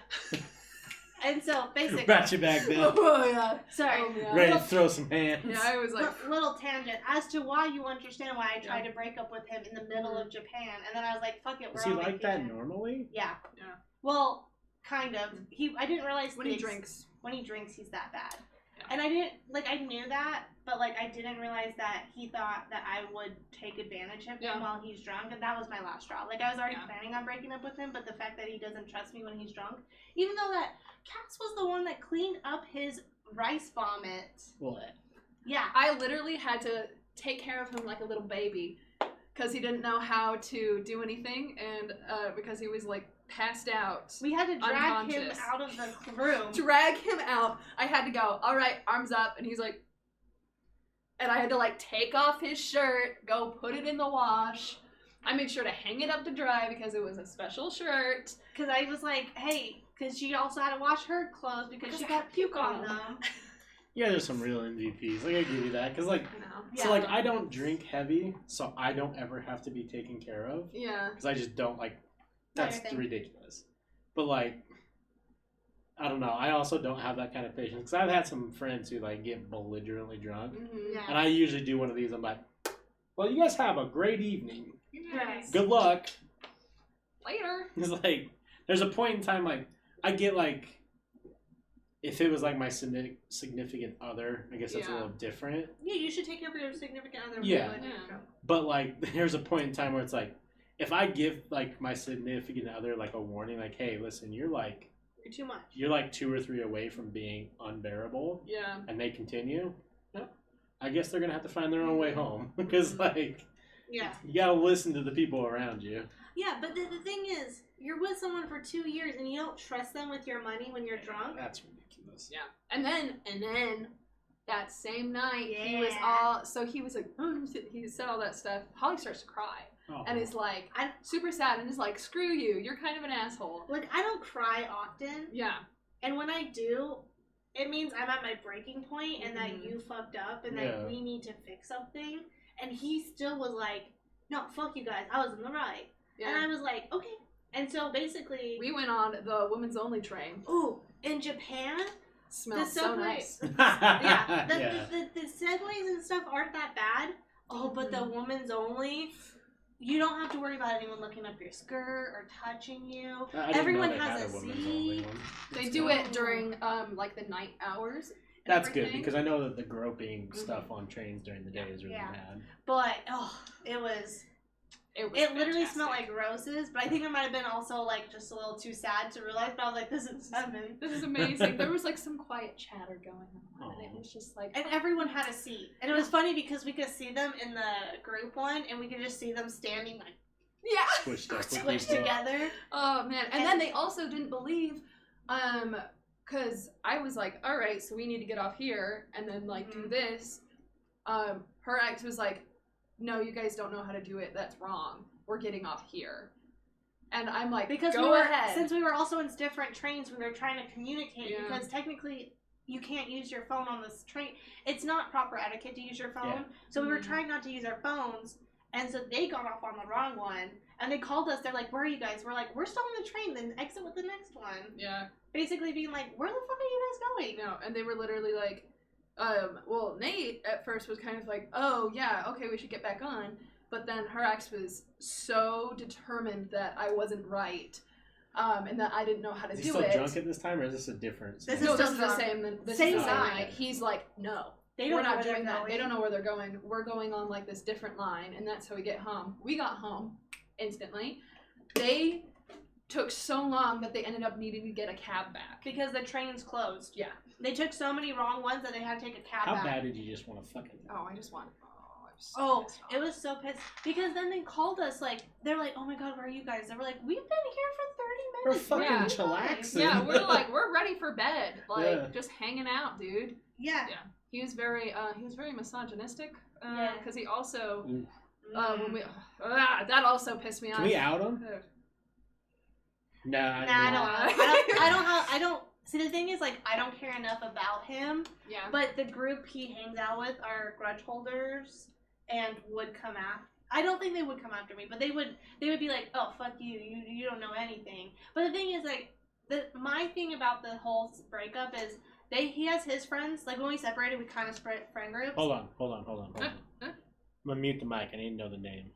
[SPEAKER 3] And so, basically...
[SPEAKER 1] Brought you back down.
[SPEAKER 3] Oh, yeah. Sorry.
[SPEAKER 2] Oh, yeah.
[SPEAKER 1] Ready to throw some hands.
[SPEAKER 2] Yeah, I was like...
[SPEAKER 3] Little tangent. As to why you understand why I tried to break up with him in the middle of Japan. And then I was like, fuck it, we're on vacation.
[SPEAKER 1] Is he like that normally?
[SPEAKER 3] Yeah. Well, kind of. I didn't realize...
[SPEAKER 2] When he drinks.
[SPEAKER 3] When he drinks, he's that bad. Yeah. And I didn't... Like, I knew that, but, like, I didn't realize that he thought that I would take advantage of him while he's drunk. And that was my last straw. Like, I was already planning on breaking up with him, but the fact that he doesn't trust me when he's drunk... Even though that... Cass was the one that cleaned up his rice vomit.
[SPEAKER 1] What?
[SPEAKER 3] Yeah.
[SPEAKER 2] I literally had to take care of him like a little baby because he didn't know how to do anything and because he was like passed out.
[SPEAKER 3] We had to drag him out of the room.
[SPEAKER 2] Drag him out. I had to go, all right, arms up. And he's like, and I had to like take off his shirt, go put it in the wash. I made sure to hang it up to dry because it was a special shirt.
[SPEAKER 3] Because I was like, hey... Because she also had to wash her clothes because she got puke on them.
[SPEAKER 1] Yeah, there's some real MVPs. Like, I give you that. Because, like, so, like, I don't drink heavy, so I don't ever have to be taken care of.
[SPEAKER 2] Yeah.
[SPEAKER 1] Because I just don't, like, that's ridiculous. But, like, I don't know. I also don't have that kind of patience. Because I've had some friends who, like, get belligerently drunk.
[SPEAKER 2] Mm-hmm. Yeah.
[SPEAKER 1] And I usually do one of these. I'm like, well, you guys have a great evening.
[SPEAKER 2] Yes.
[SPEAKER 1] Good luck.
[SPEAKER 2] Later.
[SPEAKER 1] It's like, there's a point in time, like, I get, like, if it was, like, my significant other, I guess that's a little different.
[SPEAKER 3] Yeah, you should take care of your significant other.
[SPEAKER 1] Yeah. But, like, there's a point in time where it's, like, if I give, like, my significant other, like, a warning, like, hey, listen, you're
[SPEAKER 3] too much.
[SPEAKER 1] You're, like, 2 or 3 away from being unbearable.
[SPEAKER 2] Yeah.
[SPEAKER 1] And they continue. I guess they're going to have to find their own way home. Because, like, you got to listen to the people around you.
[SPEAKER 3] Yeah, but the thing is, you're with someone for 2 years and you don't trust them with your money when you're drunk.
[SPEAKER 1] That's ridiculous.
[SPEAKER 2] Yeah. And then that same night he was all he was like he said all that stuff. Holly starts to cry. Oh. And is like I'm super sad and is like, screw you, you're kind of an asshole.
[SPEAKER 3] Like, I don't cry often.
[SPEAKER 2] Yeah. And
[SPEAKER 3] when I do, it means I'm at my breaking point and that you fucked up and that we need to fix something. And he still was like, no, fuck you guys, I was in the right. Yeah. And I was like, okay. And so basically...
[SPEAKER 2] We went on the women's only train.
[SPEAKER 3] Ooh, in Japan...
[SPEAKER 2] Smells so nice.
[SPEAKER 3] The segues and stuff aren't that bad. Oh, but the women's only... You don't have to worry about anyone looking up your skirt or touching you. Everyone has a seat.
[SPEAKER 2] They do it during, like, the night hours.
[SPEAKER 1] That's good, because I know that the groping stuff on trains during the day is really bad.
[SPEAKER 3] But, It literally smelled like roses, but I think it might have been also, like, just a little too sad to realize, but I was like, this is heaven.
[SPEAKER 2] This is amazing. There was, like, some quiet chatter going on, and it was just, like...
[SPEAKER 3] And everyone had a seat. And it was funny because we could see them in the group one, and we could just see them standing, like...
[SPEAKER 2] Yeah!
[SPEAKER 3] Squished together.
[SPEAKER 2] Oh, man. And then they also didn't believe, because I was like, all right, so we need to get off here, and then, like, do this. Her ex was like, no, you guys don't know how to do it. That's wrong. We're getting off here. And I'm like, go ahead.
[SPEAKER 3] Since we were also in different trains, we were trying to communicate because technically you can't use your phone on this train. It's not proper etiquette to use your phone. Yeah. So we were trying not to use our phones, and so they got off on the wrong one, and they called us. They're like, where are you guys? We're like, we're still on the train, then exit with the next one.
[SPEAKER 2] Yeah.
[SPEAKER 3] Basically being like, where the fuck are you guys going?
[SPEAKER 2] No, and they were literally like, well, Nate at first was kind of like, oh, yeah, okay, we should get back on. But then her ex was so determined that I wasn't right, and that I didn't know how to do it.
[SPEAKER 1] Is he still drunk at this time, or is this a different?
[SPEAKER 2] This is the same. This is the same night. He's like, no, we're not doing that. They don't know where they're going. We're going on like this different line, and that's how we get home. We got home instantly. They took so long that they ended up needing to get a cab back
[SPEAKER 3] because the train's closed.
[SPEAKER 2] Yeah.
[SPEAKER 3] They took so many wrong ones that they had to take a cab back.
[SPEAKER 1] How bad did you just want to fucking...
[SPEAKER 2] Oh, I just want...
[SPEAKER 3] It was so pissed. Because then they called us, like, they're like, oh my god, where are you guys? They were like, we've been here for 30 minutes.
[SPEAKER 1] We're fucking chillaxing.
[SPEAKER 2] Yeah, we're like, we're ready for bed. Like, just hanging out, dude.
[SPEAKER 3] Yeah.
[SPEAKER 2] Yeah. He was very misogynistic. Because he also... when we... that also pissed me off.
[SPEAKER 1] Can we out him?
[SPEAKER 3] I don't. See, the thing is, like, I don't care enough about him.
[SPEAKER 2] Yeah.
[SPEAKER 3] But the group he hangs out with are grudge holders and would come after. I don't think they would come after me, but they would be like, oh, fuck you. You don't know anything. But the thing is, like, my thing about the whole breakup is he has his friends. Like, when we separated, we kind of spread friend groups.
[SPEAKER 1] Hold on. I'm gonna mute the mic. I need to know the name.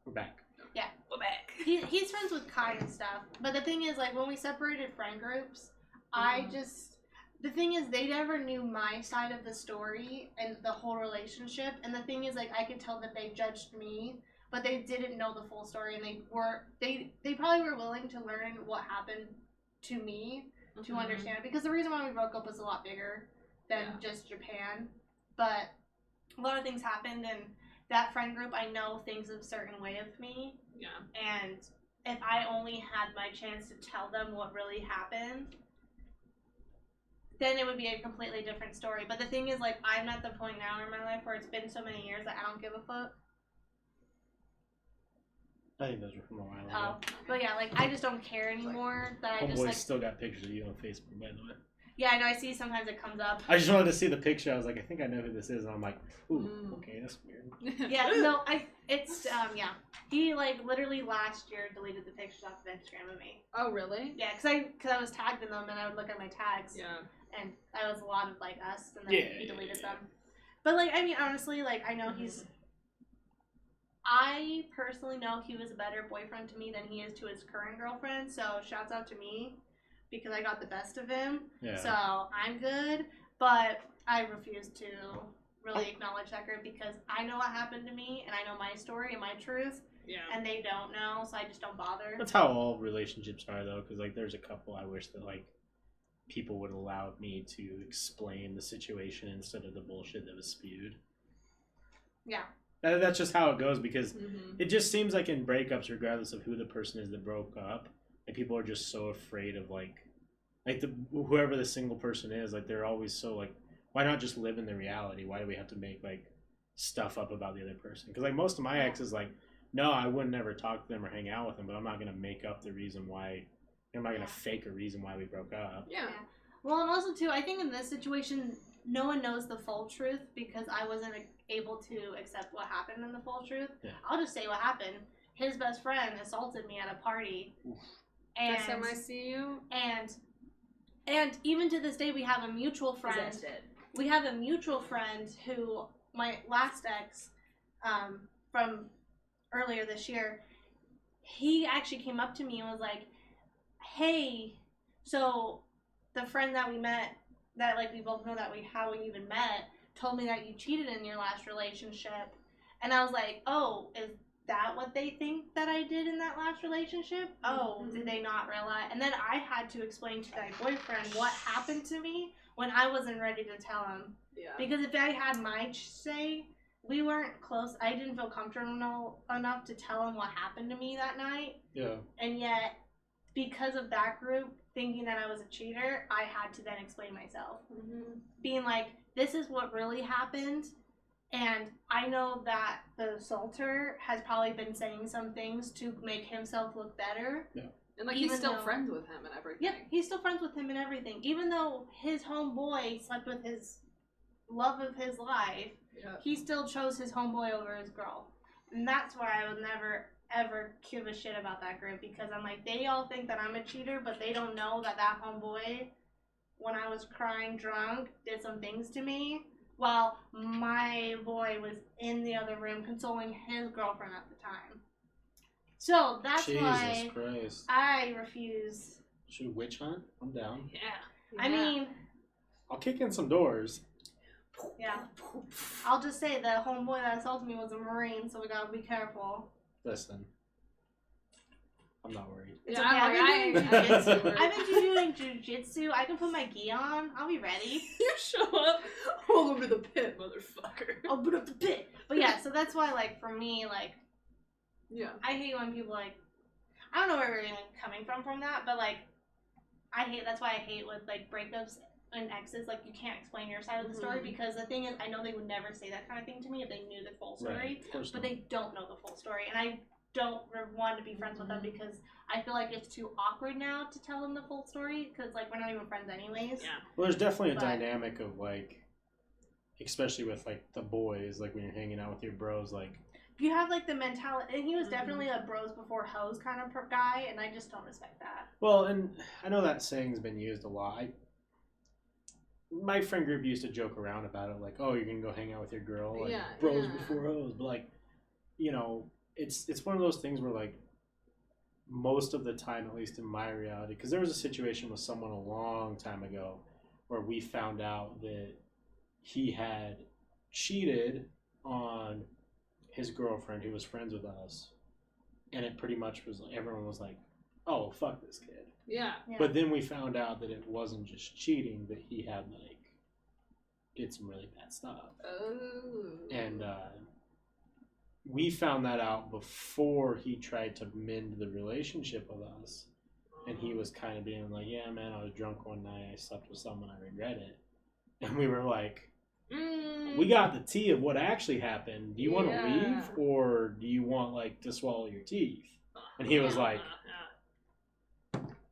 [SPEAKER 1] We're back.
[SPEAKER 3] Yeah, we're back. He's friends with Kai and stuff. But the thing is, like, when we separated friend groups, the thing is, they never knew my side of the story and the whole relationship. And the thing is, like, I could tell that they judged me, but they didn't know the full story. And they probably were willing to learn what happened to me to understand it. Because the reason why we broke up was a lot bigger than just Japan. But a lot of things happened, and that friend group, I know thinks a certain way of me.
[SPEAKER 2] Yeah.
[SPEAKER 3] And if I only had my chance to tell them what really happened, then it would be a completely different story. But the thing is, like, I'm at the point now in my life where it's been so many years that I don't give a fuck.
[SPEAKER 1] I think those were from a while ago.
[SPEAKER 3] But yeah, like, I just don't care anymore. That I just, like...
[SPEAKER 1] still got pictures of you on Facebook, by the way.
[SPEAKER 3] Yeah, I know. I see sometimes it comes up.
[SPEAKER 1] I just wanted to see the picture. I was like, I think I know who this is. And I'm like, ooh, okay, that's weird.
[SPEAKER 3] Yeah, no, yeah. He, like, literally last year deleted the pictures off of Instagram of me.
[SPEAKER 2] Oh, really?
[SPEAKER 3] Yeah, because I was tagged in them, and I would look at my tags.
[SPEAKER 2] Yeah.
[SPEAKER 3] And that was a lot of, like, us, and then he deleted them. But, like, I mean, honestly, like, I know I personally know he was a better boyfriend to me than he is to his current girlfriend, so shouts out to me. Because I got the best of him. Yeah. So I'm good. But I refuse to really acknowledge that group because I know what happened to me and I know my story and my truth. Yeah. And they don't know, so I just don't bother.
[SPEAKER 1] That's how all relationships are, though. Because, like, there's a couple I wish that, like, people would allow me to explain the situation instead of the bullshit that was spewed.
[SPEAKER 3] Yeah.
[SPEAKER 1] That's just how it goes because it just seems like in breakups, regardless of who the person is that broke up, like, people are just so afraid of, like whoever the single person is, like, they're always so, like, why not just live in the reality? Why do we have to make, like, stuff up about the other person? Because, like, most of my exes, like, no, I would never talk to them or hang out with them, but I'm not going to make up the reason why. I'm not going to fake a reason why we broke up.
[SPEAKER 3] Yeah. Well, and also, too, I think in this situation, no one knows the full truth because I wasn't able to accept what happened in the full truth. Yeah. I'll just say what happened. His best friend assaulted me at a party. Oof. And
[SPEAKER 2] that's how I see you.
[SPEAKER 3] And even to this day, we have a mutual friend. We have a mutual friend who my last ex, from earlier this year, he actually came up to me and was like, "Hey, so the friend that we met, that, like, we both know that how we even met, told me that you cheated in your last relationship," and I was like, "Oh, is that what they think that I did in that last relationship? Oh, did they not realize?" And then I had to explain to my boyfriend what happened to me when I wasn't ready to tell him. Yeah. Because if I had my say, we weren't close. I didn't feel comfortable enough to tell him what happened to me that night. Yeah. And yet, because of that group thinking that I was a cheater, I had to then explain myself. Being like, this is what really happened. And I know that the assaulter has probably been saying some things to make himself look better.
[SPEAKER 1] Yeah.
[SPEAKER 2] And like he's still friends with him and everything.
[SPEAKER 3] Yep, he's still friends with him and everything. Even though his homeboy slept with his love of his life, he still chose his homeboy over his girl. And that's why I would never, ever give a shit about that group, because I'm like, they all think that I'm a cheater, but they don't know that that homeboy, when I was crying drunk, did some things to me, while my boy was in the other room consoling his girlfriend at the time. So that's why
[SPEAKER 1] Christ.
[SPEAKER 3] I refuse.
[SPEAKER 1] Should we witch hunt? I'm down.
[SPEAKER 2] Yeah.
[SPEAKER 3] I mean,
[SPEAKER 1] I'll kick in some doors.
[SPEAKER 3] yeah. I'll just say the homeboy that assaulted me was a Marine, so we gotta be careful.
[SPEAKER 1] Listen. I'm not worried.
[SPEAKER 3] It's
[SPEAKER 2] Yeah,
[SPEAKER 3] okay.
[SPEAKER 2] I'm worried.
[SPEAKER 3] I've been doing jujitsu. I can put my gi on. I'll be ready.
[SPEAKER 2] You show up. Welcome to the pit, motherfucker.
[SPEAKER 3] I'll put up the pit. But yeah, so that's why, like, for me, like,
[SPEAKER 2] yeah.
[SPEAKER 3] I hate when people, like, I don't know where we're even coming from that, but, like, that's why I hate with, like, breakups and exes, like, you can't explain your side of the story, because the thing is, I know they would never say that kind of thing to me if they knew the full story,
[SPEAKER 1] Right, of course
[SPEAKER 3] but
[SPEAKER 1] not.
[SPEAKER 3] they don't know the full story, and I don't want to be friends with them because I feel like it's too awkward now to tell them the full story, because, like, we're not even friends anyways.
[SPEAKER 2] Yeah.
[SPEAKER 1] Well, there's definitely a dynamic of, like, especially with, like, the boys, like, when you're hanging out with your bros, like,
[SPEAKER 3] You have, like, the mentality, and he was definitely a bros before hoes kind of guy, and I just don't respect that.
[SPEAKER 1] well, and I know that saying's been used a lot. My friend group used to joke around about it, like, oh, you're gonna go hang out with your girl, like, bros before hoes, but, like, you know, it's one of those things where, like, most of the time, at least in my reality, because there was a situation with someone a long time ago where we found out that he had cheated on his girlfriend who was friends with us, and it pretty much was, everyone was like, oh, fuck this kid.
[SPEAKER 2] Yeah.
[SPEAKER 1] But then we found out that it wasn't just cheating, that he had, like, did some really bad stuff.
[SPEAKER 2] Oh.
[SPEAKER 1] And we found that out before he tried to mend the relationship with us. And he was kind of being like, yeah, man, I was drunk one night, I slept with someone, I regret it. And we were like, we got the tea of what actually happened. Do you want to leave, or do you want, like, to swallow your teeth? And he was like,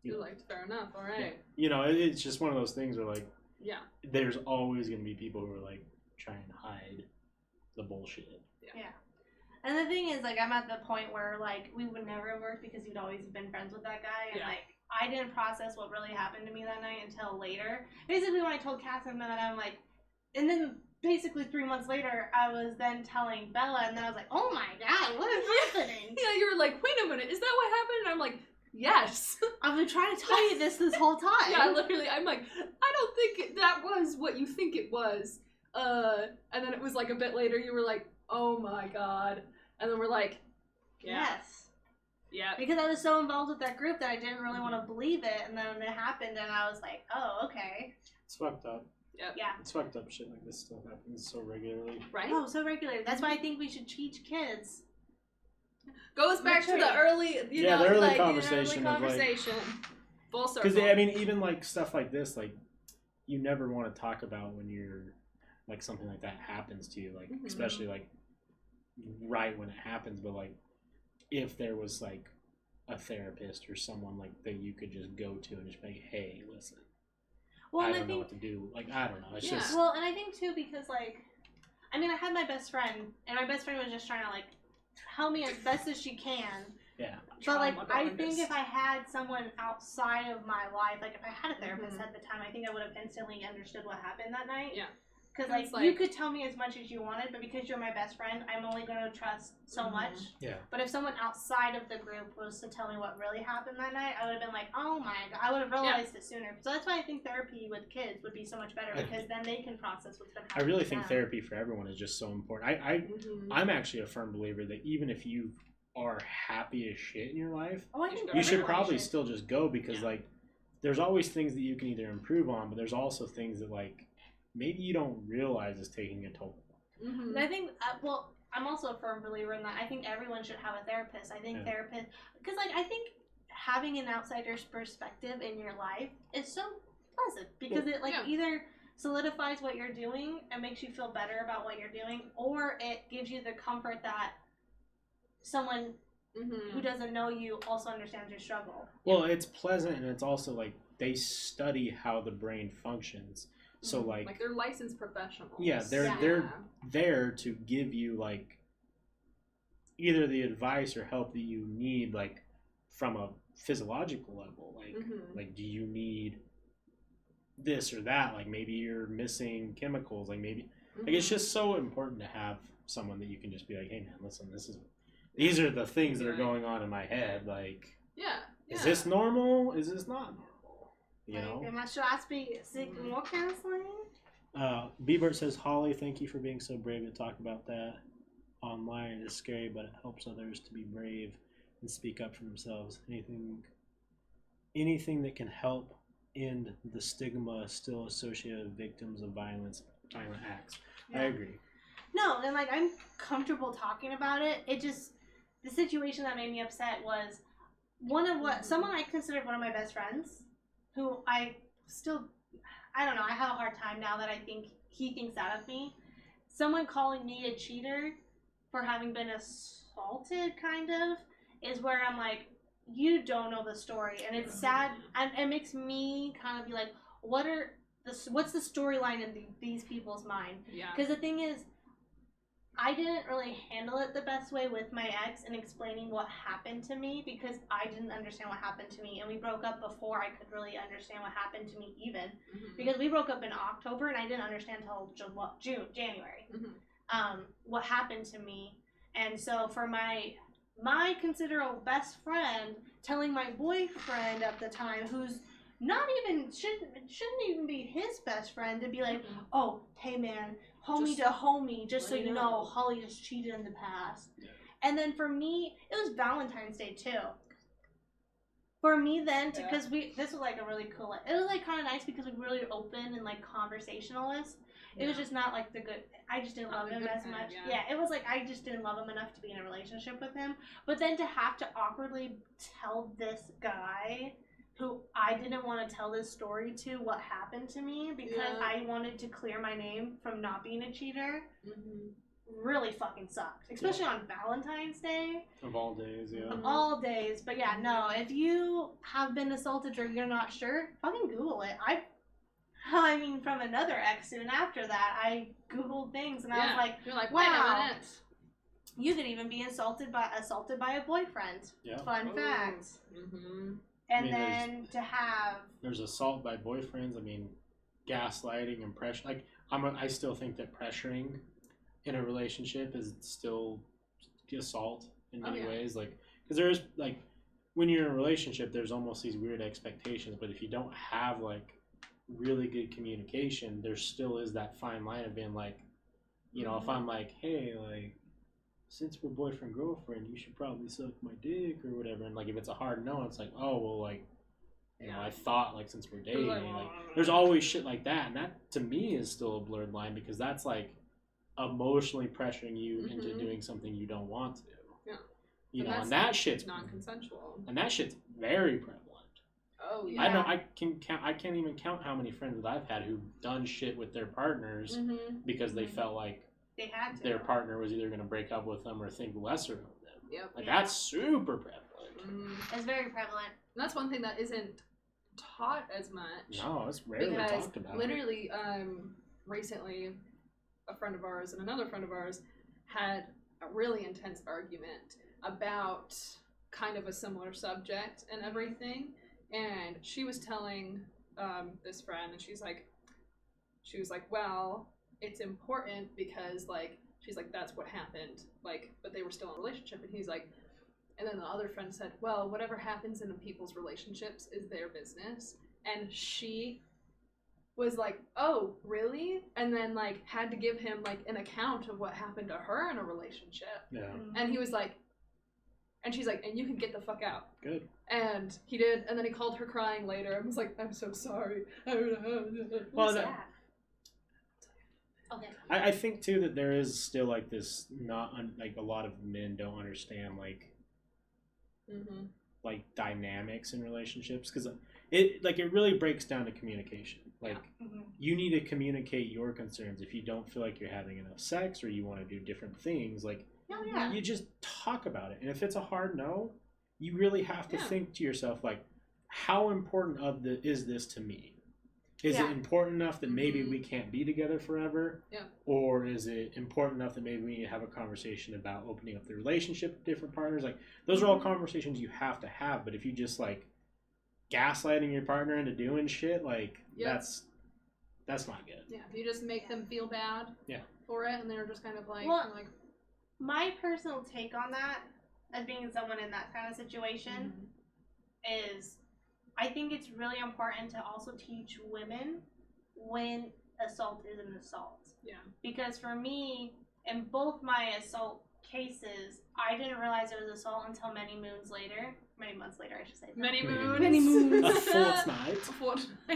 [SPEAKER 2] You're like, fair enough, all right.
[SPEAKER 1] You know, it's just one of those things where, like,
[SPEAKER 2] Yeah.
[SPEAKER 1] there's always going to be people who are, like, trying to hide the bullshit.
[SPEAKER 3] Yeah. And the thing is, like, I'm at the point where, like, we would never have worked because you'd always been friends with that guy. And, like, I didn't process what really happened to me that night until later. Basically, when I told Catherine that, I'm like, and then basically 3 months later, I was then telling Bella, and then I was like, oh my god, what is happening?
[SPEAKER 2] Yeah, you were like, wait a minute, is that what happened? And I'm like, yes.
[SPEAKER 3] I've been trying to tell you this whole time.
[SPEAKER 2] Yeah, literally, I'm like, I don't think that was what you think it was. And then it was like a bit later, you were like, oh my god. And then we're like,
[SPEAKER 3] Yes.
[SPEAKER 2] Yeah.
[SPEAKER 3] Because I was so involved with that group that I didn't really want to believe it, and then it happened, and I was like, oh, okay.
[SPEAKER 1] It's fucked up.
[SPEAKER 2] Yep.
[SPEAKER 3] Yeah.
[SPEAKER 1] It's fucked up shit like this still happens so regularly.
[SPEAKER 2] Right?
[SPEAKER 3] Oh, so regular. That's why I think we should teach kids.
[SPEAKER 2] Goes back to the early,
[SPEAKER 1] the early conversation.
[SPEAKER 2] Full circle.
[SPEAKER 1] Because, I mean, even, like, stuff like this, like, you never want to talk about when you're, like, something like that happens to you, like, especially, like, right when it happens, but, like, if there was, like, a therapist or someone, like, that you could just go to and just be like, hey, listen,
[SPEAKER 3] Well,
[SPEAKER 1] I don't know what to do. Like, I don't know. It's just...
[SPEAKER 3] Well, and I think, too, because, like, I mean, I had my best friend, and my best friend was just trying to, like, help me as best as she can.
[SPEAKER 1] Yeah.
[SPEAKER 3] But, like, I think if I had someone outside of my life, like, if I had a therapist at the time, I think I would have instantly understood what happened that night.
[SPEAKER 2] Yeah.
[SPEAKER 3] Because, like, you could tell me as much as you wanted, but because you're my best friend, I'm only going to trust so much.
[SPEAKER 1] Yeah.
[SPEAKER 3] But if someone outside of the group was to tell me what really happened that night, I would have been like, oh my god, I would have realized it sooner. So that's why I think therapy with kids would be so much better, because then they can process what's been happening.
[SPEAKER 1] I really think therapy for everyone is just so important. I'm actually a firm believer that even if you are happy as shit in your life, you should probably still just go, because, like, there's always things that you can either improve on, but there's also things that, like, maybe you don't realize is taking a toll.
[SPEAKER 3] And I think, well, I'm also a firm believer in that. I think everyone should have a therapist. I think therapists, because, like, I think having an outsider's perspective in your life is so pleasant, because it, like, either solidifies what you're doing and makes you feel better about what you're doing, or it gives you the comfort that someone who doesn't know you also understands your struggle.
[SPEAKER 1] Well, it's pleasant, and it's also like they study how the brain functions. So like
[SPEAKER 2] they're licensed professionals.
[SPEAKER 1] Yeah, they're there to give you like either the advice or help that you need, like from a physiological level. Like do you need this or that? Like maybe you're missing chemicals. Like maybe like it's just so important to have someone that you can just be like, hey man, listen, these are the things that are going on in my head. Like is this normal? Is this not normal? You know?
[SPEAKER 3] Should I seek more counseling?
[SPEAKER 1] Bebert says, Holly, thank you for being so brave to talk about that online. It is scary, but it helps others to be brave and speak up for themselves. Anything that can help end the stigma still associated with victims of violent acts. I agree.
[SPEAKER 3] No, and like I'm comfortable talking about it. It just, the situation that made me upset was someone I considered one of my best friends, who I don't know, I have a hard time now that I think he thinks that of me. Someone calling me a cheater for having been assaulted, kind of, is where I'm like, you don't know the story. And it's sad, and it makes me kind of be like, what's the storyline in these people's mind? Yeah. Because the thing is, I didn't really handle it the best way with my ex in explaining what happened to me, because I didn't understand what happened to me, and we broke up before I could really understand what happened to me even, because we broke up in October and I didn't understand until January what happened to me. And so for my considerable best friend telling my boyfriend at the time, who's not even shouldn't even be his best friend, to be like, oh, hey man, homie to homie, just so you know, Holly has cheated in the past. Yeah. And then for me, it was Valentine's Day too. For me then, because this was like a really cool, it was like kind of nice because we were really open and like conversationalist. It was just not like I just didn't love him as much. Yeah, it was like I just didn't love him enough to be in a relationship with him. But then to have to awkwardly tell this guy who I didn't want to tell this story to what happened to me, because I wanted to clear my name from not being a cheater, really fucking sucked. Especially on Valentine's Day.
[SPEAKER 1] Of all days, yeah.
[SPEAKER 3] Of all days. But yeah, no, if you have been assaulted or you're not sure, fucking Google it. I mean, from another ex soon after that, I Googled things and I was like,
[SPEAKER 2] you're like,
[SPEAKER 3] wow, you could even be assaulted by a boyfriend. Yeah. Fun fact. And then to have...
[SPEAKER 1] There's assault by boyfriends. I mean, gaslighting and pressure. Like, I still think that pressuring in a relationship is still assault in many ways. Like, because there's, like, when you're in a relationship, there's almost these weird expectations. But if you don't have, like, really good communication, there still is that fine line of being like, you know, if I'm like, hey, like, since we're boyfriend girlfriend, you should probably suck my dick or whatever. And like, if it's a hard no, it's like, oh well, like, you know, I thought like since we're dating, like there's always shit like that, and that to me is still a blurred line, because that's like emotionally pressuring you into doing something you don't want to. Yeah, you know, and that shit's
[SPEAKER 2] non-consensual,
[SPEAKER 1] and that shit's very prevalent.
[SPEAKER 2] Oh yeah,
[SPEAKER 1] I know. I can't even count how many friends that I've had who've done shit with their partners because they felt like
[SPEAKER 3] they had to.
[SPEAKER 1] Their partner was either going to break up with them or think lesser of them. Yep. Like that's super prevalent.
[SPEAKER 3] It's very prevalent.
[SPEAKER 2] And that's one thing that isn't taught as much.
[SPEAKER 1] No, it's rarely talked about.
[SPEAKER 2] Literally, recently, a friend of ours and another friend of ours had a really intense argument about kind of a similar subject and everything. And she was telling this friend, and she was like, well, it's important because, like, she's like, that's what happened, like, but they were still in a relationship. And he's like, and then the other friend said, well, whatever happens in people's relationships is their business. And she was like, oh, really? And then, like, had to give him, like, an account of what happened to her in a relationship. Yeah. And he was like, and she's like, and you can get the fuck out.
[SPEAKER 1] Good.
[SPEAKER 2] And he did, and then he called her crying later and was like, I'm so sorry.
[SPEAKER 1] Well, okay. I think too that there is still like this like a lot of men don't understand like like dynamics in relationships, because it really breaks down to communication. Like,
[SPEAKER 3] Mm-hmm.
[SPEAKER 1] you need to communicate your concerns. If you don't feel like you're having enough sex or you want to do different things, like,
[SPEAKER 3] Oh, yeah.
[SPEAKER 1] you just talk about it. And if it's a hard no, you really have to think to yourself, like, how important is this to me? Is it important enough that maybe we can't be together forever?
[SPEAKER 2] Yeah.
[SPEAKER 1] Or is it important enough that maybe we need to have a conversation about opening up the relationship with different partners? Like, those are all conversations you have to have. But if you just, like, gaslighting your partner into doing shit, like, that's not good.
[SPEAKER 2] Yeah, if you just make them feel bad for it, and they're just kind of like,
[SPEAKER 3] my personal take on that, as being someone in that kind of situation, is I think it's really important to also teach women when assault is an assault.
[SPEAKER 2] Yeah.
[SPEAKER 3] Because for me, in both my assault cases, I didn't realize it was assault until many months later, I should say.
[SPEAKER 2] Many moons.
[SPEAKER 1] A fortnight.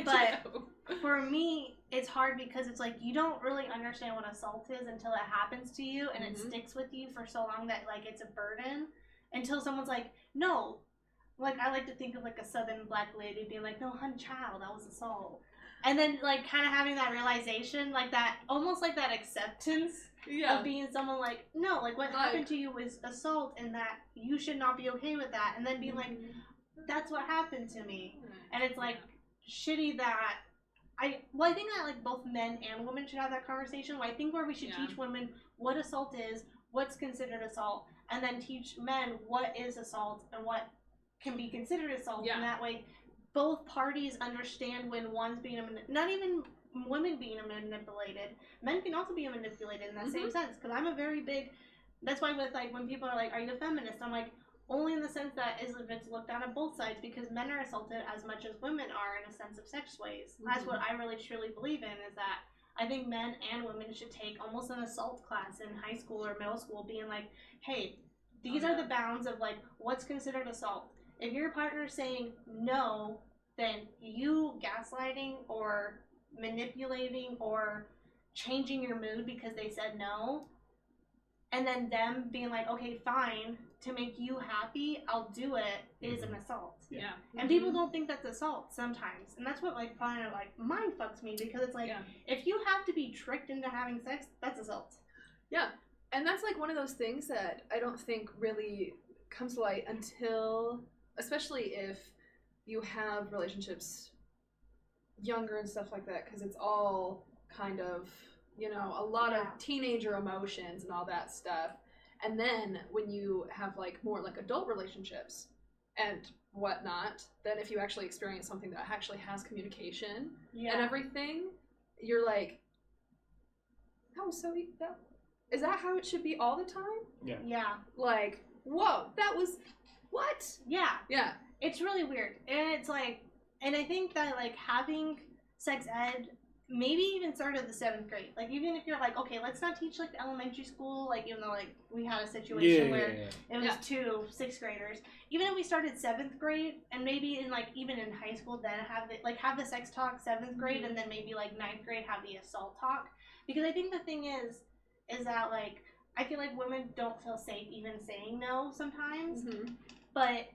[SPEAKER 3] But for me, it's hard because it's like you don't really understand what assault is until it happens to you, and it sticks with you for so long that, like, it's a burden until someone's like, no. Like, I like to think of, like, a southern black lady being like, no, hun, child, that was assault. And then, like, kind of having that realization, like that, almost like that acceptance of being someone like, no, like, what happened to you was assault, and that you should not be okay with that. And then being like, that's what happened to me. And it's, like, shitty that I think that, like, both men and women should have that conversation. I think where we should teach women what assault is, what's considered assault, and then teach men what is assault and what can be considered assault. And that way both parties understand when one's being not even women being manipulated, men can also be manipulated in that same sense. Because I'm a very big, that's why with, like, when people are like, are you a feminist, I'm like, only in the sense that if it's looked at on both sides, because men are assaulted as much as women are in a sense of sex ways. That's what I really truly believe in, is that I think men and women should take almost an assault class in high school or middle school, being like, hey, these are the bounds of, like, what's considered assault. If your partner's saying no, then you gaslighting or manipulating or changing your mood because they said no, and then them being like, okay, fine, to make you happy, I'll do it, is an assault.
[SPEAKER 2] Yeah.
[SPEAKER 3] And people don't think that's assault sometimes. And that's what, like, kind of, like, mind fucks me, because it's like, if you have to be tricked into having sex, that's assault.
[SPEAKER 2] Yeah. And that's, like, one of those things that I don't think really comes to light until, especially if you have relationships younger and stuff like that, because it's all kind of, you know, a lot of teenager emotions and all that stuff. And then when you have, like, more, like, adult relationships and whatnot, then if you actually experience something that actually has communication and everything, you're like, oh, so that, is that how it should be all the time?
[SPEAKER 3] Yeah.
[SPEAKER 2] Like, whoa, that was, what?
[SPEAKER 3] Yeah.
[SPEAKER 2] Yeah.
[SPEAKER 3] It's really weird. And it's like, and I think that, like, having sex ed maybe even start at the 7th grade. Like, even if you're like, okay, let's not teach, like, the elementary school, like, even though, like, we had a situation where it was 2 6th graders. Even if we started 7th grade, and maybe in, like, even in high school, then have the sex talk 7th grade, and then maybe, like, 9th grade have the assault talk. Because I think the thing is that, like, I feel like women don't feel safe even saying no sometimes. But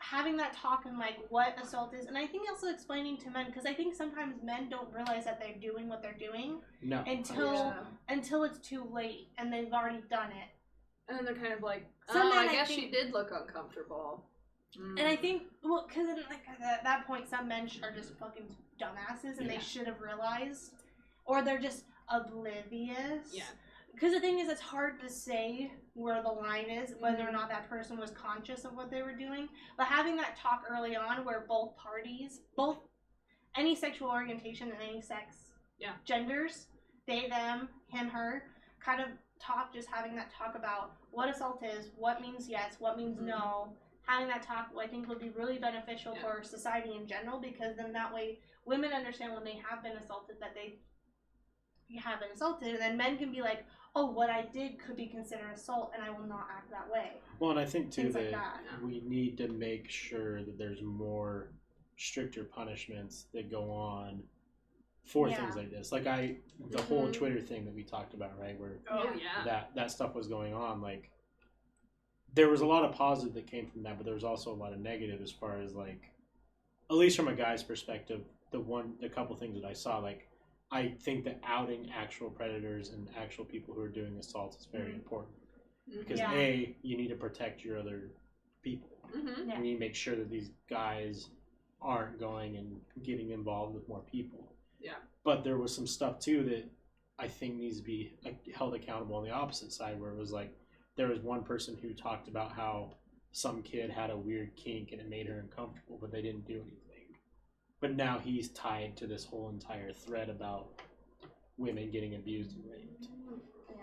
[SPEAKER 3] having that talk and, like, what assault is, and I think also explaining to men, because I think sometimes men don't realize that they're doing what they're doing until it's too late and they've already done it.
[SPEAKER 2] And then they're kind of like, I guess she did look uncomfortable.
[SPEAKER 3] And I think, well, because like, at that point, some men are just fucking dumbasses, and they should have realized, or they're just oblivious.
[SPEAKER 2] Yeah.
[SPEAKER 3] Because the thing is, it's hard to say where the line is, whether or not that person was conscious of what they were doing. But having that talk early on where both parties, any sexual orientation and any sex genders, they, them, him, her, kind of talk, just having that talk about what assault is, what means yes, what means no. Having that talk, I think, would be really beneficial for society in general, because then that way women understand when they have been assaulted that they have been assaulted, and then men can be like, oh, what I did could be considered assault, and I will not act that way.
[SPEAKER 1] Well, and I think, too,
[SPEAKER 3] that
[SPEAKER 1] we need to make sure that there's more stricter punishments that go on for things like this. Like, the whole Twitter thing that we talked about, right, where that stuff was going on, like, there was a lot of positive that came from that, but there was also a lot of negative as far as, like, at least from a guy's perspective, the couple things that I saw, like, I think that outing actual predators and actual people who are doing assaults is very important. Because A, you need to protect your other people.
[SPEAKER 2] Mm-hmm.
[SPEAKER 1] You need to make sure that these guys aren't going and getting involved with more people.
[SPEAKER 2] Yeah.
[SPEAKER 1] But there was some stuff too that I think needs to be held accountable on the opposite side, where it was like there was one person who talked about how some kid had a weird kink and it made her uncomfortable, but they didn't do anything. But now he's tied to this whole entire thread about women getting abused and raped.
[SPEAKER 3] Yeah.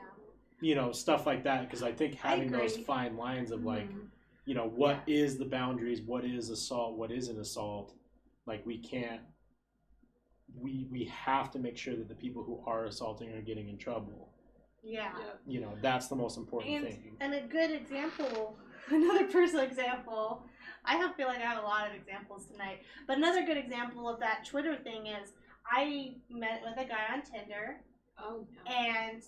[SPEAKER 1] You know, stuff like that, because I think having those fine lines of like, you know, what is the boundaries, what is assault, what isn't assault, like we can't, we have to make sure that the people who are assaulting are getting in trouble.
[SPEAKER 3] Yeah.
[SPEAKER 1] You know, that's the most important thing.
[SPEAKER 3] And a good example, another personal example, I feel like I have a lot of examples tonight, but another good example of that Twitter thing is I met with a guy on Tinder.
[SPEAKER 2] Oh, no.
[SPEAKER 3] And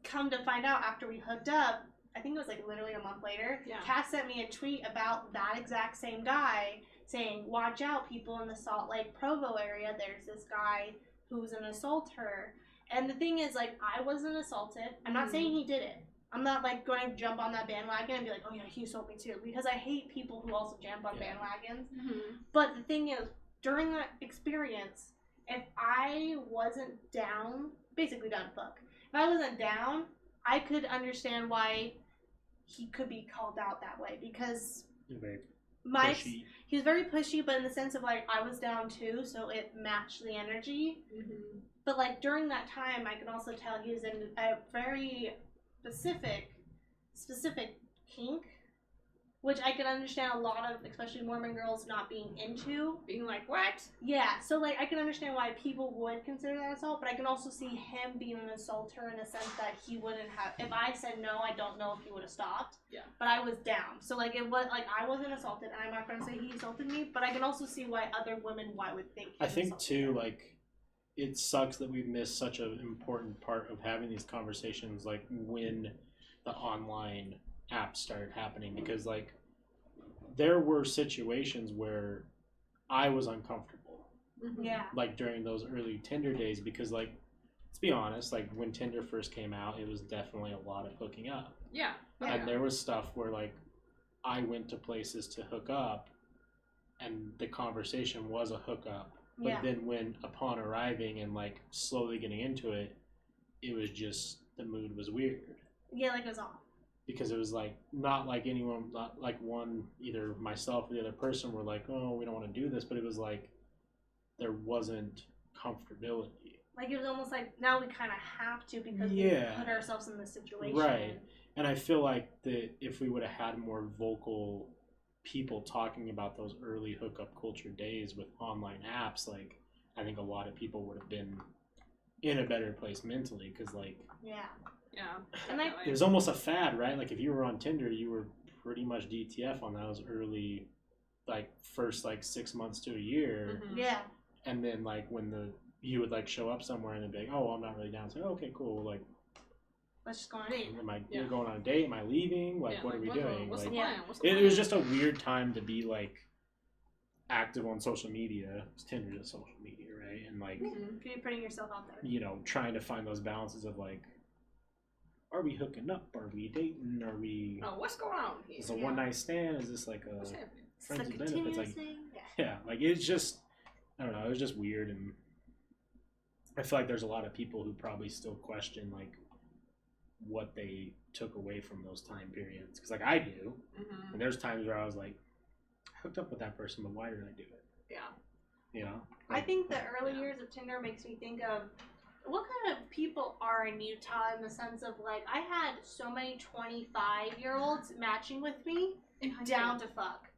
[SPEAKER 3] come to find out after we hooked up, I think it was like literally a month later, Cass sent me a tweet about that exact same guy saying, watch out, people in the Salt Lake Provo area, there's this guy who's an assaulter. And the thing is, like, I wasn't assaulted. I'm not saying he did it. I'm not, like, going to jump on that bandwagon and be like, oh, yeah, he assaulted me too. Because I hate people who also jump on bandwagons. But the thing is, during that experience, if I wasn't down, basically down to fuck, if I wasn't down, I could understand why he could be called out that way. Because he was very pushy, but in the sense of, like, I was down too, so it matched the energy. But, like, during that time, I can also tell he was in a very specific kink, which I can understand a lot of, especially Mormon girls, not being into.
[SPEAKER 2] Being like, what?
[SPEAKER 3] Yeah, so, like, I can understand why people would consider that assault, but I can also see him being an assaulter in a sense that he wouldn't have, if I said no, I don't know if he would have stopped.
[SPEAKER 2] Yeah.
[SPEAKER 3] But I was down. So, like, it was, like, I wasn't assaulted, and I'm not going to say he assaulted me, but I can also see why other women, would think he
[SPEAKER 1] I think, too,
[SPEAKER 3] her.
[SPEAKER 1] like, it sucks that we've missed such an important part of having these conversations, like, when the online apps started happening, because, like, there were situations where I was uncomfortable.
[SPEAKER 3] Yeah.
[SPEAKER 1] Like, during those early Tinder days, because, like, let's be honest, like, when Tinder first came out, it was definitely a lot of hooking up.
[SPEAKER 2] Yeah.
[SPEAKER 1] And there was stuff where, like, I went to places to hook up, and the conversation was a hookup. But then when, upon arriving and, like, slowly getting into it, it was just, the mood was weird.
[SPEAKER 3] Yeah, like, it was off.
[SPEAKER 1] Because it was, like, not like anyone, not like one, either myself or the other person were like, oh, we don't want to do this. But it was like, there wasn't comfortability.
[SPEAKER 3] Like, it was almost like, now we kind of have to because we put ourselves in this situation.
[SPEAKER 1] Right. And I feel like that if we would have had more vocal people talking about those early hookup culture days with online apps, like, I think a lot of people would have been in a better place mentally, because, like,
[SPEAKER 3] and
[SPEAKER 1] it was almost a fad, right? Like, if you were on Tinder, you were pretty much DTF on those early, like, first, like, 6 months to a year. And then, like, when you would, like, show up somewhere and they'd be like, oh, I'm not really down. So, okay, cool, like,
[SPEAKER 3] let's just go on a date.
[SPEAKER 1] Am I going on a date? Am I leaving? Like, what are we doing?
[SPEAKER 2] What's
[SPEAKER 1] like,
[SPEAKER 2] the plan? What's the plan?
[SPEAKER 1] It was just a weird time to be, like, active on social media. Tinder is social media, right? And, like,
[SPEAKER 3] you're putting yourself out there.
[SPEAKER 1] You know, trying to find those balances of, like, are we hooking up? Are we dating? Are we...
[SPEAKER 2] Oh, what's going on here?
[SPEAKER 1] Is it a one-night stand? Is this, like, a friends with benefits? Like,
[SPEAKER 3] thing?
[SPEAKER 1] Like, it's just... I don't know. It was just weird, and I feel like there's a lot of people who probably still question, like, what they took away from those time periods, because, like, I do, and there's times where I was like, I hooked up with that person, but why did I do it? You know,
[SPEAKER 3] like, I think the early years of Tinder makes me think of what kind of people are in Utah, in the sense of, like, I had so many 25-year-olds matching with me down to fuck.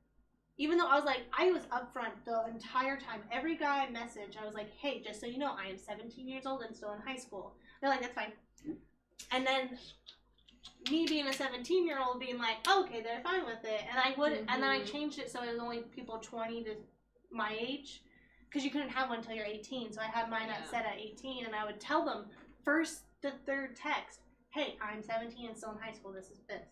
[SPEAKER 3] Even though I was like, I was upfront the entire time. Every guy I messaged, I was like, hey, just so you know, I am 17 years old and still in high school. They're like, that's fine. And then me being a 17-year-old being like, oh, okay, they're fine with it. And I would, and then I changed it so it was only people 20 to my age, because you couldn't have one until you're 18. So I had mine set at 18, and I would tell them first the third text, hey, I'm 17 and still in high school. This is this.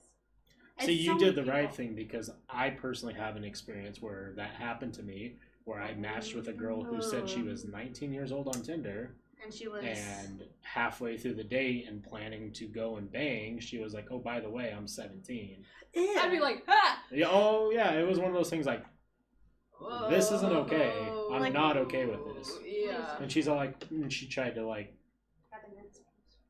[SPEAKER 1] So you did the right thing, because I personally have an experience where that happened to me, where I matched with a girl who said she was 19 years old on Tinder.
[SPEAKER 3] And she was.
[SPEAKER 1] And halfway through the date and planning to go and bang, she was like, "Oh, by the way, I'm 17."
[SPEAKER 3] Ew.
[SPEAKER 2] I'd be like, ha!
[SPEAKER 1] Yeah, oh, yeah, it was one of those things like, this isn't okay. I'm
[SPEAKER 3] Like-
[SPEAKER 1] not okay with this.
[SPEAKER 2] Yeah.
[SPEAKER 1] And she's all like, and she tried to like,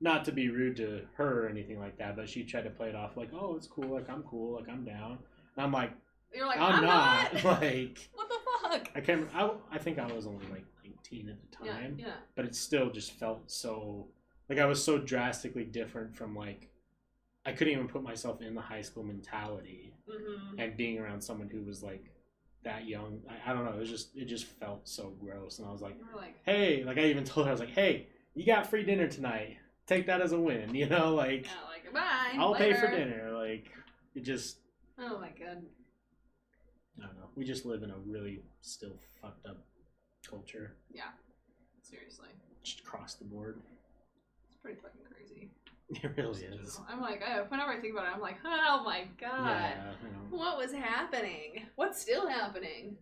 [SPEAKER 1] not to be rude to her or anything like that, but she tried to play it off like, "Oh, it's cool, like I'm cool, like I'm down." And I'm like,
[SPEAKER 2] You're like,
[SPEAKER 1] I'm not.
[SPEAKER 2] not.
[SPEAKER 1] Like,
[SPEAKER 2] What the fuck?
[SPEAKER 1] I can't. I think I was only like 19 at the time,
[SPEAKER 2] Yeah.
[SPEAKER 1] but it still just felt so like I was so drastically different from like I couldn't even put myself in the high school mentality
[SPEAKER 2] Mm-hmm.
[SPEAKER 1] and being around someone who was like that young. I don't know. It just felt so gross, and I was like,
[SPEAKER 2] You were like,
[SPEAKER 1] hey, like I even told her I was like, hey, you got free dinner tonight. Take that as a win, you know, like
[SPEAKER 2] yeah, like goodbye.
[SPEAKER 1] I'll pay for
[SPEAKER 2] later.
[SPEAKER 1] dinner. Like it just.
[SPEAKER 2] Oh my god.
[SPEAKER 1] I don't know. We just live in a really still fucked up culture.
[SPEAKER 2] Yeah. Seriously.
[SPEAKER 1] Just across the board.
[SPEAKER 2] It's pretty fucking crazy.
[SPEAKER 1] It really is.
[SPEAKER 2] I'm like, whenever I think about it, I'm like, oh my god.
[SPEAKER 1] Yeah, you know,
[SPEAKER 2] What was happening? What's still happening?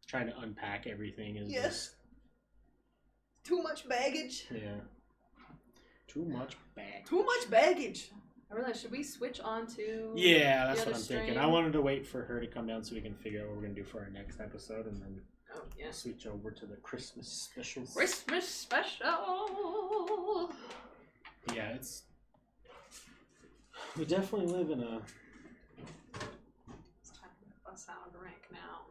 [SPEAKER 1] trying to unpack everything is
[SPEAKER 2] Yes.
[SPEAKER 1] just,
[SPEAKER 2] Too much baggage.
[SPEAKER 1] yeah. Too much bag.
[SPEAKER 2] Too much baggage. I realize, should we switch on to...
[SPEAKER 1] Yeah, that's
[SPEAKER 2] the
[SPEAKER 1] what
[SPEAKER 2] other
[SPEAKER 1] I'm thinking.
[SPEAKER 2] strain?
[SPEAKER 1] I wanted to wait for her to come down so we can figure out what we're going to do for our next episode and then
[SPEAKER 2] Oh, yeah.
[SPEAKER 1] switch over to the Christmas specials.
[SPEAKER 2] Christmas special.
[SPEAKER 1] Yeah, it's... We definitely live in
[SPEAKER 2] It's time to bust out a rank now.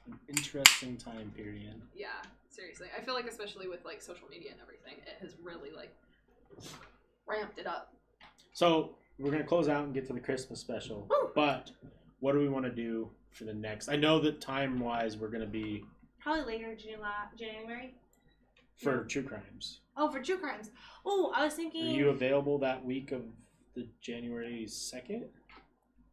[SPEAKER 1] an interesting time period.
[SPEAKER 2] Yeah, seriously. I feel like especially with like social media and everything, it has really like ramped it up.
[SPEAKER 1] So we're gonna close out and get to the Christmas special.
[SPEAKER 2] Woo!
[SPEAKER 1] But what do we want to do for the next? I know that time-wise we're gonna be
[SPEAKER 3] Probably later January.
[SPEAKER 1] for true crimes.
[SPEAKER 3] Oh, for true crimes. Oh, I was
[SPEAKER 1] Are
[SPEAKER 3] thinking.
[SPEAKER 1] you available that week of the January 2nd?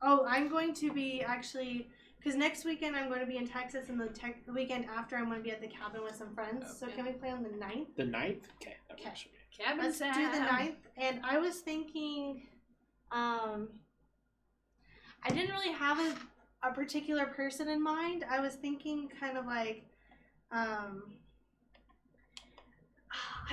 [SPEAKER 3] Oh, I'm going to be actually. Because next weekend I'm going to be in Texas, and the weekend after I'm going to be at the cabin with some friends.
[SPEAKER 2] Oh,
[SPEAKER 3] So
[SPEAKER 2] yeah.
[SPEAKER 3] can we play on the 9th?
[SPEAKER 1] The 9th? Okay, that
[SPEAKER 3] Okay.
[SPEAKER 1] works for me.
[SPEAKER 2] Cabin
[SPEAKER 3] Let's do the 9th. And I was thinking, I didn't really have a particular person in mind. I was thinking kind of like, I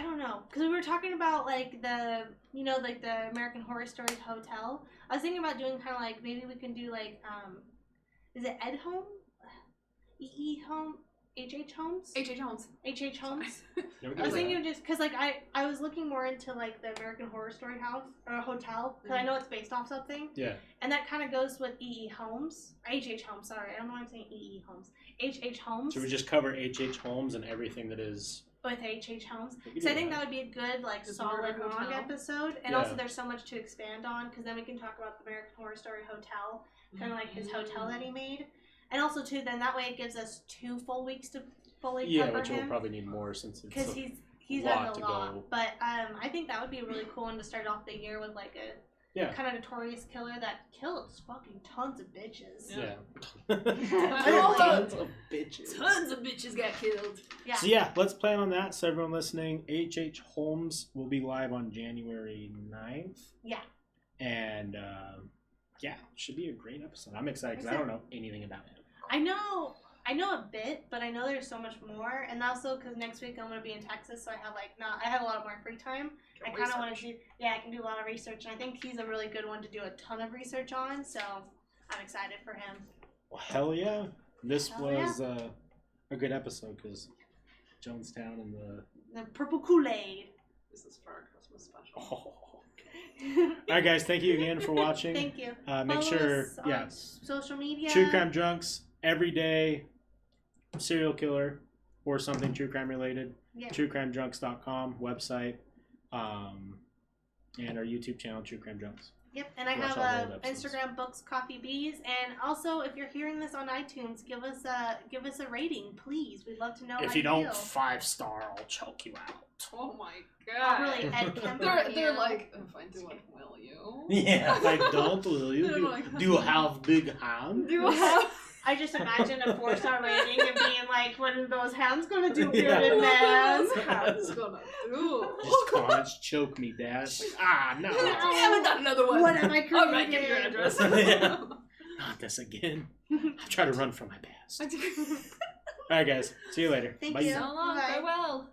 [SPEAKER 3] don't know. Because we were talking about like the, like the American Horror Story Hotel. I was thinking about doing kind of like, maybe we can do like, is it Ed Home? E.E. Home? H.H. Holmes?
[SPEAKER 2] H.H. Holmes.
[SPEAKER 3] H.H. Holmes?
[SPEAKER 1] There we
[SPEAKER 3] I was
[SPEAKER 1] go.
[SPEAKER 3] thinking just because, like, I was looking more into, like, the American Horror Story house, or hotel, because I know it's based off something.
[SPEAKER 1] Yeah.
[SPEAKER 3] And that kind of goes with E.E. Holmes. H.H. Holmes, sorry. I don't know why I'm saying E.E. Holmes. H.H. Holmes
[SPEAKER 1] So we just cover H.H. Holmes and everything that is.
[SPEAKER 3] with H.H. Holmes.
[SPEAKER 1] We can
[SPEAKER 3] So I
[SPEAKER 1] do
[SPEAKER 3] think
[SPEAKER 1] that.
[SPEAKER 3] that would be a good, like,
[SPEAKER 2] Just
[SPEAKER 3] solid,
[SPEAKER 2] murder
[SPEAKER 3] long
[SPEAKER 2] hotel.
[SPEAKER 3] episode. And
[SPEAKER 1] Yeah.
[SPEAKER 3] also there's so much to expand on, because then we can talk about the American Horror Story hotel, kind of like his hotel that he made. And also, too, then that way it gives us 2 full weeks to fully
[SPEAKER 1] Yeah,
[SPEAKER 3] cover
[SPEAKER 1] which we'll
[SPEAKER 3] him.
[SPEAKER 1] probably need more since it's.
[SPEAKER 3] Because
[SPEAKER 1] a-
[SPEAKER 3] he's
[SPEAKER 1] lot
[SPEAKER 3] had
[SPEAKER 1] to
[SPEAKER 3] a lot.
[SPEAKER 1] go.
[SPEAKER 3] But I think that would be a really cool one to start off the year with, like, a
[SPEAKER 1] Yeah.
[SPEAKER 3] kind of notorious killer that kills fucking tons of bitches.
[SPEAKER 1] Yeah.
[SPEAKER 3] Tons
[SPEAKER 1] of bitches.
[SPEAKER 2] Tons of bitches got killed.
[SPEAKER 3] Yeah.
[SPEAKER 1] So yeah, let's plan on that. So everyone listening, H.H. Holmes will be live on January 9th.
[SPEAKER 3] Yeah.
[SPEAKER 1] And yeah, should be a great episode. I'm excited because I don't know anything about him.
[SPEAKER 3] I know a bit, but I know there's so much more. And also because next week I'm going to be in Texas, so I have a lot more free time. I kind of want to do, I can do a lot of research. And I think he's a really good one to do a ton of research on. So I'm excited for him.
[SPEAKER 1] Well, hell yeah. This
[SPEAKER 3] Hell
[SPEAKER 1] was a good episode because Jonestown and the...
[SPEAKER 3] The purple Kool Aid.
[SPEAKER 2] This is for our Christmas special.
[SPEAKER 1] Oh. All right, guys. Thank you again for watching.
[SPEAKER 3] Thank you.
[SPEAKER 1] Make
[SPEAKER 3] Follow
[SPEAKER 1] sure,
[SPEAKER 3] us on social media.
[SPEAKER 1] True Crime Drunks, every day, serial killer or something true crime related.
[SPEAKER 3] Yeah.
[SPEAKER 1] TrueCrimeDrunks.com website, and our YouTube channel, True Crime Drunks.
[SPEAKER 3] Yep, and I
[SPEAKER 1] Watch
[SPEAKER 3] have
[SPEAKER 1] all the old episodes.
[SPEAKER 3] Instagram, Books Coffee Bees, and also if you're hearing this on iTunes, give us a rating, please. We'd love to know how
[SPEAKER 1] If you don't
[SPEAKER 3] feel.
[SPEAKER 1] 5-star, I'll choke you out.
[SPEAKER 2] Oh my
[SPEAKER 3] I'll
[SPEAKER 2] god.
[SPEAKER 3] really Ed Kemper
[SPEAKER 2] They're
[SPEAKER 3] you.
[SPEAKER 2] like, if I do it, will you?
[SPEAKER 1] Yeah, if I don't, will you?
[SPEAKER 2] They're
[SPEAKER 1] Do,
[SPEAKER 2] like-
[SPEAKER 1] do you have big hand?
[SPEAKER 2] Do I have...
[SPEAKER 3] I just imagine a 4-star rating and being like, what are those hands gonna do,
[SPEAKER 1] Yeah.
[SPEAKER 3] bearded man?
[SPEAKER 2] What hands gonna do?
[SPEAKER 1] Just comments choke me, Dad. Ah, no.
[SPEAKER 2] I haven't done another one.
[SPEAKER 3] What am I
[SPEAKER 2] All right, give me your
[SPEAKER 3] creating?
[SPEAKER 2] address.
[SPEAKER 1] Yeah. Not this again. I'll try to run from my past. All right, guys. See you later.
[SPEAKER 3] Thank
[SPEAKER 1] Bye.
[SPEAKER 3] you.
[SPEAKER 2] So long.
[SPEAKER 3] Bye.
[SPEAKER 2] Farewell.